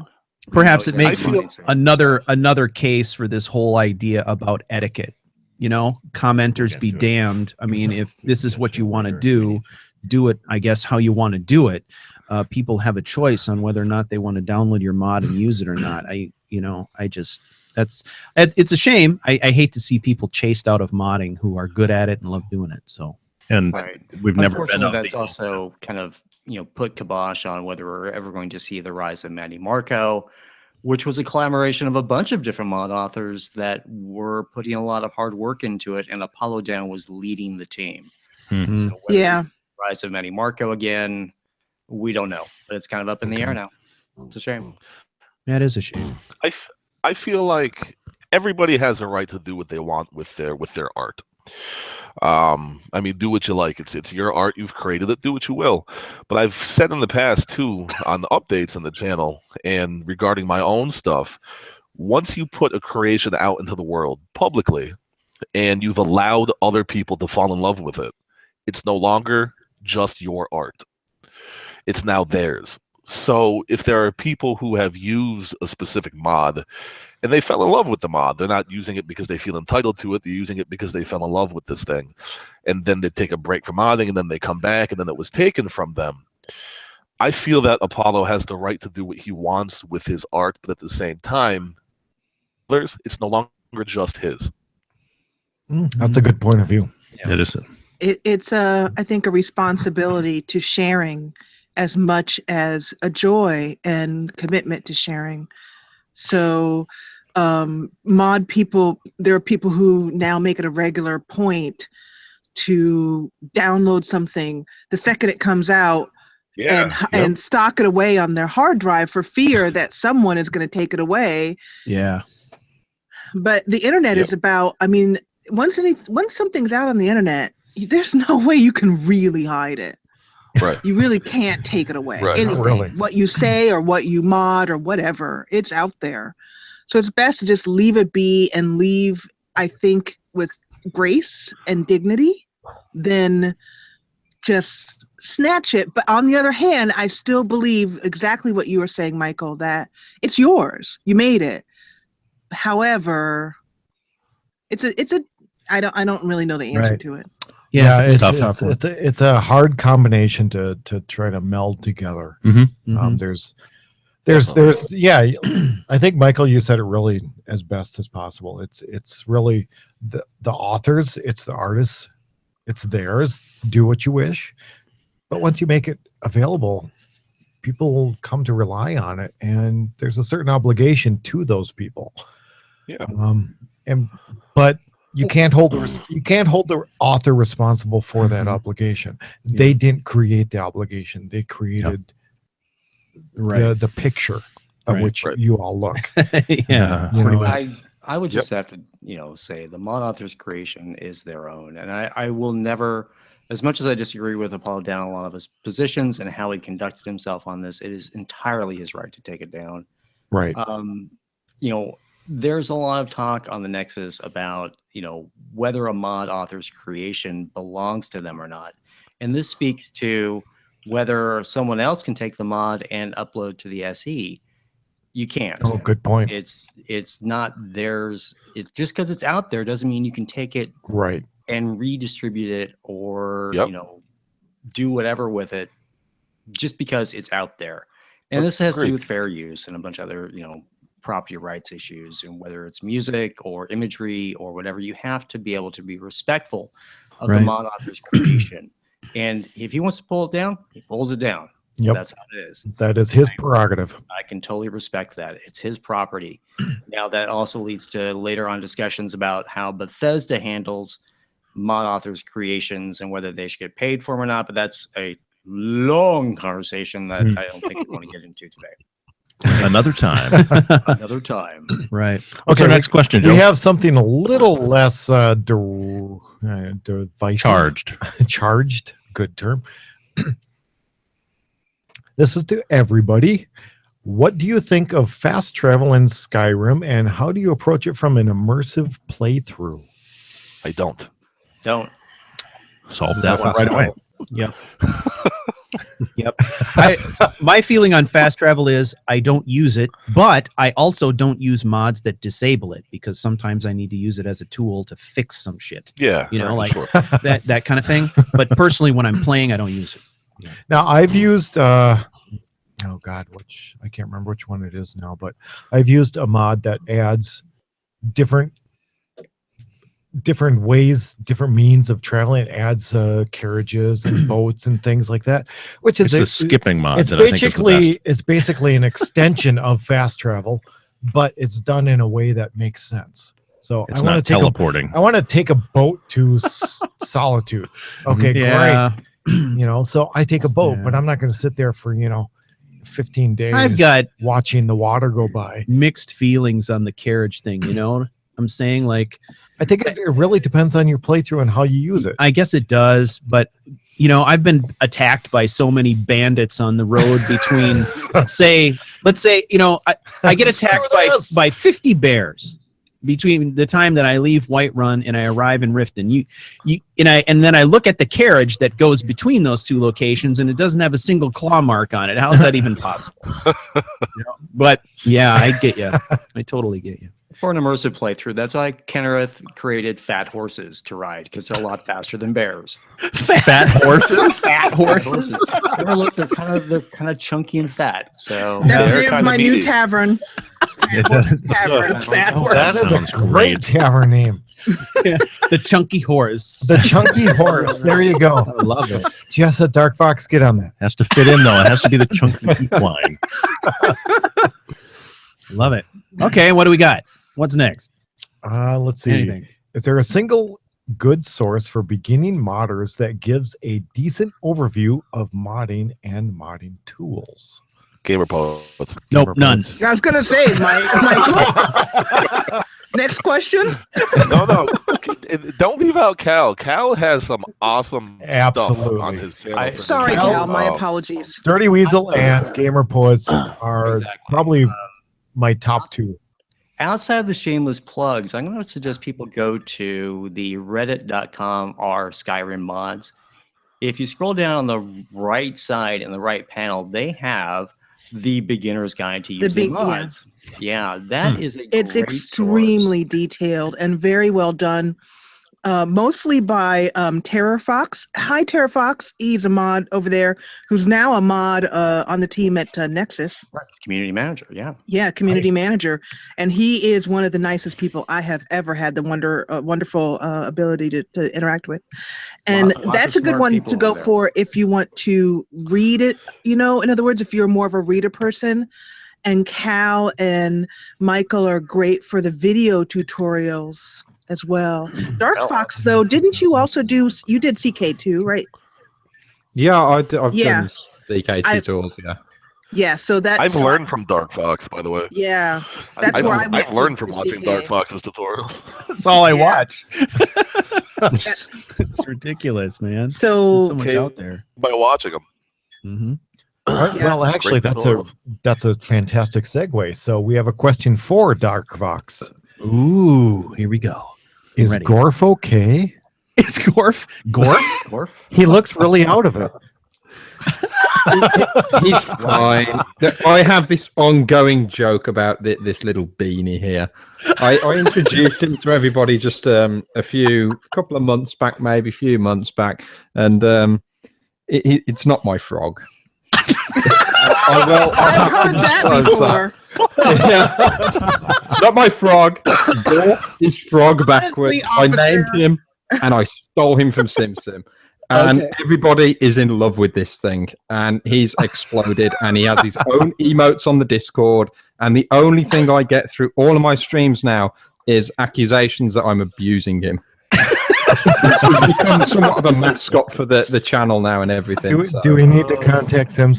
perhaps You it know, makes I feel- another case for this whole idea about etiquette. You know, commenters be damned. I mean, if this is what you want to do it, I guess, how you want to do it. People have a choice on whether or not they want to download your mod and use it or not. It's a shame. I hate to see people chased out of modding who are good at it and love doing it. So, And Right. we've never been Unfortunately, of that's the also kind of put kibosh on whether we're ever going to see the rise of Manny Marco, which was a collaboration of a bunch of different mod authors that were putting a lot of hard work into it, and Apollo Down was leading the team. Hmm. So whether Yeah. it's the rise of Manny Marco again, we don't know, but it's kind of up in the air now. It's a shame. that is a shame. I feel like everybody has a right to do what they want with their art. I mean, do what you like. It's your art. You've created it. Do what you will. But I've said in the past too, on the updates on the channel and regarding my own stuff, once you put a creation out into the world publicly and you've allowed other people to fall in love with it, it's no longer just your art. It's now theirs. So if there are people who have used a specific mod and they fell in love with the mod, they're not using it because they feel entitled to it. They're using it because they fell in love with this thing. And then they take a break from modding and then they come back and then it was taken from them. I feel that Apollo has the right to do what he wants with his art, but at the same time, it's no longer just his. That's a good point of view. It is. It's I think a responsibility to sharing as much as a joy and commitment to sharing. So mod people, there are people who now make it a regular point to download something the second it comes out and stock it away on their hard drive for fear that someone is going to take it away. Yeah. But the internet is about, I mean, once something's out on the internet, there's no way you can really hide it. Right. You really can't take it away. Right. Anything, Not really. what you say or what you mod or whatever, it's out there. So it's best to just leave it be and leave, I think, with grace and dignity, than just snatch it. But on the other hand, I still believe exactly what you were saying, Michael, that it's yours. You made it. However, I don't really know the answer Right. to it. Yeah. it's tough one. it's a hard combination to try to meld together. Mhm. There's yeah, I think Michael, you said it really as best as possible. It's really the authors, it's the artists, it's theirs. Do what you wish, but once you make it available, people will come to rely on it, and there's a certain obligation to those people. Yeah. But you can't hold the author responsible for that obligation. They didn't create the obligation. They created the picture of which you all look. Yeah. You pretty know, much. I would just have to, say the mod author's creation is their own. And I will never, as much as I disagree with Apollo down a lot of his positions and how he conducted himself on this, it is entirely his right to take it down. Right. There's a lot of talk on the Nexus about, whether a mod author's creation belongs to them or not. And this speaks to whether someone else can take the mod and upload to the SE. You can't. Oh, good point. It's not theirs. It's just because it's out there doesn't mean you can take it Right. and redistribute it or Yep. do whatever with it just because it's out there. And this has to do with fair use and a bunch of other property rights issues, and whether it's music or imagery or whatever, you have to be able to be respectful of the mod author's creation. And if he wants to pull it down, he pulls it down. Yep. That's how it is. That is his prerogative. I can totally respect that. It's his property. Now, that also leads to later on discussions about how Bethesda handles mod authors' creations and whether they should get paid for them or not. But that's a long conversation that I don't think we want to get into today. Another time. Another time. Right. What's our next question, Joe? We have something a little less divisive. Charged. Charged. Good term. This is to everybody. What do you think of fast travel in Skyrim, and how do you approach it from an immersive playthrough? I don't. Don't. Solve that one right away. Yep. Yep. My feeling on fast travel is I don't use it, but I also don't use mods that disable it because sometimes I need to use it as a tool to fix some shit. Yeah. You know, right, like sure. that kind of thing. But personally, when I'm playing, I don't use it. Now I've used oh god, I can't remember which one it is now, but I've used a mod that adds different ways, different means of traveling. It adds carriages and boats and things like that, which is It's the skipping mod it's that I think is the best. it's basically an extension of fast travel, but it's done in a way that makes sense. So It's I want not to take teleporting. I want to take a boat to Solitude. Okay, great. You know, so I take a boat, but I'm not going to sit there for 15 days. I've got watching the water go by. mixed feelings on the carriage thing. You know, I'm saying, like, I think it really depends on your playthrough and how you use it. I guess it does, but I've been attacked by so many bandits on the road between, let's say, I get attacked by 50 bears between the time that I leave Whiterun and I arrive in Riften. And then I look at the carriage that goes between those two locations, and it doesn't have a single claw mark on it. How's that even possible? But yeah, I get you. I totally get you. For an immersive playthrough, that's why Kennereth created fat horses to ride, because they're a lot faster than bears. Fat horses? Fat horses? Ever look, they're kind of chunky and fat. So That's they're the name of kinda my new meaty. tavern. Tavern. Fat horse. That is a Sounds great great. tavern name. The chunky horse. The Chunky Horse. There you go. I love it. Jessa, Dark Fox, get on that. Has to fit in though. It has to be the chunky line. Love it. Okay, what do we got? What's next? Let's see. Anything. Is there a single good source for beginning modders that gives a decent overview of modding and modding tools? Gamer poets. Nope, none. I was gonna say, Michael. Next question. No. Don't leave out Cal. Cal has some awesome stuff Absolutely. on his channel. Sorry, Cal, Cal. My apologies. Dirty Weasel and Gamer Poets are Exactly. probably my top two. outside of the shameless plugs, I'm going to suggest people go to the reddit.com r Skyrim mods. If you scroll down on the right side in the right panel, they have the beginner's guide to using mods. Yeah, that is a It's great extremely source. detailed and very well done. Mostly by TerraFox. Hi, TerraFox. He's a mod over there who's now a mod on the team at Nexus. Community manager, yeah. Yeah, community manager. And he is one of the nicest people I have ever had the wonderful ability to interact with. And Lots that's of a good smart one people to go over there. for if you want to read it, in other words, if you're more of a reader person. And Cal and Michael are great for the video tutorials as well. Dark Fox, though, didn't you also you did CK2, right? Yeah, I've Yeah. done DK tutorials, yeah. Yeah, so that's... I've learned from Dark Fox, by the way. Yeah, that's where I went I've learned from with watching CK. Dark Fox's tutorials. That's all I Yeah. watch. It's ridiculous, man. There's So, so much Okay. out there. By watching them. Mm-hmm. All right, Yeah. well, actually, Great that's a fantastic segue. So we have a question for Dark Fox. Ooh, here we go. Is Ready. Gorf okay? Is Gorf? Gorf? Gorf? He looks really out of it. He's fine. I have this ongoing joke about this little beanie here. I introduced him to everybody just a couple of months back, maybe a few months back, and it's not my frog. I've heard that before. It's not my frog. Gorf is frog backwards. I named him and I stole him from Sim Sim. And everybody is in love with this thing. And he's exploded. And he has his own emotes on the Discord. And the only thing I get through all of my streams now is accusations that I'm abusing him. He's become somewhat of a mascot for the channel now and everything. Do we need to contact Sim?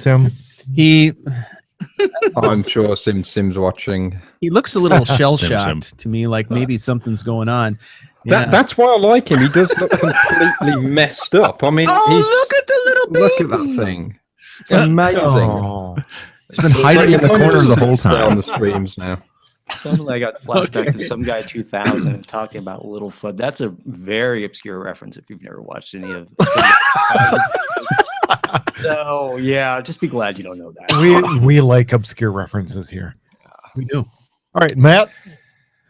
I'm sure Sim's watching. He looks a little shell-shocked to me, like maybe something's going on. Yeah. That's why I like him. He does look completely messed up. I mean, look at the little baby. Look at that thing. It's amazing. Oh. It's been hiding in the corner the whole time. On the streams now. Suddenly I got flashback to Some Guy 2000 talking about Littlefoot. That's a very obscure reference if you've never watched any of So yeah, just be glad you don't know that. We like obscure references here. We do. All right, Matt.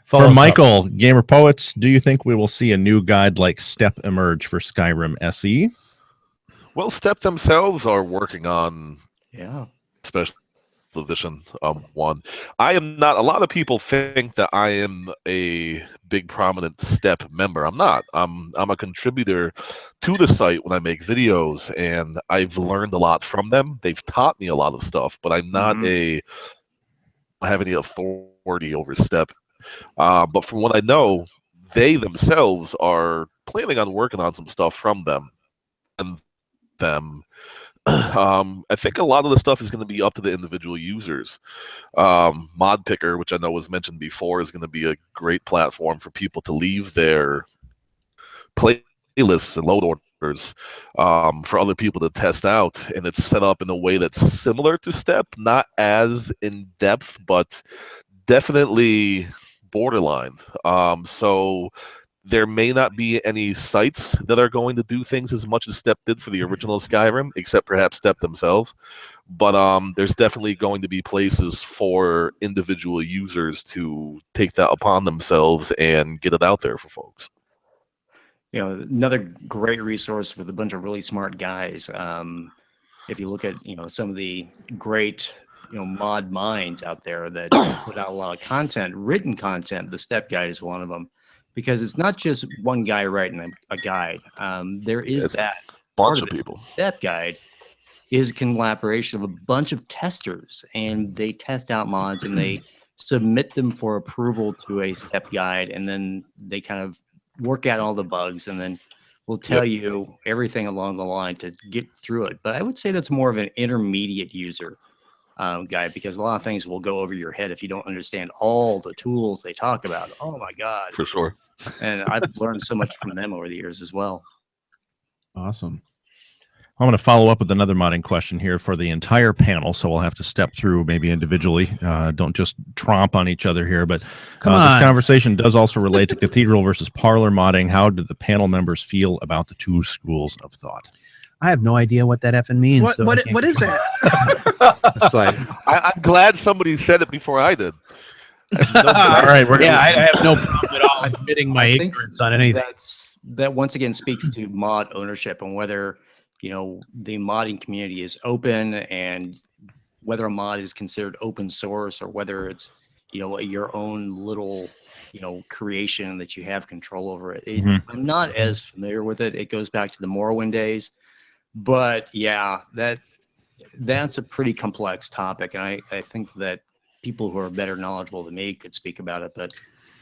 For Michael, Gamer Poets, do you think we will see a new guide like Step emerge for Skyrim SE? Well, Step themselves are working on special edition 1. I am not. A lot of people think that I am a big prominent Step member. I'm not. I'm a contributor to the site when I make videos, and I've learned a lot from them. They've taught me a lot of stuff, but I'm not I have any authority over Step. But from what I know, they themselves are planning on working on some stuff from them. And I think a lot of the stuff is going to be up to the individual users. Mod Picker, which I know was mentioned before, is going to be a great platform for people to leave their playlists and load orders for other people to test out. And it's set up in a way that's similar to Step, not as in-depth, but definitely borderline. So there may not be any sites that are going to do things as much as Step did for the original Skyrim, except perhaps Step themselves. But there's definitely going to be places for individual users to take that upon themselves and get it out there for folks. You know, another great resource with a bunch of really smart guys. If you look at, some of the great mod minds out there that put out a lot of content, written content, the Step Guide is one of them, because it's not just one guy writing a guide. There is that bunch of people. Step Guide is a collaboration of a bunch of testers, and they test out mods and they submit them for approval to a Step Guide, and then they kind of work out all the bugs, and then we'll tell you everything along the line to get through it. But I would say that's more of an intermediate user guide, because a lot of things will go over your head if you don't understand all the tools they talk about. Oh my God. For sure. And I've learned so much from them over the years as well. Awesome. I'm going to follow up with another modding question here for the entire panel, so we'll have to step through maybe individually. Don't just tromp on each other here, but this conversation does also relate to Cathedral versus Parlor modding. How did the panel members feel about the two schools of thought? I have no idea what that effing means. What is that? It's like, I'm glad somebody said it before I did. All right, I have no problem at all admitting my ignorance on anything. That once again speaks to mod ownership and whether the modding community is open, and whether a mod is considered open source, or whether it's your own little creation that you have control over it. I'm not as familiar with it. It goes back to the Morrowind days. But yeah, that's a pretty complex topic, and I think that people who are better knowledgeable than me could speak about it. But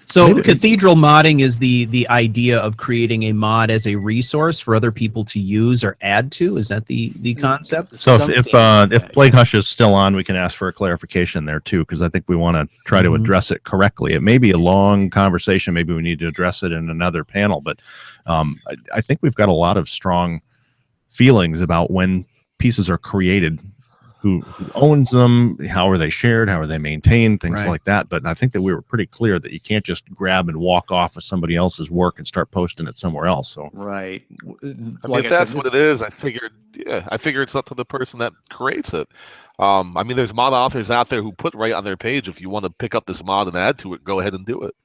so Cathedral modding is the idea of creating a mod as a resource for other people to use or add to. Is that the concept? So if Plague Hush is still on, we can ask for a clarification there too, because I think we want to try to address it correctly. It may be a long conversation. Maybe we need to address it in another panel, but I think we've got a lot of strong feelings about when pieces are created, who owns them, how are they shared, how are they maintained, things like that. But I think that we were pretty clear that you can't just grab and walk off of somebody else's work and start posting it somewhere else. So right, if that's what it is, I figured it's up to the person that creates it. I mean, there's mod authors out there who put right on their page, if you want to pick up this mod and add to it, go ahead and do it.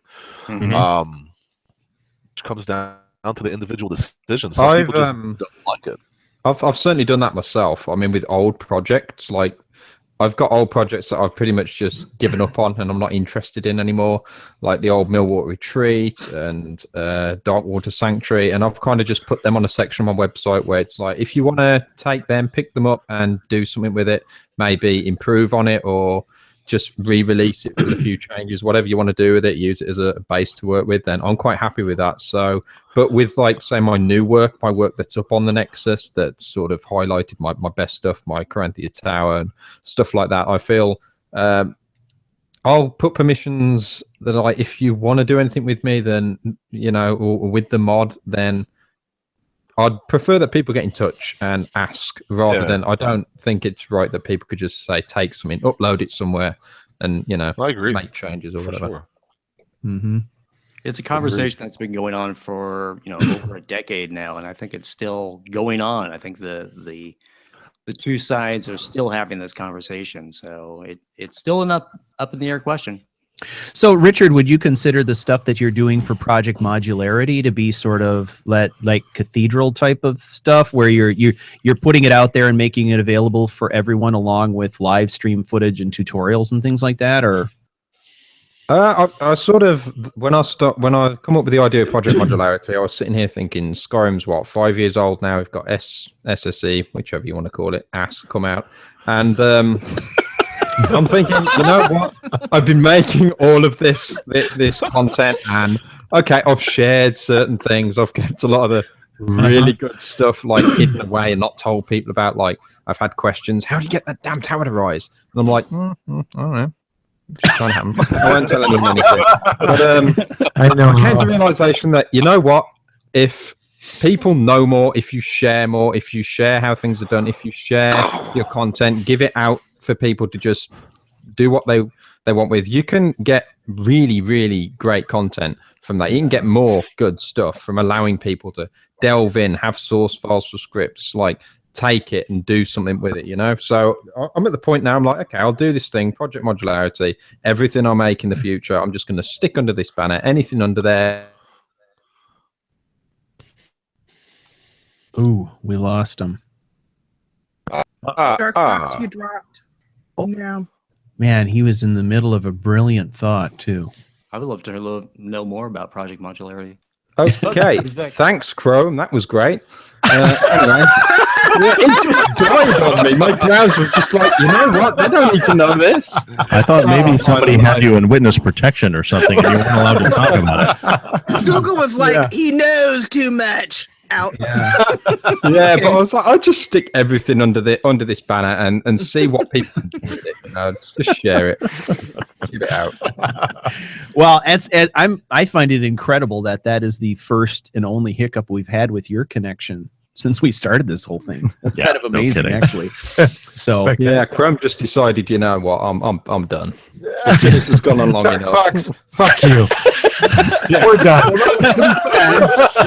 Which comes down to the individual decision. Some people just don't like it. I've certainly done that myself. I mean, with old projects, like I've got old projects that I've pretty much just given up on and I'm not interested in anymore, like the old Millwater Retreat and Darkwater Sanctuary, and I've kind of just put them on a section on my website where it's like, if you want to take them, pick them up and do something with it, maybe improve on it or just re-release it with a few changes, whatever you want to do with it, use it as a base to work with, then I'm quite happy with that. So, but with like, say, my new work, my work that's up on the Nexus that sort of highlighted my best stuff, my Corinthia Tower and stuff like that, I feel I'll put permissions that are like, if you want to do anything with me, then, you know, or with the mod, then I'd prefer that people get in touch and ask rather than, I don't think it's right that people could just say, take something, upload it somewhere and, you know, I agree. make changes or whatever. Sure. Mm-hmm. It's a conversation that's been going on for, you know, over a decade now, and I think it's still going on. I think the two sides are still having this conversation, so it's still an up in the air question. So, Richard, would you consider the stuff that you're doing for Project Modularity to be sort of like Cathedral type of stuff, where you're putting it out there and making it available for everyone, along with live stream footage and tutorials and things like that, or? I sort of, when I come up with the idea of Project Modularity, I was sitting here thinking Skyrim's what, 5 years old now. We've got SSE, whichever you want to call it, come out, and I'm thinking, you know what? I've been making all of this content, and okay, I've shared certain things. I've kept a lot of the really good stuff like hidden away and not told people about. Like, I've had questions, how do you get that damn tower to rise? And I'm like, I don't know. Just can't happen. I won't tell anyone anything. But I came to the realization that, you know what? If people know more, if you share more, if you share how things are done, if you share your content, give it out for people to just do what they want with, you can get really, really great content from that. You can get more good stuff from allowing people to delve in, have source files for scripts, like take it and do something with it, you know? So I'm at the point now, I'm like, okay, I'll do this thing, Project Modularity, everything I make in the future, I'm just going to stick under this banner, anything under there. Ooh, we lost him. Dark Fox, you dropped. Yeah. Man, he was in the middle of a brilliant thought, too. I would love to know more about Project Modularity. Okay, thanks, Chrome. That was great. Anyway, it just died on me. My browser was just like, you know what? They don't need to know this. I thought maybe somebody had you in witness protection or something, and you weren't allowed to talk about it. Google was like, he knows too much. Out. Yeah, yeah, but I was like, I'll just stick everything under this banner and see what people do with it. You know, just share it, give it out. Well, I find it incredible that is the first and only hiccup we've had with your connection since we started this whole thing. That's kind of amazing, actually. So yeah, Chrome just decided, you know what, I'm done. This has gone on long enough. Fuck you. We're done.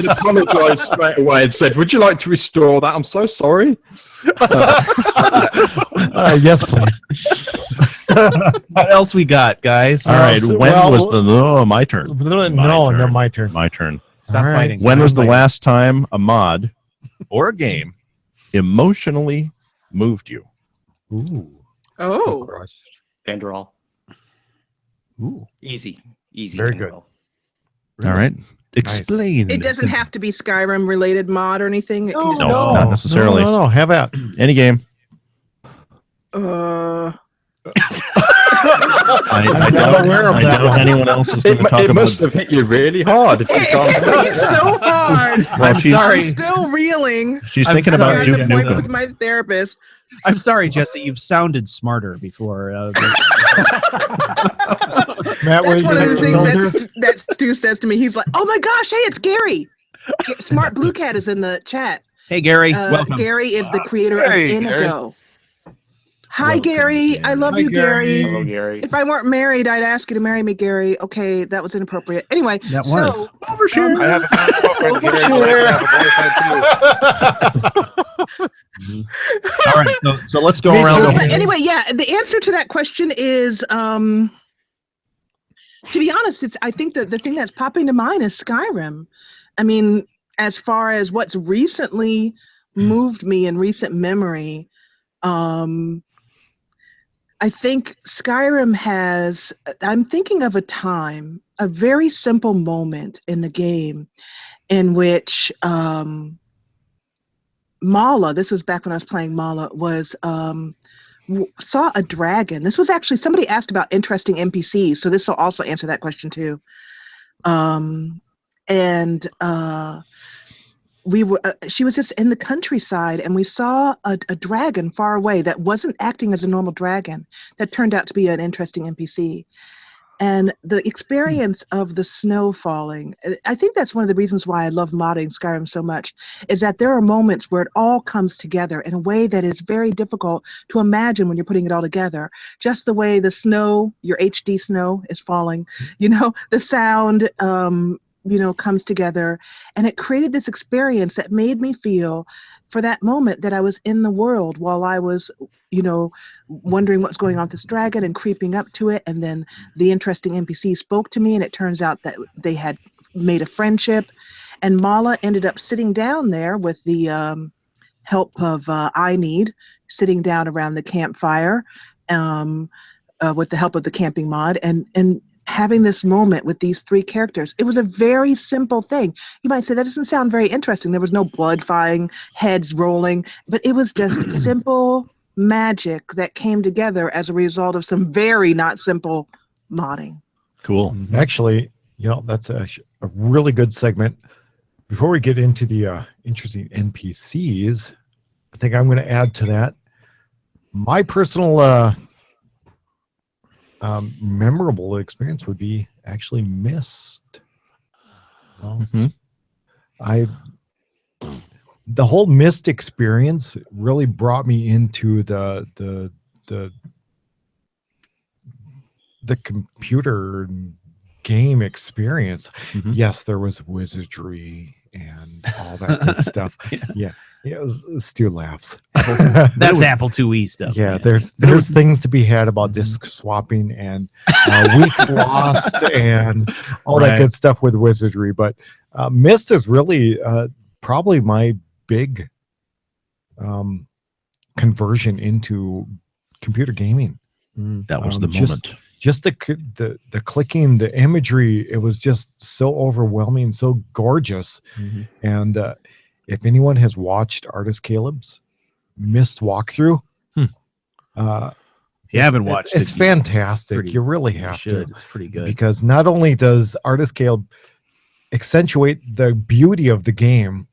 He apologized straight away and said, would you like to restore that? I'm so sorry. Yes, please. What else we got, guys? All right, my turn. No, my turn. My turn. Stop fighting. When was the last time a mod or a game emotionally moved you? Ooh. Oh. Vanderall. Ooh. Easy. Very good. All right. Explain. It doesn't have to be Skyrim related mod or anything. It can just No, not necessarily. No. Have at any game. I doubt anyone else is going to talk about it. It must have hit you really hard. If you can't it's so hard. I'm sorry. I'm still reeling. She's thinking I'm about at the point Nukem. with my therapist. I'm sorry, Jessa. You've sounded smarter before. Matt, That's one of the things that Stu says to me. He's like, "Oh my gosh, hey, it's Gary. Smart Blue Cat is in the chat. Hey, Gary. Welcome. Gary is the creator of Inigo. Hi, Gary. I love you, Gary. Hello, Gary. If I weren't married, I'd ask you to marry me, Gary. Okay, that was inappropriate. Anyway, That was. Overshare. I have a girlfriend, Gary. All right, so let's go around. Anyway, yeah, the answer to that question is, to be honest, I think the thing that's popping to mind is Skyrim. I mean, as far as what's recently moved me in recent memory, I think Skyrim has, I'm thinking of a time, a very simple moment in the game in which Mala, this was back when I was playing Mala, was saw a dragon. This was actually, somebody asked about interesting NPCs, so this will also answer that question too. We were she was just in the countryside, and we saw a dragon far away that wasn't acting as a normal dragon, that turned out to be an interesting NPC. And the experience of the snow falling, I think that's one of the reasons why I love modding Skyrim so much, is that there are moments where it all comes together in a way that is very difficult to imagine when you're putting it all together. Just the way the snow, your HD snow is falling, the sound, comes together. And it created this experience that made me feel for that moment that I was in the world while I was, wondering what's going on with this dragon and creeping up to it. And then the interesting NPC spoke to me, and it turns out that they had made a friendship. And Mala ended up sitting down there with the help of I Need, sitting down around the campfire with the help of the camping mod, and having this moment with these three characters. It was a very simple thing. You might say that doesn't sound very interesting. There was no blood flying, heads rolling, but it was just simple magic that came together as a result of some very not simple modding. Cool. Actually, that's a really good segment. Before we get into the interesting NPCs, I think I'm going to add to that my personal memorable experience would be actually Mist. The whole Mist experience really brought me into the computer game experience. Yes, there was wizardry and all that good stuff. Yeah. Yeah, Stu laughs. That's Apple IIe stuff. Yeah, man. There's things to be had about disk swapping and weeks lost and all that good stuff with wizardry. But Myst is really probably my big conversion into computer gaming. That was the moment. Just the clicking, the imagery, it was just so overwhelming, so gorgeous. And if anyone has watched Artist Caleb's Myst walkthrough, you haven't watched it's fantastic. You really have to. It's pretty good. Because not only does Artist Caleb accentuate the beauty of the game,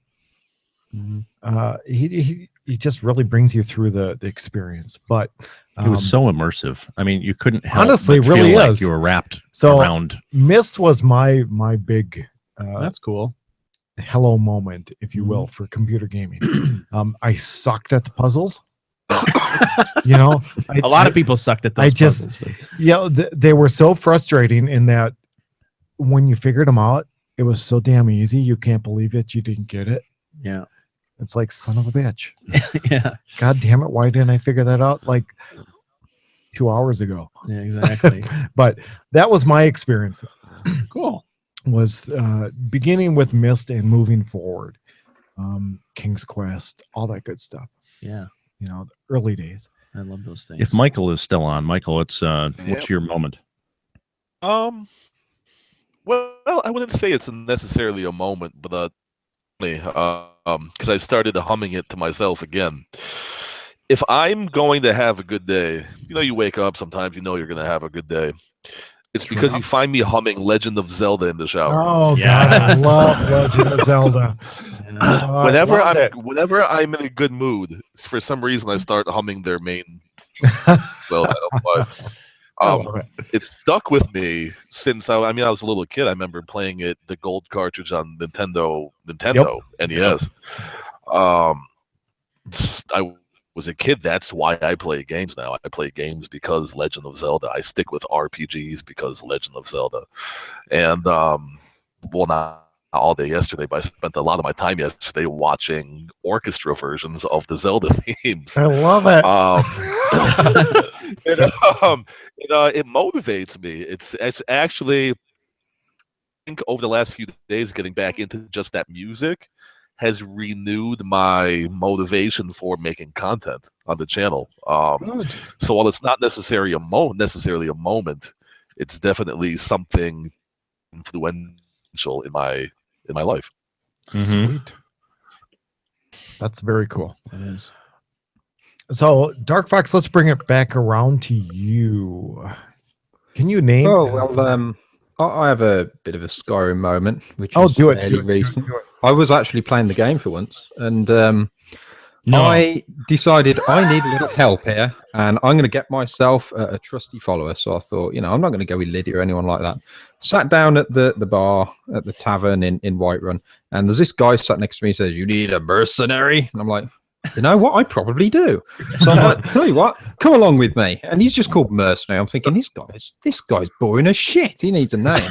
he just really brings you through the experience. But it was so immersive. I mean, you couldn't help honestly but really feel is. like you were wrapped around. Myst was my big that's cool. Hello moment, if you will, for computer gaming. I sucked at the puzzles. A lot of people sucked at those puzzles. They were so frustrating in that when you figured them out, it was so damn easy. You can't believe it. You didn't get it. Yeah. It's like, son of a bitch. Yeah. God damn it. Why didn't I figure that out like 2 hours ago? Yeah, exactly. But that was my experience. Cool. Was beginning with Myst and moving forward. King's Quest, all that good stuff. Yeah. The early days. I love those things. If Michael is still on, Michael, it's what's your moment? Well, I wouldn't say it's necessarily a moment, but because I started humming it to myself again. If I'm going to have a good day, you wake up sometimes, you're going to have a good day. It's because you find me humming Legend of Zelda in the shower. Oh God, I love Legend of Zelda. Whenever I'm in a good mood, for some reason I start humming their main Zelda. It stuck with me since I was a little kid. I remember playing it, the gold cartridge on Nintendo NES. I was a kid. That's why I play games now. I play games because Legend of Zelda. I stick with RPGs because Legend of Zelda. And not all day yesterday, but I spent a lot of my time yesterday watching orchestra versions of the Zelda themes. I love it. It motivates me. It's actually, I think over the last few days, getting back into just that music has renewed my motivation for making content on the channel. So while it's not necessarily a moment, it's definitely something influential in my life. Sweet. That's very cool. It is. So, Dark Fox, let's bring it back around to you. Can you name? Oh well, I have a bit of a Skyrim moment, which is do it. fairly recent. I was actually playing the game for once, and I decided I need a little help here, and I'm going to get myself a trusty follower. So I thought, I'm not going to go with Lydia or anyone like that. Sat down at the bar at the tavern in Whiterun, and there's this guy sat next to me. He says, "You need a mercenary," and I'm like, you know what? I probably do. So I'm like, tell you what, come along with me. And he's just called Mercenary. I'm thinking, this guy's boring as shit. He needs a name.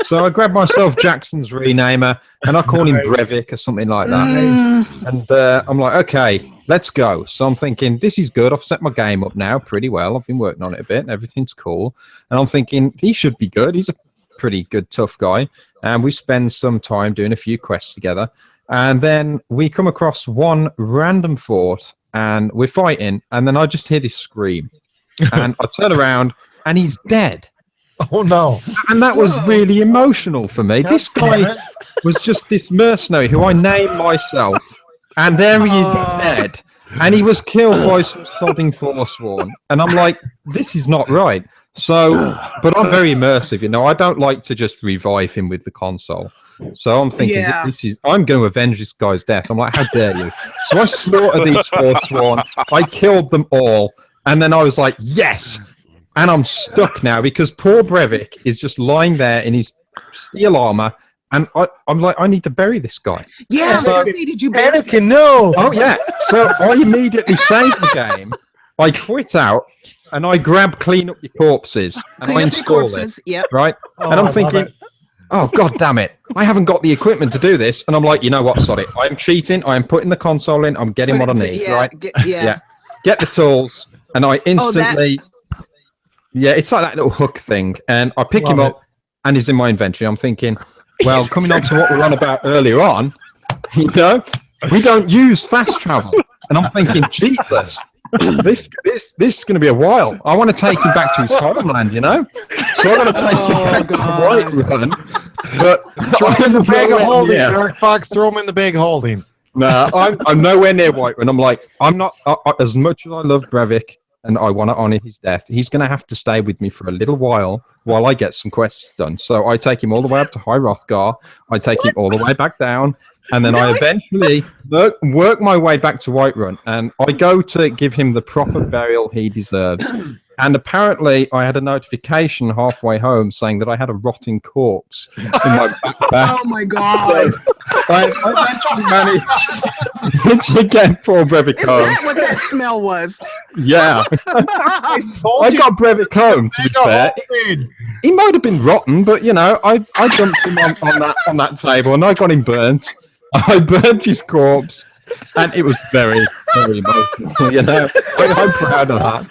So I grabbed myself Jackson's renamer and I call him Brevic or something like that. And I'm like, okay, let's go. So I'm thinking, this is good. I've set my game up now pretty well. I've been working on it a bit. Everything's cool. And I'm thinking, he should be good. He's a pretty good, tough guy. And we spend some time doing a few quests together. And then we come across one random fort and we're fighting. And then I just hear this scream. And I turn around and he's dead. Oh, no. And that was really emotional for me. This guy was just this mercenary who I named myself. And there he is dead. And he was killed by some sodding Forsworn. And I'm like, this is not right. So, but I'm very immersive, I don't like to just revive him with the console. So I'm thinking, I'm going to avenge this guy's death. I'm like, how dare you? So I slaughtered these Forsworn. I killed them all. And then I was like, yes. And I'm stuck now because poor Brevic is just lying there in his steel armor. And I'm like, I need to bury this guy. Yeah, so, did you bury him? Anakin, no. Oh, yeah. So I immediately saved the game. I quit out. And I clean up your corpses, and I install it. Yep. Right? And I'm thinking, oh, God damn it. I haven't got the equipment to do this. And I'm like, you know what? Sorry. I'm cheating. I'm putting the console in. I'm getting what I need. Right? Get the tools. And I instantly. It's like that little hook thing. And I pick him up, and he's in my inventory. I'm thinking, well, coming on to what we were on about earlier on, we don't use fast travel. And I'm thinking, Jesus. This is going to be a while. I want to take him back to his homeland, So I want to take him back to Whiterun. But throw him in the bag of holding, Dark Fox. Throw him in the bag holding. No, I'm nowhere near Whiterun. I'm like, I'm not. As much as I love Brevic and I want to honor his death, he's going to have to stay with me for a little while I get some quests done. So I take him all the way up to High Hrothgar. I take him all the way back down. And then I eventually work my way back to Whiterun, and I go to give him the proper burial he deserves. And apparently, I had a notification halfway home saying that I had a rotting corpse in my backpack. Oh my God! I eventually managed to get poor Brevic home. Is that what that smell was? Yeah, I got Brevic home. To be fair, he might have been rotten, but I dumped him on that table, and I got him burnt. I burnt his corpse, and it was very, very emotional. I'm proud of that.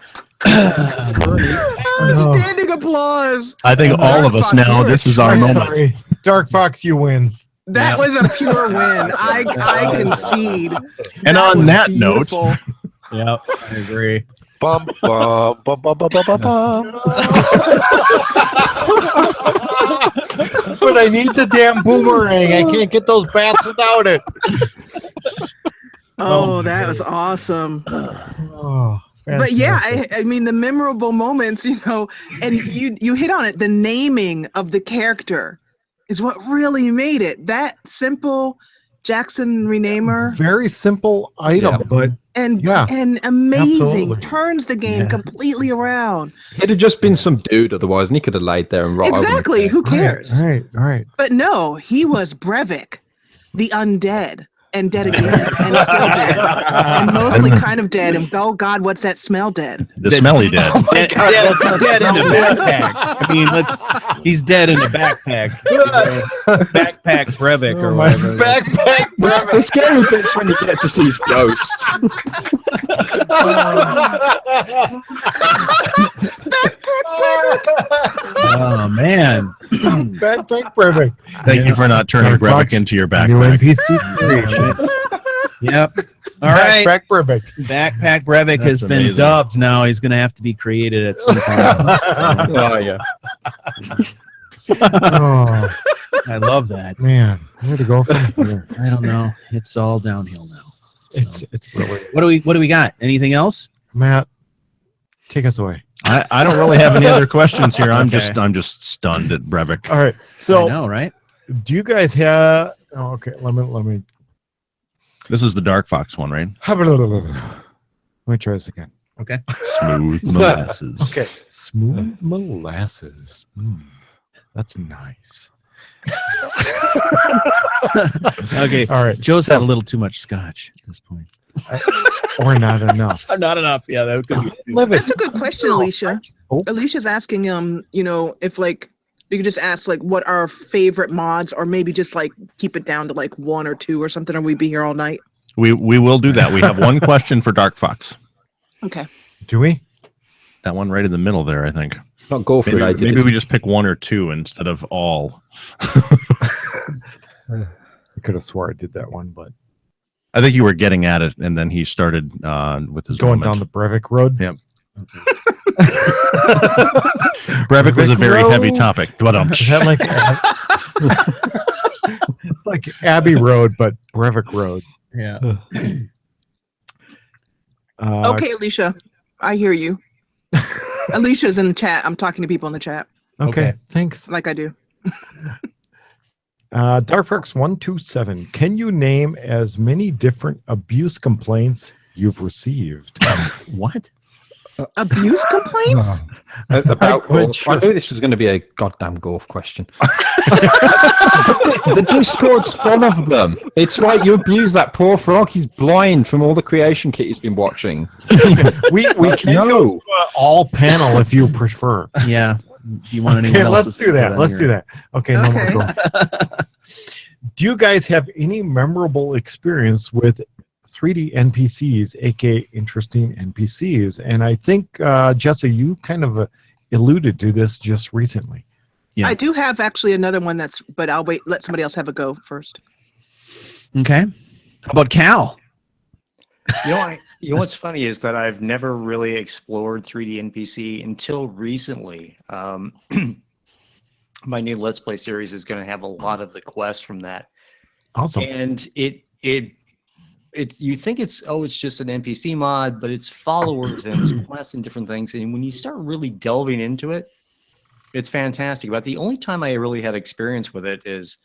Standing applause. I think all of us now. This is our moment. Sorry. Dark Fox, you win. That was a pure win. I concede. And on that note, I agree. Bum, bum, bum, bum, bum, bum, bum. But I need the damn boomerang. I can't get those bats without it. Oh, that was awesome. Oh, but yeah, I mean the memorable moments, and you hit on it. The naming of the character is what really made it. That simple Jackson renamer. Very simple item, but and amazing. Absolutely. Turns the game completely around. It'd have just been some dude otherwise, and he could have laid there and rotted. Exactly. Who cares? Right. But no, he was Brevic, the undead. And dead again, and still dead, and mostly kind of dead. And oh God, what's that smell? Dead. The smelly dead. Dead in a backpack. I mean, he's dead in a backpack. Backpack Brevic or whatever. Backpack Brevic. The scary bit's when you get to see his ghost. Oh man. Backpack Brevic. Thank you for not turning Dark Brevic Fox, into your New backpack. NPC creation. Yep. All right. Backpack Brevic. Backpack Brevic has That's been amazing. dubbed. Now he's going to have to be created at some point. Oh yeah. Oh I love that. man, where to go from here? I don't know. It's all downhill now. It's really What do we got? Anything else? Matt. Take us away. I don't really have any other questions here. I'm Okay. just stunned at Brevic. All right. I So, know, right? do you guys have? Oh, okay. Let me. This is the Dark Fox one, right? Let me try this again. Okay. Smooth molasses. Okay. Smooth molasses. That's nice. Okay. All right. Joe's had a little too much scotch at this point. Or not enough. Not enough. Yeah, that could be. Live it. That's a good question, Alicia. Oh. Alicia's asking, if like you could just ask like what our favorite mods, or maybe just like keep it down to like 1 or 2 or something, or we be here all night. We will do that. We have one question for Dark Fox. Okay. Do we? That one right in the middle there, I think. Not go for it. I did Maybe it. we just pick 1 or 2 instead of all. I could have swore I did that one, but I think you were getting at it, and then he started with his going moment. down the Brevic road. Yep. Brevic was a very Road. heavy topic. But Is that like it's like Abbey Road, but Brevic Road. Yeah. Okay, Alicia, I hear you. Alicia's in the chat. I'm talking to people in the chat, Okay. Okay. Thanks. like I do. Darkworks127. Can you name as many different abuse complaints you've received? What? Abuse complaints? About quite golf. sure. I knew this was going to be a goddamn golf question. the Discord's full of them. It's like you abuse that poor frog. He's blind from all the creation kit he's been watching. we can go all panel if you prefer. Yeah. Do you want anyone Okay, else? let's do that. Let's do that. Okay. No more Okay. going. Do you guys have any memorable experience with 3D NPCs, aka interesting NPCs? And I think, Jessa, you kind of alluded to this just recently. Yeah. I do have actually another one but I'll wait. Let somebody else have a go first. Okay. How about Cal? You know what's funny is that I've never really explored 3D NPC until recently. My new Let's Play series is going to have a lot of the quests from that, Awesome. and it you think it's just an NPC mod, but it's followers and it's quests and different things. And when you start really delving into it, it's fantastic. But the only time I really had experience with it is,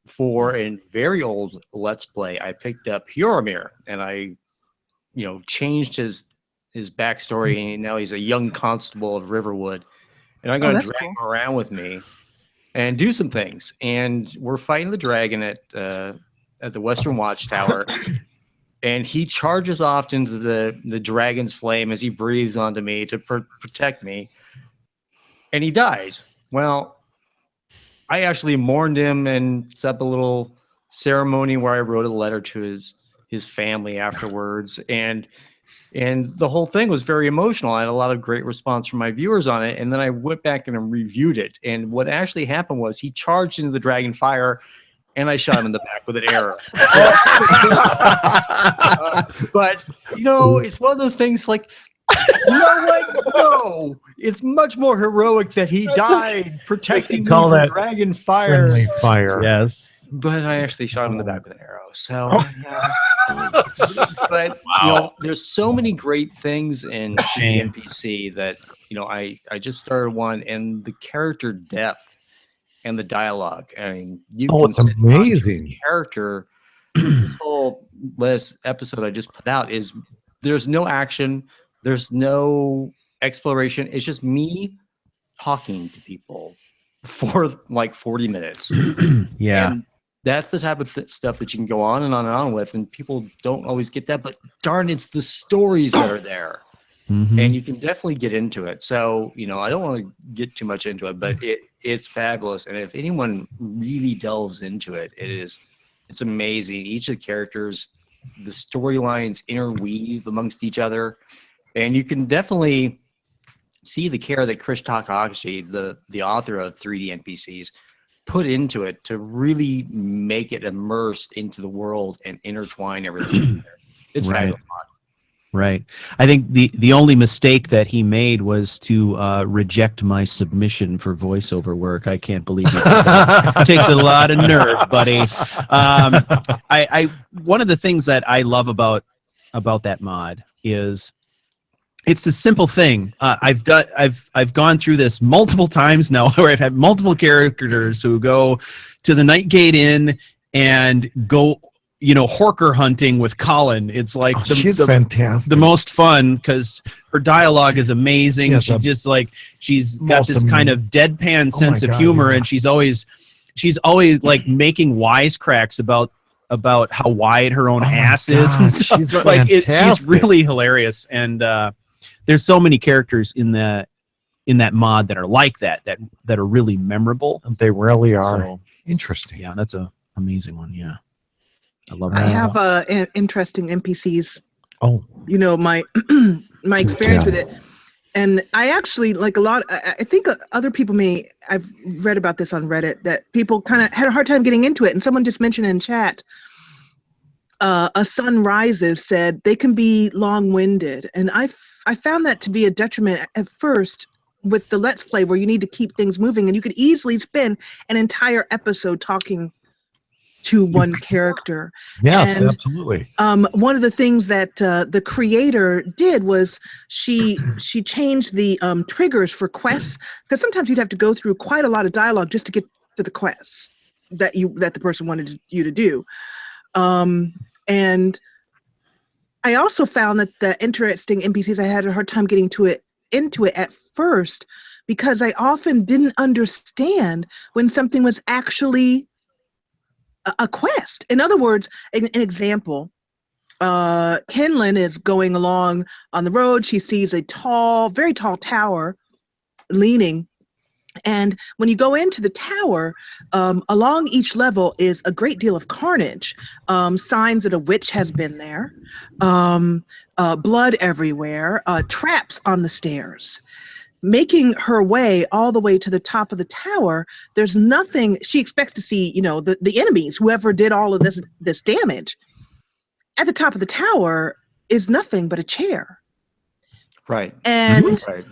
for a very old Let's Play, I picked up Huromir and I, changed his backstory, and now he's a young constable of Riverwood, and I'm going to that's drag him around with me and do some things. And we're fighting the dragon at the Western Watchtower, and he charges off into the dragon's flame as he breathes onto me to protect me, and he dies. Well, I actually mourned him and set up a little ceremony where I wrote a letter to his family afterwards, and the whole thing was very emotional. I had a lot of great response from my viewers on it, and then I went back and reviewed it, and what actually happened was he charged into the dragon fire, and I shot him in the back with an arrow. But it's one of those things like, you know what? No, it's much more heroic that he died protecting me call from that dragon fire. Friendly fire. Yes. But I actually shot him in the back with an arrow. So, yeah. But there's so many great things in Shame. NPC that I just started one, and the character depth and the dialogue. I mean, It's sit and watch amazing. the character. This whole last episode I just put out is there's no action, there's no exploration. It's just me talking to people for like 40 minutes. Yeah. And that's the type of stuff that you can go on and on with, and people don't always get that, but darn, it's the stories that are there. Mhm. And you can definitely get into it. So, I don't want to get too much into it, but it's fabulous. And if anyone really delves into it, it's amazing. Each of the characters, the storylines interweave amongst each other, and you can definitely see the care that Chris Takahashi, the author of 3D NPCs, put into it to really make it immersed into the world and intertwine everything. It's Right. fabulous. Right. I think the only mistake that he made was to reject my submission for voiceover work. I can't believe it. It takes a lot of nerve, buddy. I one of the things that I love about that mod is it's the simple thing. I've gone through this multiple times now, where I've had multiple characters who go to the Nightgate Inn and go, horker hunting with Colin. It's like she's fantastic. The most fun because her dialogue is amazing. She's got this kind of deadpan sense of humor, and she's always like making wisecracks about how wide her own ass is. And stuff. She's like she's really hilarious, and there's so many characters in that mod that are like that are really memorable. They really are. So, interesting. Yeah, that's an amazing one. Yeah, I love that. I have interesting NPCs. Oh, my my experience with it, and I actually like a lot. I think other people I've read about this on Reddit, that people kind of had a hard time getting into it, and someone just mentioned in chat. A Sun Rises said they can be long-winded, and I found that to be a detriment at first with the Let's Play, where you need to keep things moving, and you could easily spend an entire episode talking to one character. Yes, and, absolutely. One of the things that the creator did was she changed the triggers for quests, because sometimes you'd have to go through quite a lot of dialogue just to get to the quests that the person wanted you to do. And I also found that the interesting NPCs, I had a hard time getting into it at first, because I often didn't understand when something was actually a quest. In other words, an example, Kenlyn is going along on the road. She sees a very tall tower leaning. And when you go into the tower, along each level is a great deal of carnage, signs that a witch has been there, blood everywhere, traps on the stairs. Making her way all the way to the top of the tower, there's nothing she expects to see, the enemies, whoever did all of this damage. At the top of the tower is nothing but a chair. Right. And right.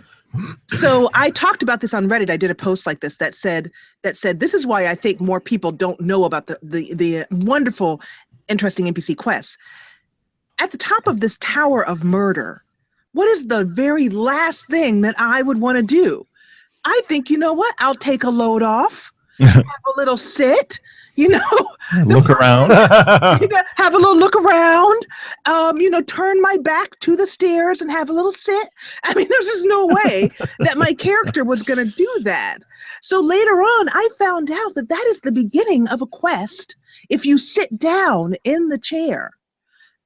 So I talked about this on Reddit. I did a post like this that said this is why I think more people don't know about the wonderful, interesting NPC quests. At the top of this tower of murder, what is the very last thing that I would want to do? I think, you know what? I'll take a load off, have a little sit, look around, have a little look around, turn my back to the stairs and have a little sit. I mean, there's just no way that my character was going to do that. So later on, I found out that is the beginning of a quest. If you sit down in the chair,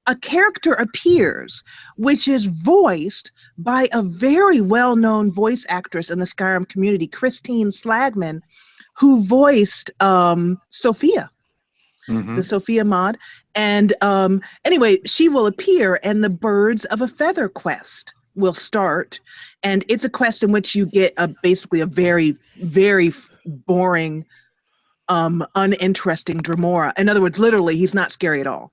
a character appears, which is voiced by a very well-known voice actress in the Skyrim community, Christine Slagman, who voiced Sophia, the Sophia mod. And anyway, she will appear, and the Birds of a Feather quest will start. And it's a quest in which you get basically a very, very boring, uninteresting Dremora. In other words, literally, he's not scary at all.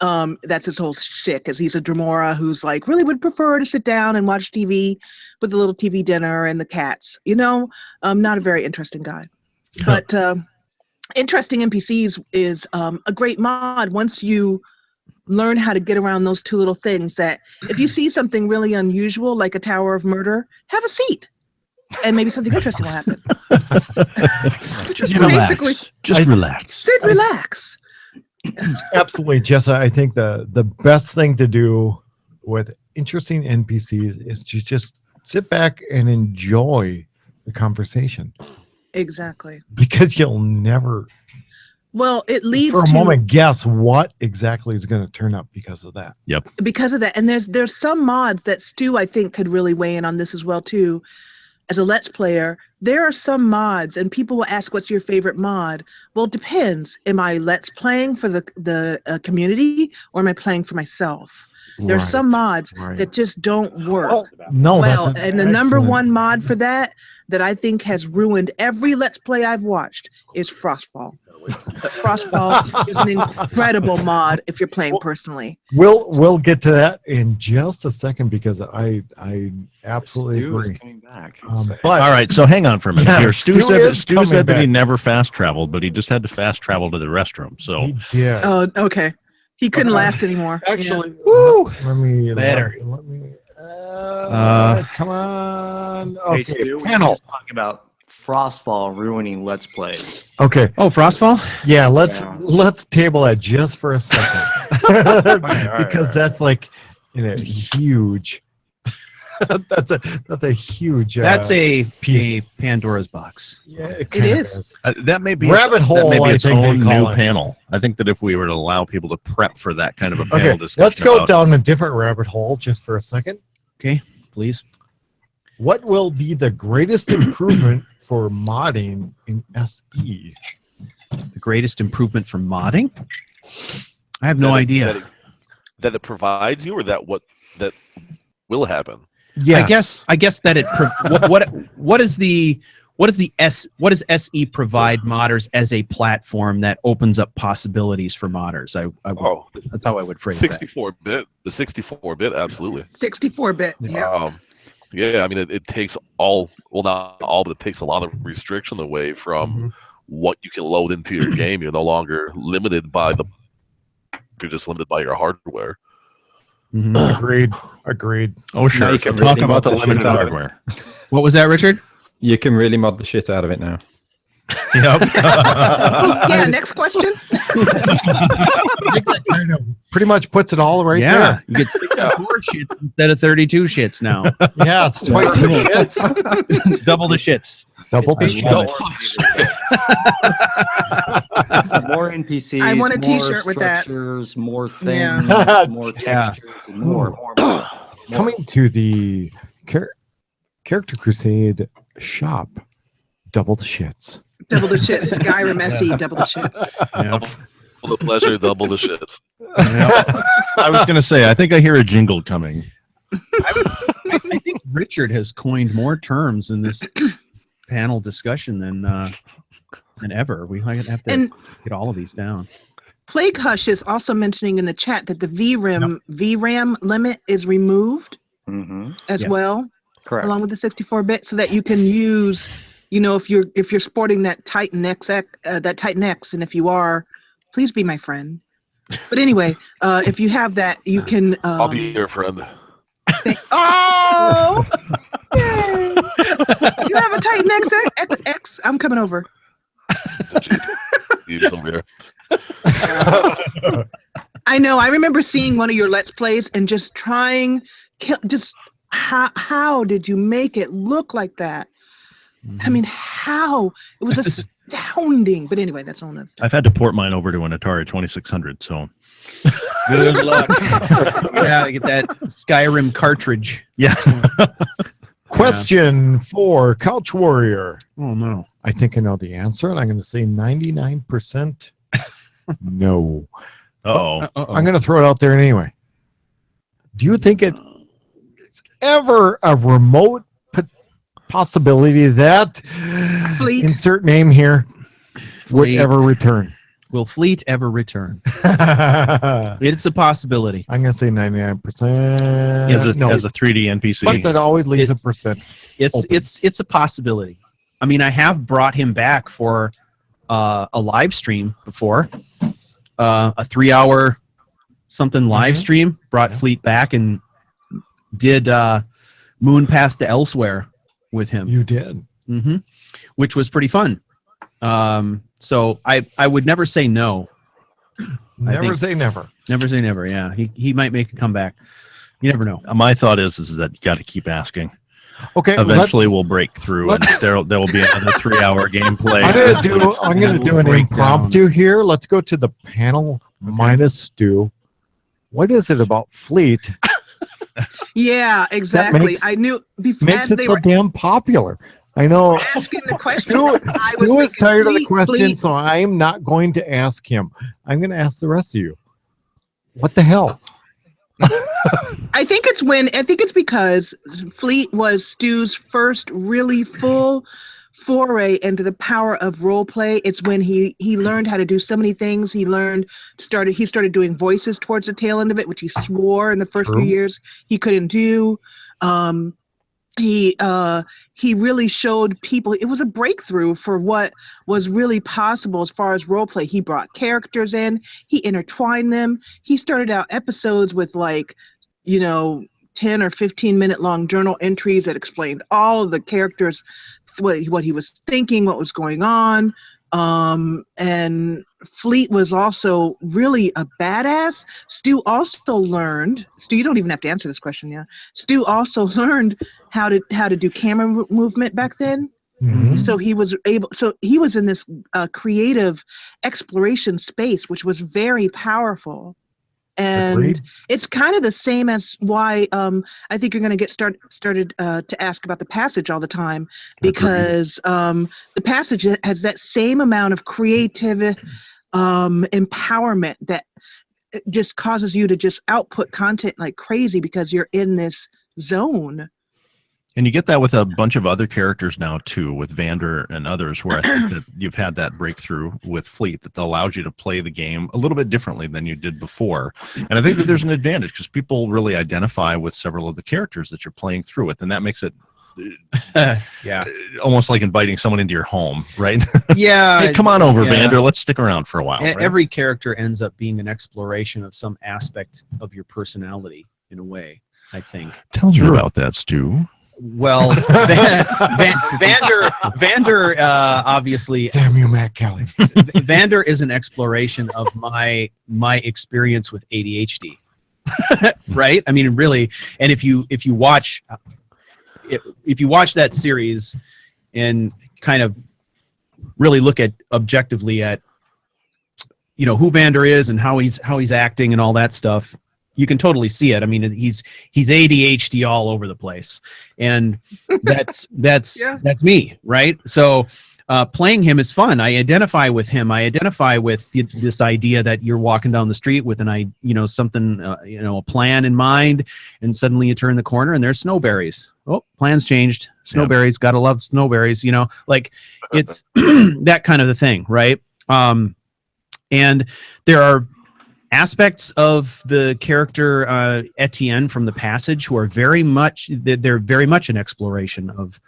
That's his whole shtick, because he's a Dremora who's like really would prefer to sit down and watch TV with a little TV dinner and the cats. Not a very interesting guy. But interesting NPCs is a great mod once you learn how to get around those two little things. That if you see something really unusual, like a tower of murder, have a seat, and maybe something interesting will happen. Just relax. Sit, relax. Absolutely, Jessa. I think the best thing to do with interesting NPCs is to just sit back and enjoy the conversation. Exactly. Because you'll never, it leads for a to moment, guess what exactly is going to turn up because of that. Yep. Because of that. And there's some mods that Stu, I think, could really weigh in on this as well too. As a Let's Player, there are some mods, and people will ask, what's your favorite mod? Well, it depends. Am I Let's playing for the community, or am I playing for myself? There's Right, some mods right. that just don't work. Oh, no, Well, that's and the number excellent. one mod for that I think has ruined every Let's Play I've watched is Frostfall. Frostfall is an incredible mod if you're playing personally. We'll get to that in just a second because I absolutely Stu is agree. coming back. But All right, so hang on for a minute Yeah, here. Stu Stu said, is Stu coming said that he back. never fast traveled, but he just had to fast travel to the restroom. So he did. Oh, okay. He couldn't last anymore. Actually, Woo! let me Better. Let me. Uh, Come on. Hey, Okay, Stu, we were panel. just talking about Frostfall ruining Let's Plays. Okay, Oh, Frostfall? yeah. Let's Yeah. table that just for a second because that's like, huge. that's a huge. That's a piece. Pandora's box. Yeah, It kinda is. that may be Rabbit that hole, may be I its think they own call new it. panel. I think that if we were to allow people to prep for that kind of a panel Okay, discussion, let's go about- down a different rabbit hole just for a second. Okay, please. What will be the greatest improvement for modding in SE? The greatest improvement for modding? I have no That it- idea. that it provides you, or that will happen. Yes. I guess that it what does SE provide modders as a platform that opens up possibilities for modders? That's how I would phrase that. 64-bit, the 64-bit, absolutely. 64-bit. Yeah. Yeah, I mean, it takes not all, but it takes a lot of restriction away from what you can load into your game. You're no longer limited by you're just limited by your hardware. Mhm. Agreed. Oh, Now sure. you can Talk really about the mod the shit limited out of it. hardware. What was that, Richard? You can really mod the shit out of it now. Yep. Yeah, next question. That kind of pretty much puts it all right Yeah, you get 64 shits instead of 32 shits now. there. Yeah, it's twice the shits. Double the shits. Double the I love shits. more NPCs. I want a more t-shirt with that. structures, more Yeah. things, more Yeah. textures, and more. Coming to the Character Crusade shop, double the shits. Double the shits. Skyrim SE, double the shits. Yeah. Double the pleasure, double the shit. I was going to say, I think I hear a jingle coming. I think Richard has coined more terms in this panel discussion than ever. We have to And get all of these down. Plague Hush is also mentioning in the chat that the VRAM limit is removed as Yeah. well, Correct. along with the 64-bit, so that you can use, if you're sporting that Titan X, and if you are, please be my friend. But anyway, if you have that, you can. I'll be your friend. Oh! Yay! You have a Titan X? I'm coming over. He's over here. I know. I remember seeing one of your Let's Plays and just trying. How did you make it look like that? I mean, how? It was astounding. But anyway, that's all enough. I've had to port mine over to an Atari 2600, so Good luck. Yeah, get that Skyrim cartridge. yeah. Question for Couch Warrior. Oh no. I think I know the answer, and I'm going to say 99% no. Oh, I'm going to throw it out there anyway. Do you think it's ever a remote possibility that Fleet. insert name here would Fleet. ever return? Will Fleet ever return? I'm It's a possibility. going to say 99%. as a no, as a 3D NPC. but that always leaves a percent. It's Open. it's a possibility. I mean, I have brought him back for a live stream before, a 3-hour something live stream. Brought Fleet back and did Moon Path to Elsewhere with him. You did. Which was pretty fun. So I would never say no. Never think- say never. Never say never. Yeah, he might make a comeback. You never know. My thought is that you got to keep asking. Okay. Eventually, let's- we'll break through, and there will be another 3-hour gameplay. I'm gonna do an Breakdown. impromptu here. Let's go to the panel minus Stu. What is it about Fleet Yeah, exactly. makes- I knew before makes as it they so were damn popular? I know asking the question. Stu, I was Stu is thinking tired of the Fleet, question, Fleet. so I am not going to ask him. I'm going to ask the rest of you. What the hell? I think it's because Fleet was Stu's first really full foray into the power of role play. It's when he learned how to do so many things. He started doing voices towards the tail end of it, which he swore in the first few years he couldn't do. He really showed people. It was a breakthrough for what was really possible as far as role play. He brought characters in, he intertwined them. He started out episodes with 10 or 15 minute long journal entries that explained all of the characters, what he was thinking, what was going on. And Fleet was also really a badass. Stu, you don't even have to answer this question. Yeah. Stu also learned how to do camera movement back then. Mhm. So he was in this creative exploration space, which was very powerful. And Agreed. it's kind of the same as why I think you're going to get started to ask about the Passage all the time, because the Passage has that same amount of creative empowerment that just causes you to just output content like crazy because you're in this zone. And you get that with a bunch of other characters now too, with Vander and others, where I think that you've had that breakthrough with Fleet that allows you to play the game a little bit differently than you did before. And I think that there's an advantage because people really identify with several of the characters that you're playing through with, and that makes it almost like inviting someone into your home, right? Yeah. Hey, come on over, Vander. Let's stick around for a while. Right? Every character ends up being an exploration of some aspect of your personality, in a way, I think. Tell me about that, Stu. Well, Vander obviously. Damn you, Matt Kelly. Vander is an exploration of my experience with ADHD, right? I mean, really. And if you watch that series and kind of really look at objectively at who Vander is and how he's acting and all that stuff, you can totally see it. I mean, he's ADHD all over the place, and that's me, right? So playing him is fun. I identify with him. I identify with this idea that you're walking down the street with a plan in mind, and suddenly you turn the corner and there's snowberries. Oh, plans changed. Snowberries, gotta love snowberries. Like it's that kind of a thing, right? And there are aspects of the character Etienne from the Passage who are very much an exploration of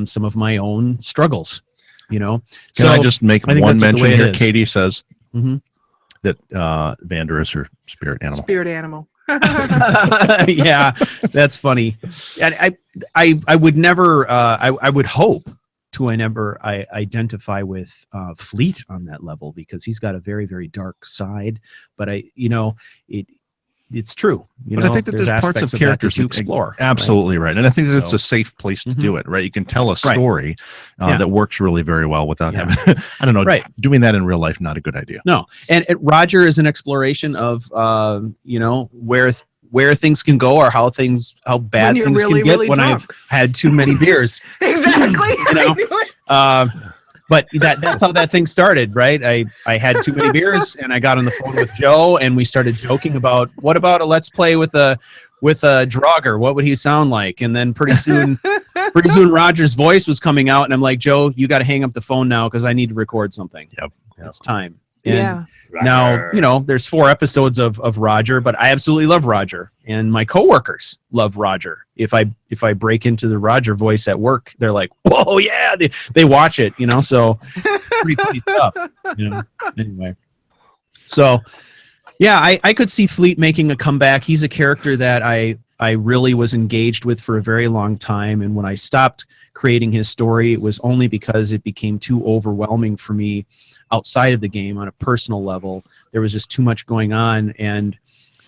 some of my own struggles. Can I just make one mention here? Is. Katie says that Vander is her spirit animal. Spirit animal. Yeah, that's funny. And I would never. I would hope to never identify with Fleet on that level, because he's got a very, very dark side. But it's true. But I think that there's parts of characters to explore. Absolutely right. And I think that it's a safe place to do it, right? You can tell a story that works really very well without having, I don't know, doing that in real life, not a good idea. No. And Roger is an exploration of, where things can go, or how bad things can get when I've had too many beers. Exactly. But that's how that thing started, right? I had too many beers, and I got on the phone with Joe, and we started joking about, what about a let's play with a Draugr? What would he sound like? And then pretty soon Roger's voice was coming out, and I'm like, Joe, you got to hang up the phone now because I need to record something. Yep. It's time. And now, there's 4 episodes of Roger, but I absolutely love Roger, and my coworkers love Roger. If I break into the Roger voice at work, they're like, "Whoa, yeah!" They watch it, So pretty funny stuff, Anyway, so yeah, I could see Fleet making a comeback. He's a character that I really was engaged with for a very long time, and when I stopped creating his story, it was only because it became too overwhelming for me outside of the game on a personal level. There was just too much going on, and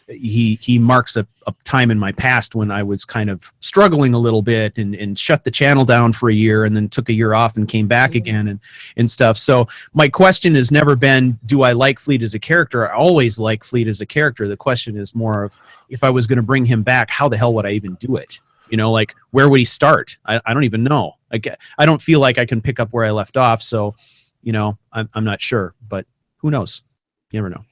he marks a time in my past when I was kind of struggling a little bit and shut the channel down for a year, and then took a year off and came back again and stuff. So my question has never been, do I like Fleet as a character? I always like Fleet as a character. The question is more of, if I was going to bring him back, how the hell would I even do it? Like, where would he start? I don't even know. I don't feel like I can pick up where I left off. So, I'm not sure, but who knows? You never know.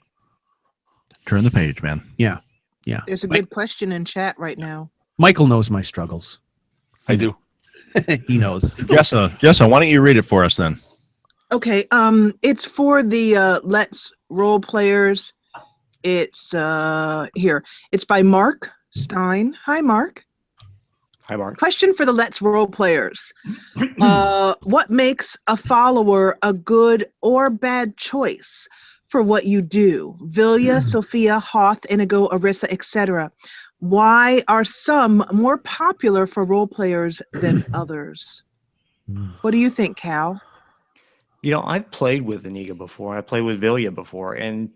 Turn the page, man. Yeah. Yeah. There's a good question in chat right now. Michael knows my struggles. I do. He knows. Jessa, why don't you read it for us then? Okay, it's for the Let's Role Players. It's here. It's by Mark Stein. Hi, Mark. Hi, Mark. Question for the Let's Role Players. What makes a follower a good or bad choice for what you do? Vilya, Sophia, Hoth, Inigo, Arissa, etc. Why are some more popular for role players than others? What do you think, Cal? You know, I've played with Inigo before. I played with Vilya before, and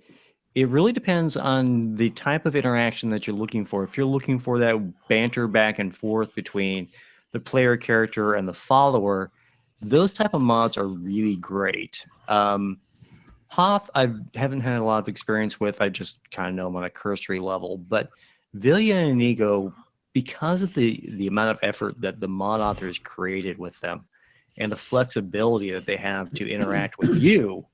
it really depends on the type of interaction that you're looking for. If you're looking for that banter back and forth between the player character and the follower, those type of mods are really great. Hoth, I haven't had a lot of experience with. I just kind of know them on a cursory level. But Vilya and Inigo, because of the amount of effort that the mod authors created with them and the flexibility that they have to interact with you,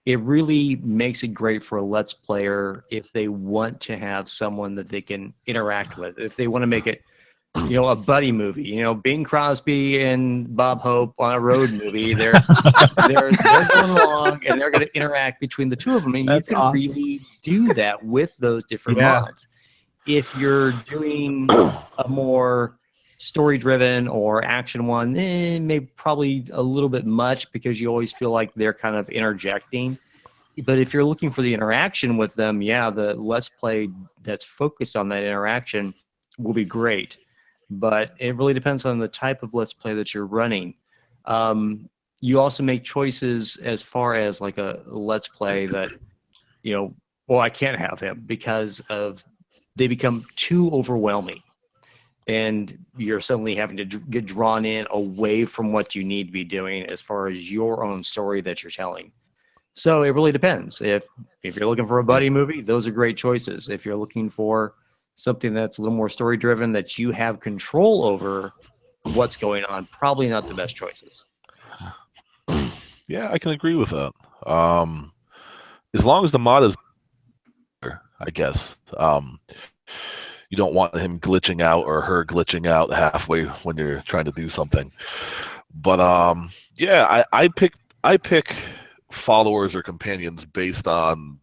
it really makes it great for a Let's Player if they want to have someone that they can interact with. If they want to make it, you know, a buddy movie, you know, Bing Crosby and Bob Hope on a road movie, they're going along and they're going to interact between the two of them, and That's you can awesome. really do that with those different mods. If you're doing a more story-driven or action one, maybe probably a little bit much because you always feel like they're kind of interjecting. But if you're looking for the interaction with them, yeah, the Let's Play that's focused on that interaction will be great. But it really depends on the type of Let's Play that you're running. You also make choices as far as like a Let's Play that, you know, well, I can't have him because of they become too overwhelming. And you're suddenly having to get drawn in away from what you need to be doing as far as your own story that you're telling. So it really depends. If you're looking for a buddy movie, those are great choices. If you're looking for something that's a little more story driven that you have control over what's going on, probably not the best choices. Yeah, I can agree with that. As long as the mod is, I guess. You don't want him glitching out or her glitching out halfway when you're trying to do something. But yeah, I pick followers or companions based on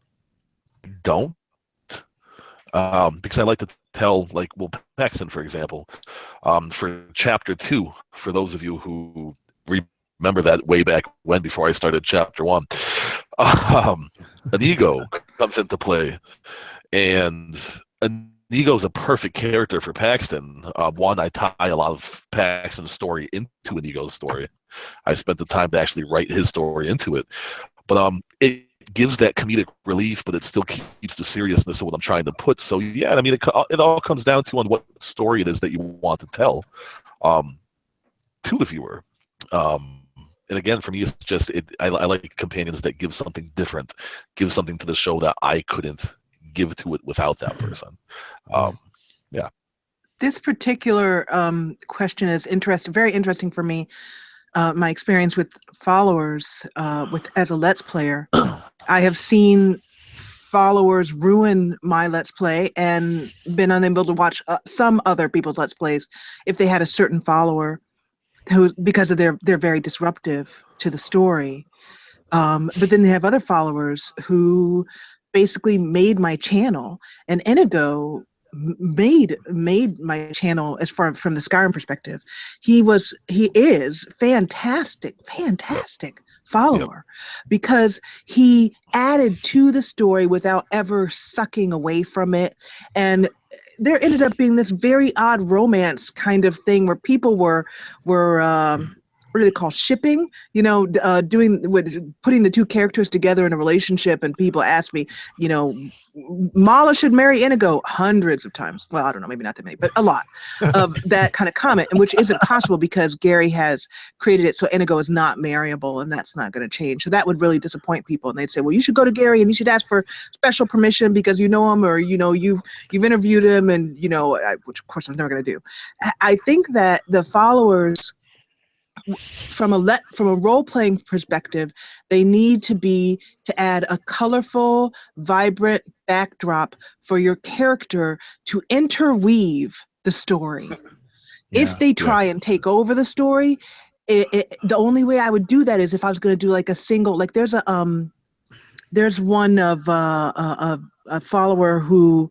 because I like to tell, like, well, Paxton, for example, for chapter 2, for those of you who remember that way back when, before I started chapter 1, an ego comes into play, and Inigo's a perfect character for Paxton. One, I tie a lot of Paxton's story into Inigo's story. I spent the time to actually write his story into it. But it gives that comedic relief, but it still keeps the seriousness of what I'm trying to put. So yeah, I mean, it all comes down to on what story it is that you want to tell to the viewer. And again, for me, it's just I like companions that give something different, give something to the show that I couldn't give to it without that person. Yeah. This particular question is very interesting for me. My experience with followers as a Let's Player. I have seen followers ruin my Let's Play and been unable to watch some other people's Let's Plays if they had a certain follower because of they're very disruptive to the story. But then they have other followers who basically made my channel, and Inigo made my channel as far from the Skyrim perspective. He is fantastic follower because he added to the story without ever sucking away from it. And there ended up being this very odd romance kind of thing where people were what do they call shipping? You know, putting the two characters together in a relationship. And people ask me, you know, Mala should marry Inigo hundreds of times. Well, I don't know, maybe not that many, but a lot of that kind of comment, and which isn't possible because Gary has created it so Inigo is not marryable, and that's not going to change. So that would really disappoint people. And they'd say, well, you should go to Gary and you should ask for special permission because you know him, or you know you've interviewed him, and you know, which of course I'm never going to do. I think that the followers, from a role-playing perspective, they need to add a colorful, vibrant backdrop for your character to interweave the story. If they try and take over the story, the only way I would do that is if I was going to do like a single, like there's one of a follower who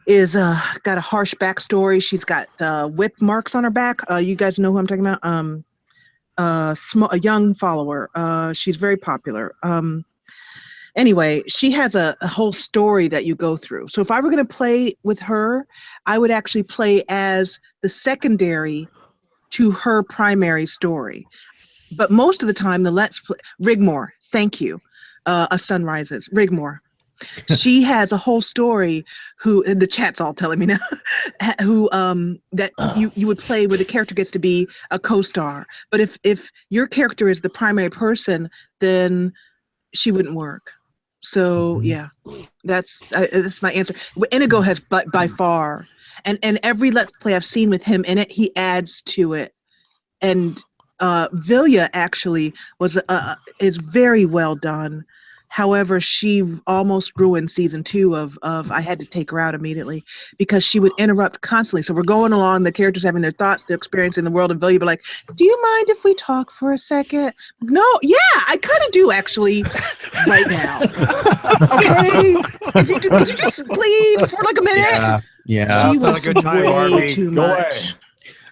is got a harsh backstory. She's got whip marks on her back. You guys know who I'm talking about? A young follower. She's very popular. Anyway, she has a whole story that you go through. So if I were going to play with her, I would actually play as the secondary to her primary story. But most of the time, the Let's Play, Rigmore, thank you, A Sun Rises, Rigmore. She has a whole story and the chat's all telling me now, that you would play where the character gets to be a co-star. But if your character is the primary person, then she wouldn't work. So yeah, that's my answer. Inigo has by far, and every Let's Play I've seen with him in it, he adds to it. And Vilya actually is very well done. However, she almost ruined season 2 of I had to take her out immediately because she would interrupt constantly. So we're going along, the characters having their thoughts, their experience in the world, and Vilya be like, do you mind if we talk for a second? No, yeah, I kind of do actually right now. Okay? Could you just please for like a minute? Yeah. She was good time, way Barbie. too Go much.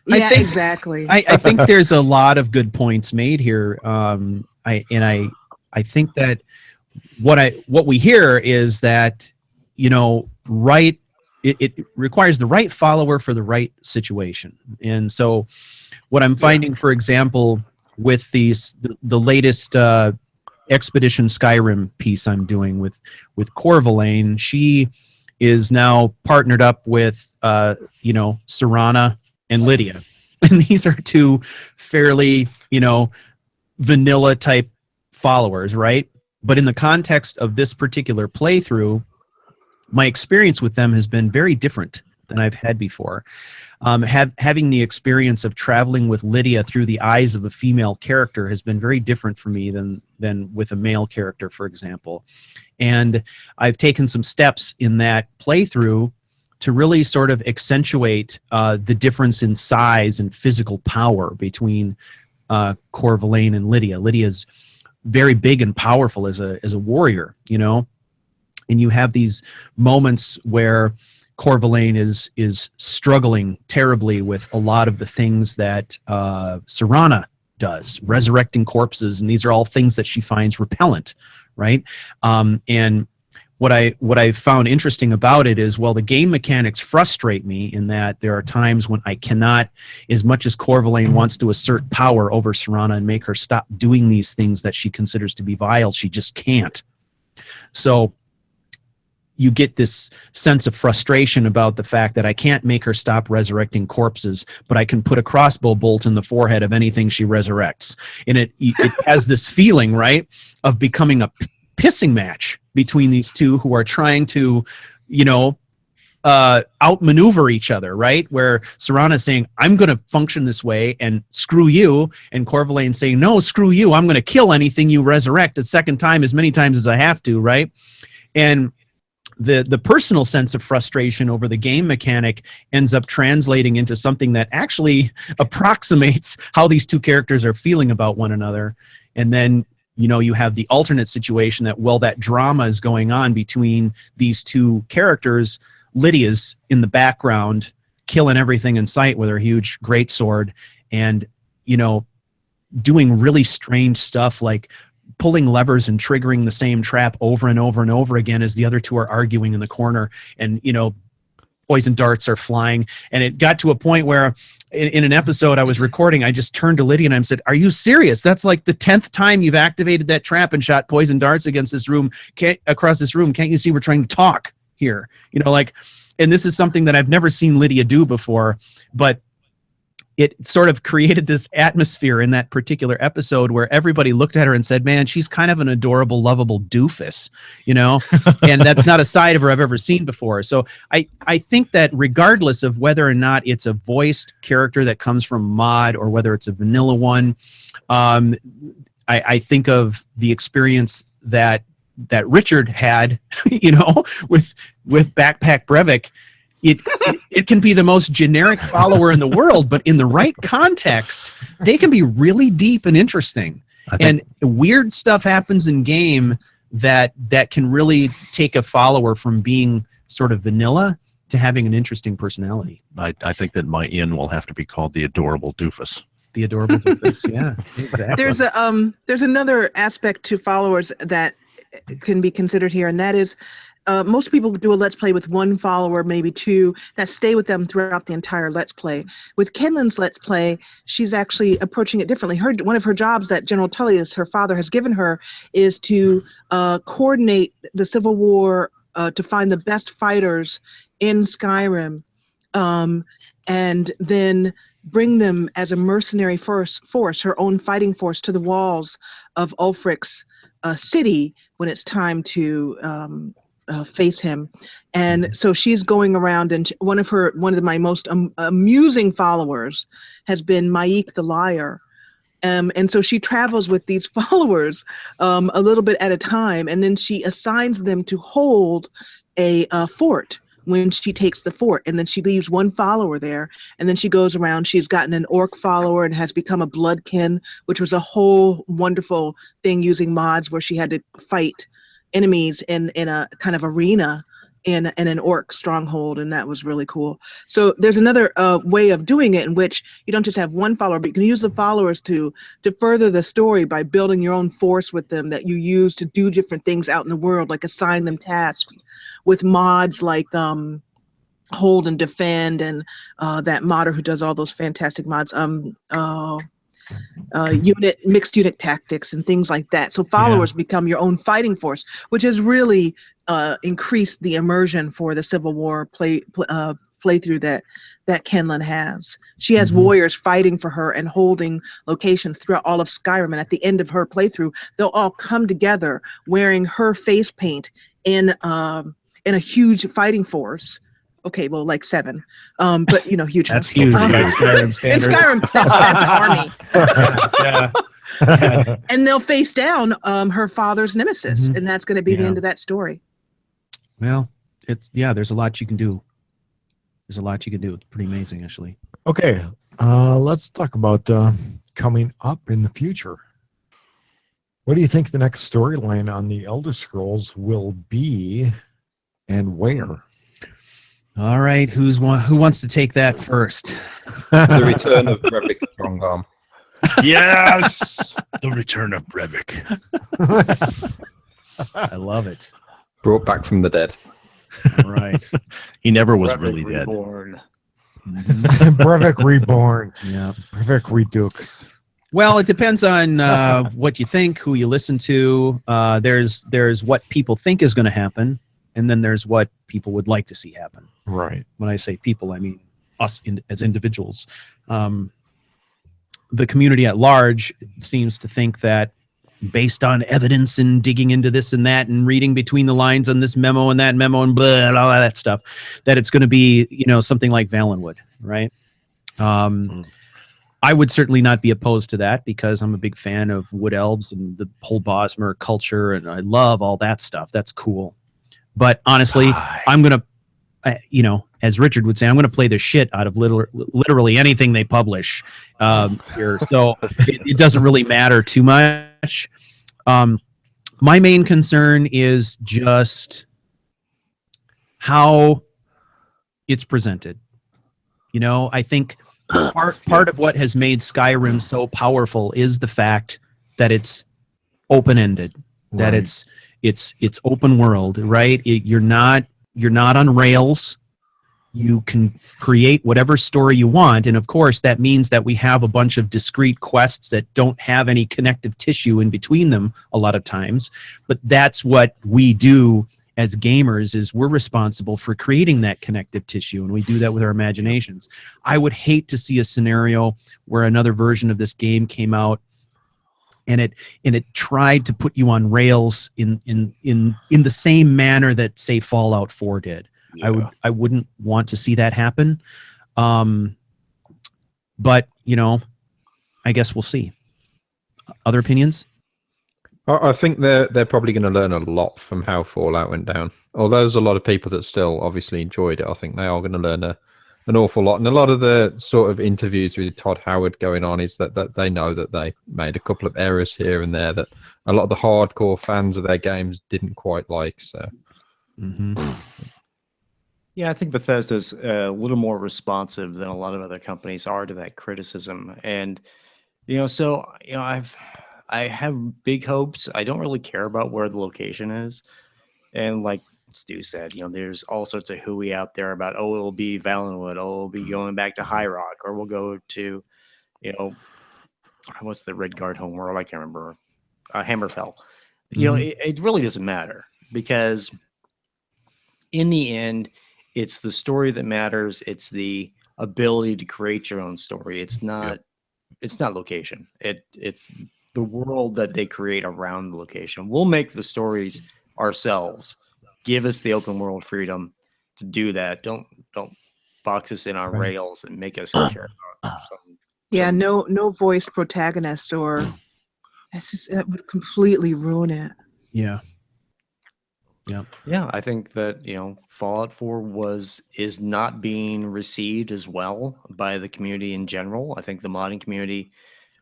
I Yeah, think- exactly. I think there's a lot of good points made here. I think that what we hear is that, you know, it requires the right follower for the right situation. And so what I'm finding, for example, with the latest Expedition Skyrim piece I'm doing with Corvalane, she is now partnered up with Serana and Lydia. And these are two fairly, vanilla type followers, right? But in the context of this particular playthrough, my experience with them has been very different than I've had before. Having the experience of traveling with Lydia through the eyes of a female character has been very different for me than with a male character, for example. And I've taken some steps in that playthrough to really sort of accentuate the difference in size and physical power between Corvalane and Lydia. Lydia's very big and powerful as a warrior, and you have these moments where Corvalane is struggling terribly with a lot of the things that Serana does, resurrecting corpses, and these are all things that she finds repellent, right? And what I found interesting about it is, well, the game mechanics frustrate me in that there are times when I cannot, as much as Corvalane wants to assert power over Serana and make her stop doing these things that she considers to be vile, she just can't. So you get this sense of frustration about the fact that I can't make her stop resurrecting corpses, but I can put a crossbow bolt in the forehead of anything she resurrects. And it has this feeling, right, of becoming a pissing match between these two who are trying to, outmaneuver each other, right? Where Serana is saying, I'm going to function this way and screw you, and Corvalane saying, no, screw you, I'm going to kill anything you resurrect a second time as many times as I have to, right? And the personal sense of frustration over the game mechanic ends up translating into something that actually approximates how these two characters are feeling about one another. And then you have the alternate situation that while that drama is going on between these two characters, Lydia's in the background killing everything in sight with her huge greatsword and, doing really strange stuff like pulling levers and triggering the same trap over and over and over again as the other two are arguing in the corner, and poison darts are flying. And it got to a point where in an episode I was recording, I just turned to Lydia and I said, are you serious? That's like the 10th time you've activated that trap and shot poison darts against this room, across this room. Can't you see we're trying to talk here? And this is something that I've never seen Lydia do before, but it sort of created this atmosphere in that particular episode where everybody looked at her and said, man, she's kind of an adorable, lovable doofus, and that's not a side of her I've ever seen before. So I think that regardless of whether or not it's a voiced character that comes from mod or whether it's a vanilla one, I think of the experience that that Richard had, with Backpack Brevic, it can be the most generic follower in the world, but in the right context, they can be really deep and interesting. And weird stuff happens in game that can really take a follower from being sort of vanilla to having an interesting personality. I think that my inn will have to be called the Adorable Doofus. The Adorable Doofus, yeah, exactly. There's another aspect to followers that can be considered here, and that is most people do a Let's Play with one follower, maybe two, that stay with them throughout the entire Let's Play. With Kenlin's Let's Play, she's actually approaching it differently. One of her jobs that General Tullius, her father, has given her is to coordinate the Civil War to find the best fighters in Skyrim, and then bring them as a mercenary force, her own fighting force, to the walls of Ulfric's city when it's time to face him. And so she's going around, and one of my most amusing followers has been Maik the Liar. And so she travels with these followers a little bit at a time, and then she assigns them to hold a fort when she takes the fort, and then she leaves one follower there, and then she goes around. She's gotten an orc follower and has become a bloodkin, which was a whole wonderful thing using mods where she had to fight enemies in a kind of arena in an orc stronghold, and that was really cool. So there's another way of doing it in which you don't just have one follower, but you can use the followers to further the story by building your own force with them that you use to do different things out in the world, like assign them tasks with mods like Hold and Defend, and that modder who does all those fantastic mods, mixed unit tactics and things like that. So followers become your own fighting force, which has really increased the immersion for the Civil War playthrough that Kenlin has. She has warriors fighting for her and holding locations throughout all of Skyrim, and at the end of her playthrough, they'll all come together wearing her face paint in a huge fighting force. Okay, well, like 7, but huge. That's huge. By Skyrim standards. In Skyrim, that's army. Yeah. And they'll face down her father's nemesis, and that's going to be the end of that story. Well, there's a lot you can do. It's pretty amazing, actually. Okay, let's talk about coming up in the future. What do you think the next storyline on the Elder Scrolls will be, and where? All right, who wants to take that first? The return of Brevic Strongarm. Yes, the return of Brevic. I love it. Brought back from the dead. Right. He never was Brevic really dead. reborn. Brevic Reborn. Yeah. Brevic Redux. Well, it depends on what you think, who you listen to. There's what people think is going to happen, and then there's what people would like to see happen. Right. When I say people, I mean us as individuals. The community at large seems to think that, based on evidence and digging into this and that and reading between the lines on this memo and that memo and blah, all that stuff, that it's going to be, something like Valenwood, right? I would certainly not be opposed to that because I'm a big fan of wood elves and the whole Bosmer culture, and I love all that stuff. That's cool. But honestly, I'm going to, as Richard would say, I'm going to play the shit out of literally anything they publish here. So it doesn't really matter too much. My main concern is just how it's presented. I think part of what has made Skyrim so powerful is the fact that it's open-ended, that it's open world, right? You're not on rails. You can create whatever story you want, and of course that means that we have a bunch of discrete quests that don't have any connective tissue in between them a lot of times, but that's what we do as gamers, is we're responsible for creating that connective tissue, and we do that with our imaginations. I would hate to see a scenario where another version of this game came out and it tried to put you on rails in the same manner that, say, Fallout 4 did. Yeah. I wouldn't want to see that happen. But, I guess we'll see. Other opinions? I think they're probably going to learn a lot from how Fallout went down. Although there's a lot of people that still obviously enjoyed it, I think they are going to learn an awful lot. And a lot of the sort of interviews with Todd Howard going on is that they know that they made a couple of errors here and there that a lot of the hardcore fans of their games didn't quite like. So, Yeah, I think Bethesda's a little more responsive than a lot of other companies are to that criticism. And, so, I have big hopes. I don't really care about where the location is. And like Stu said, there's all sorts of hooey out there about, it'll be Valenwood, it'll be going back to High Rock, or we'll go to, what's the Red Guard homeworld? I can't remember. Hammerfell. It really doesn't matter, because in the end, it's the story that matters. It's the ability to create your own story. It's not location. It's the world that they create around the location. We'll make the stories ourselves. Give us the open world freedom to do that. Don't box us in our rails and make us care about something. No voiced protagonist, or that would completely ruin it. Yeah. I think that Fallout 4 is not being received as well by the community in general. I think the modding community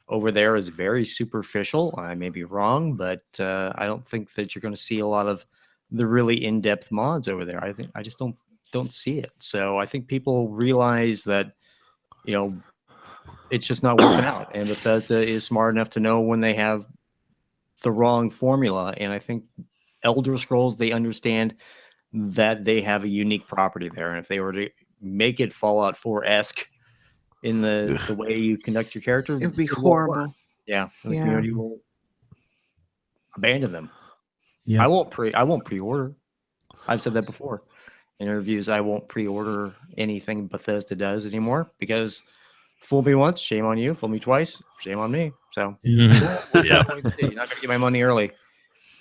over there is very superficial. I may be wrong, but I don't think that you're going to see a lot of the really in-depth mods over there. I just don't see it. So I think people realize that it's just not working out, and Bethesda is smart enough to know when they have the wrong formula. And I think Elder Scrolls, they understand that they have a unique property there, and if they were to make it Fallout 4-esque in the way you conduct your character, It would be horrible. The community will abandon them. Yeah. I won't pre-order. I've said that before in interviews. I won't pre-order anything Bethesda does anymore, because fool me once, shame on you. Fool me twice, shame on me. So you're not going to get my money early.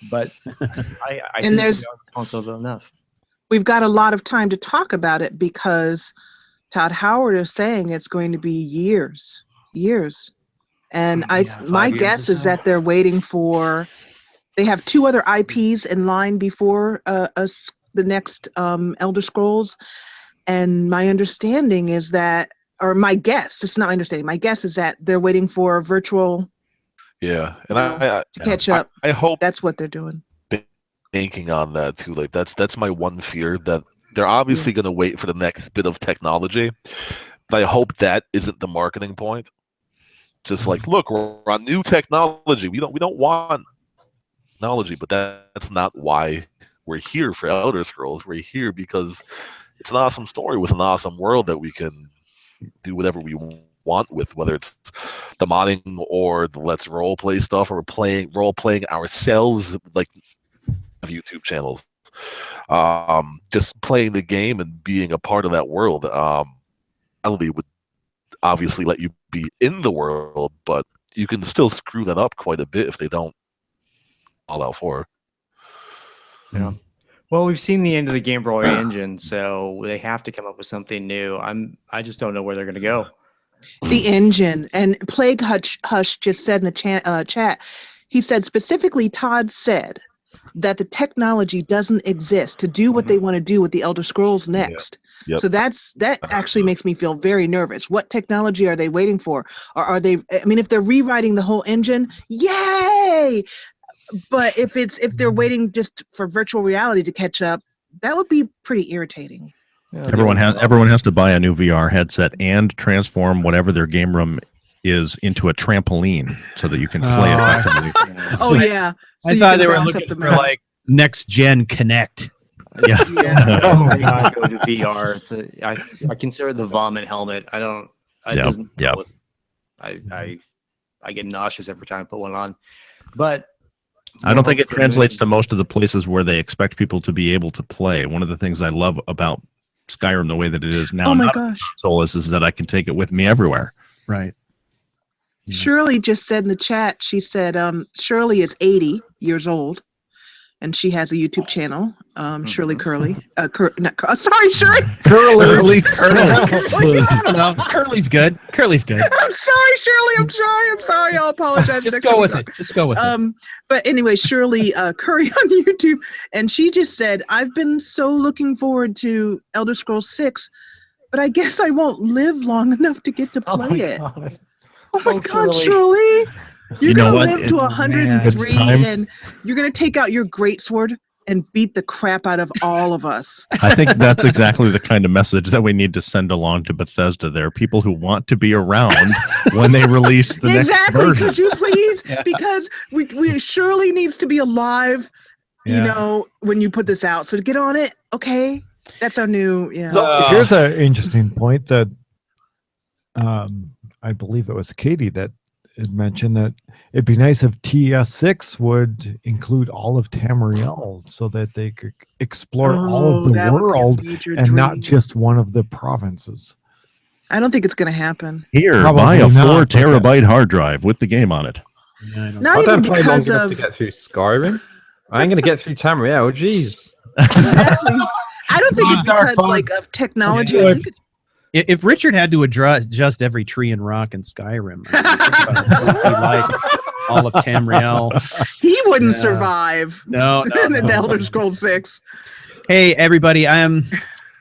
But I And think consoles enough. We've got a lot of time to talk about it, because Todd Howard is saying it's going to be years. And my guess is that they're waiting for. They have 2 other IPs in line before the next Elder Scrolls, and my understanding is that, or my guess, it's not understanding. My guess is that they're waiting for virtual. Yeah, and to catch up. I hope that's what they're doing. Banking on that too. Like that's my one fear, that they're obviously going to wait for the next bit of technology. But I hope that isn't the marketing point. Just like, look, we're on new technology. We don't want technology, but that's not why we're here for Elder Scrolls. We're here because it's an awesome story with an awesome world that we can do whatever we want with, whether it's the modding or the let's role play stuff, or role playing ourselves, like YouTube channels, just playing the game and being a part of that world. Reality would obviously let you be in the world, but you can still screw that up quite a bit if they don't Fallout 4. Yeah. Well, we've seen the end of the Game Boy engine, so they have to come up with something new. I just don't know where they're going to go. The engine. And Plague Hush just said in the chat, he said specifically, Todd said that the technology doesn't exist to do what they want to do with the Elder Scrolls next. Yep. So that actually makes me feel very nervous. What technology are they waiting for? Or are they, I mean, if they're rewriting the whole engine, yay! But if they're waiting just for virtual reality to catch up, that would be pretty irritating. Yeah, everyone has to buy a new VR headset and transform whatever their game room is into a trampoline so that you can play effectively. Oh yeah. So I thought they were looking for like next gen Connect. Yeah. Oh my God. Go to VR. I consider the vomit helmet. I don't. I get nauseous every time I put one on. But I don't think it translates to most of the places where they expect people to be able to play. One of the things I love about Skyrim, the way that it is now, oh my gosh, is that I can take it with me everywhere. Right. Shirley just said in the chat, she said Shirley is 80 years old, and she has a YouTube channel. Shirley Curly. Sorry, Shirley. Curly. I don't know. Curly's good. Curly's good. I'm sorry, Shirley. I'm sorry. I'll apologize. Just next go time we with talk. it. Just go with it. But anyway, Shirley Curry on YouTube, and she just said, "I've been so looking forward to Elder Scrolls 6, but I guess I won't live long enough to get to play it." Oh my God, Shirley. You're going to live to 103 and you're going to take out your greatsword and beat the crap out of all of us. I think that's exactly the kind of message that we need to send along to Bethesda. There are people who want to be around when they release the next version. Could you please? Because we Shirley needs to be alive, you know, when you put this out. So to get on it, okay? That's our new, So here's an interesting point that I believe it was Katie that had mentioned that it'd be nice if TS6 would include all of Tamriel so that they could explore all of the world and not just one of the provinces. I don't think it's going to happen. Here, Probably buy a not, 4 terabyte hard drive with the game on it. Not I even don't play long because enough of to get through Skyrim. I ain't going to get through Tamriel. Jeez. exactly. I don't think it's because like of technology. I think it's If Richard had to adjust every tree and rock in Skyrim, like all of Tamriel, he wouldn't survive. No, in the Elder Scrolls 6. Hey, everybody!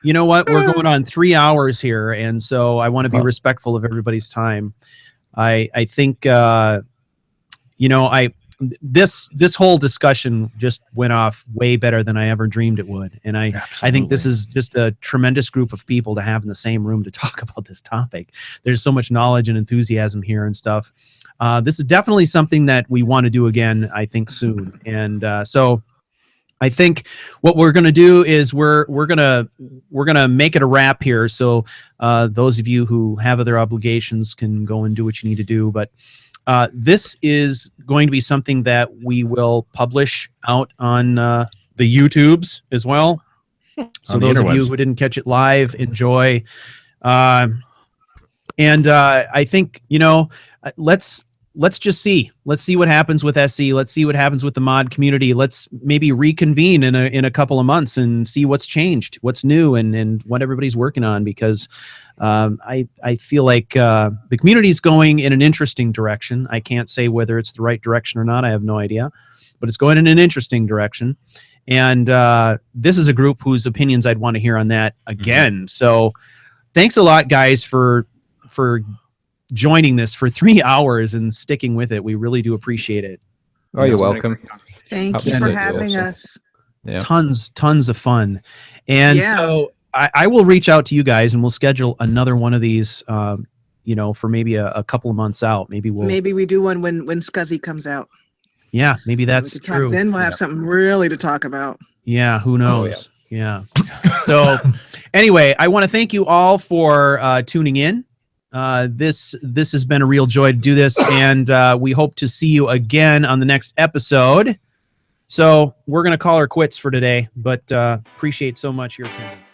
You know what? We're going on 3 hours here, and so I want to be respectful of everybody's time. I think this whole discussion just went off way better than I ever dreamed it would, and I think this is just a tremendous group of people to have in the same room to talk about this topic. There's so much knowledge and enthusiasm here and stuff. This is definitely something that we want to do again, I think, soon, and so I think what we're going to do is we're gonna make it a wrap here. So those of you who have other obligations can go and do what you need to do, but. This is going to be something that we will publish out on the YouTubes as well. So those of you who didn't catch it live, enjoy. And I think, let's just see. Let's see what happens with SE. Let's see what happens with the mod community. Let's maybe reconvene in a couple of months and see what's changed, what's new, and what everybody's working on, because I feel like the community is going in an interesting direction. I can't say whether it's the right direction or not. I have no idea, but it's going in an interesting direction. And this is a group whose opinions I'd want to hear on that again. So thanks a lot, guys, for joining this for 3 hours and sticking with it. We really do appreciate it. Oh, you're welcome. Thank you for having us. Yeah. Tons of fun. And so I will reach out to you guys and we'll schedule another one of these, for maybe a couple of months out. Maybe we do one when Scuzzy comes out. Yeah, maybe that's true. Then we'll have something really to talk about. Yeah, who knows? Oh, yeah. So anyway, I want to thank you all for tuning in. This has been a real joy to do this, and we hope to see you again on the next episode. So we're going to call her quits for today, but appreciate so much your attendance.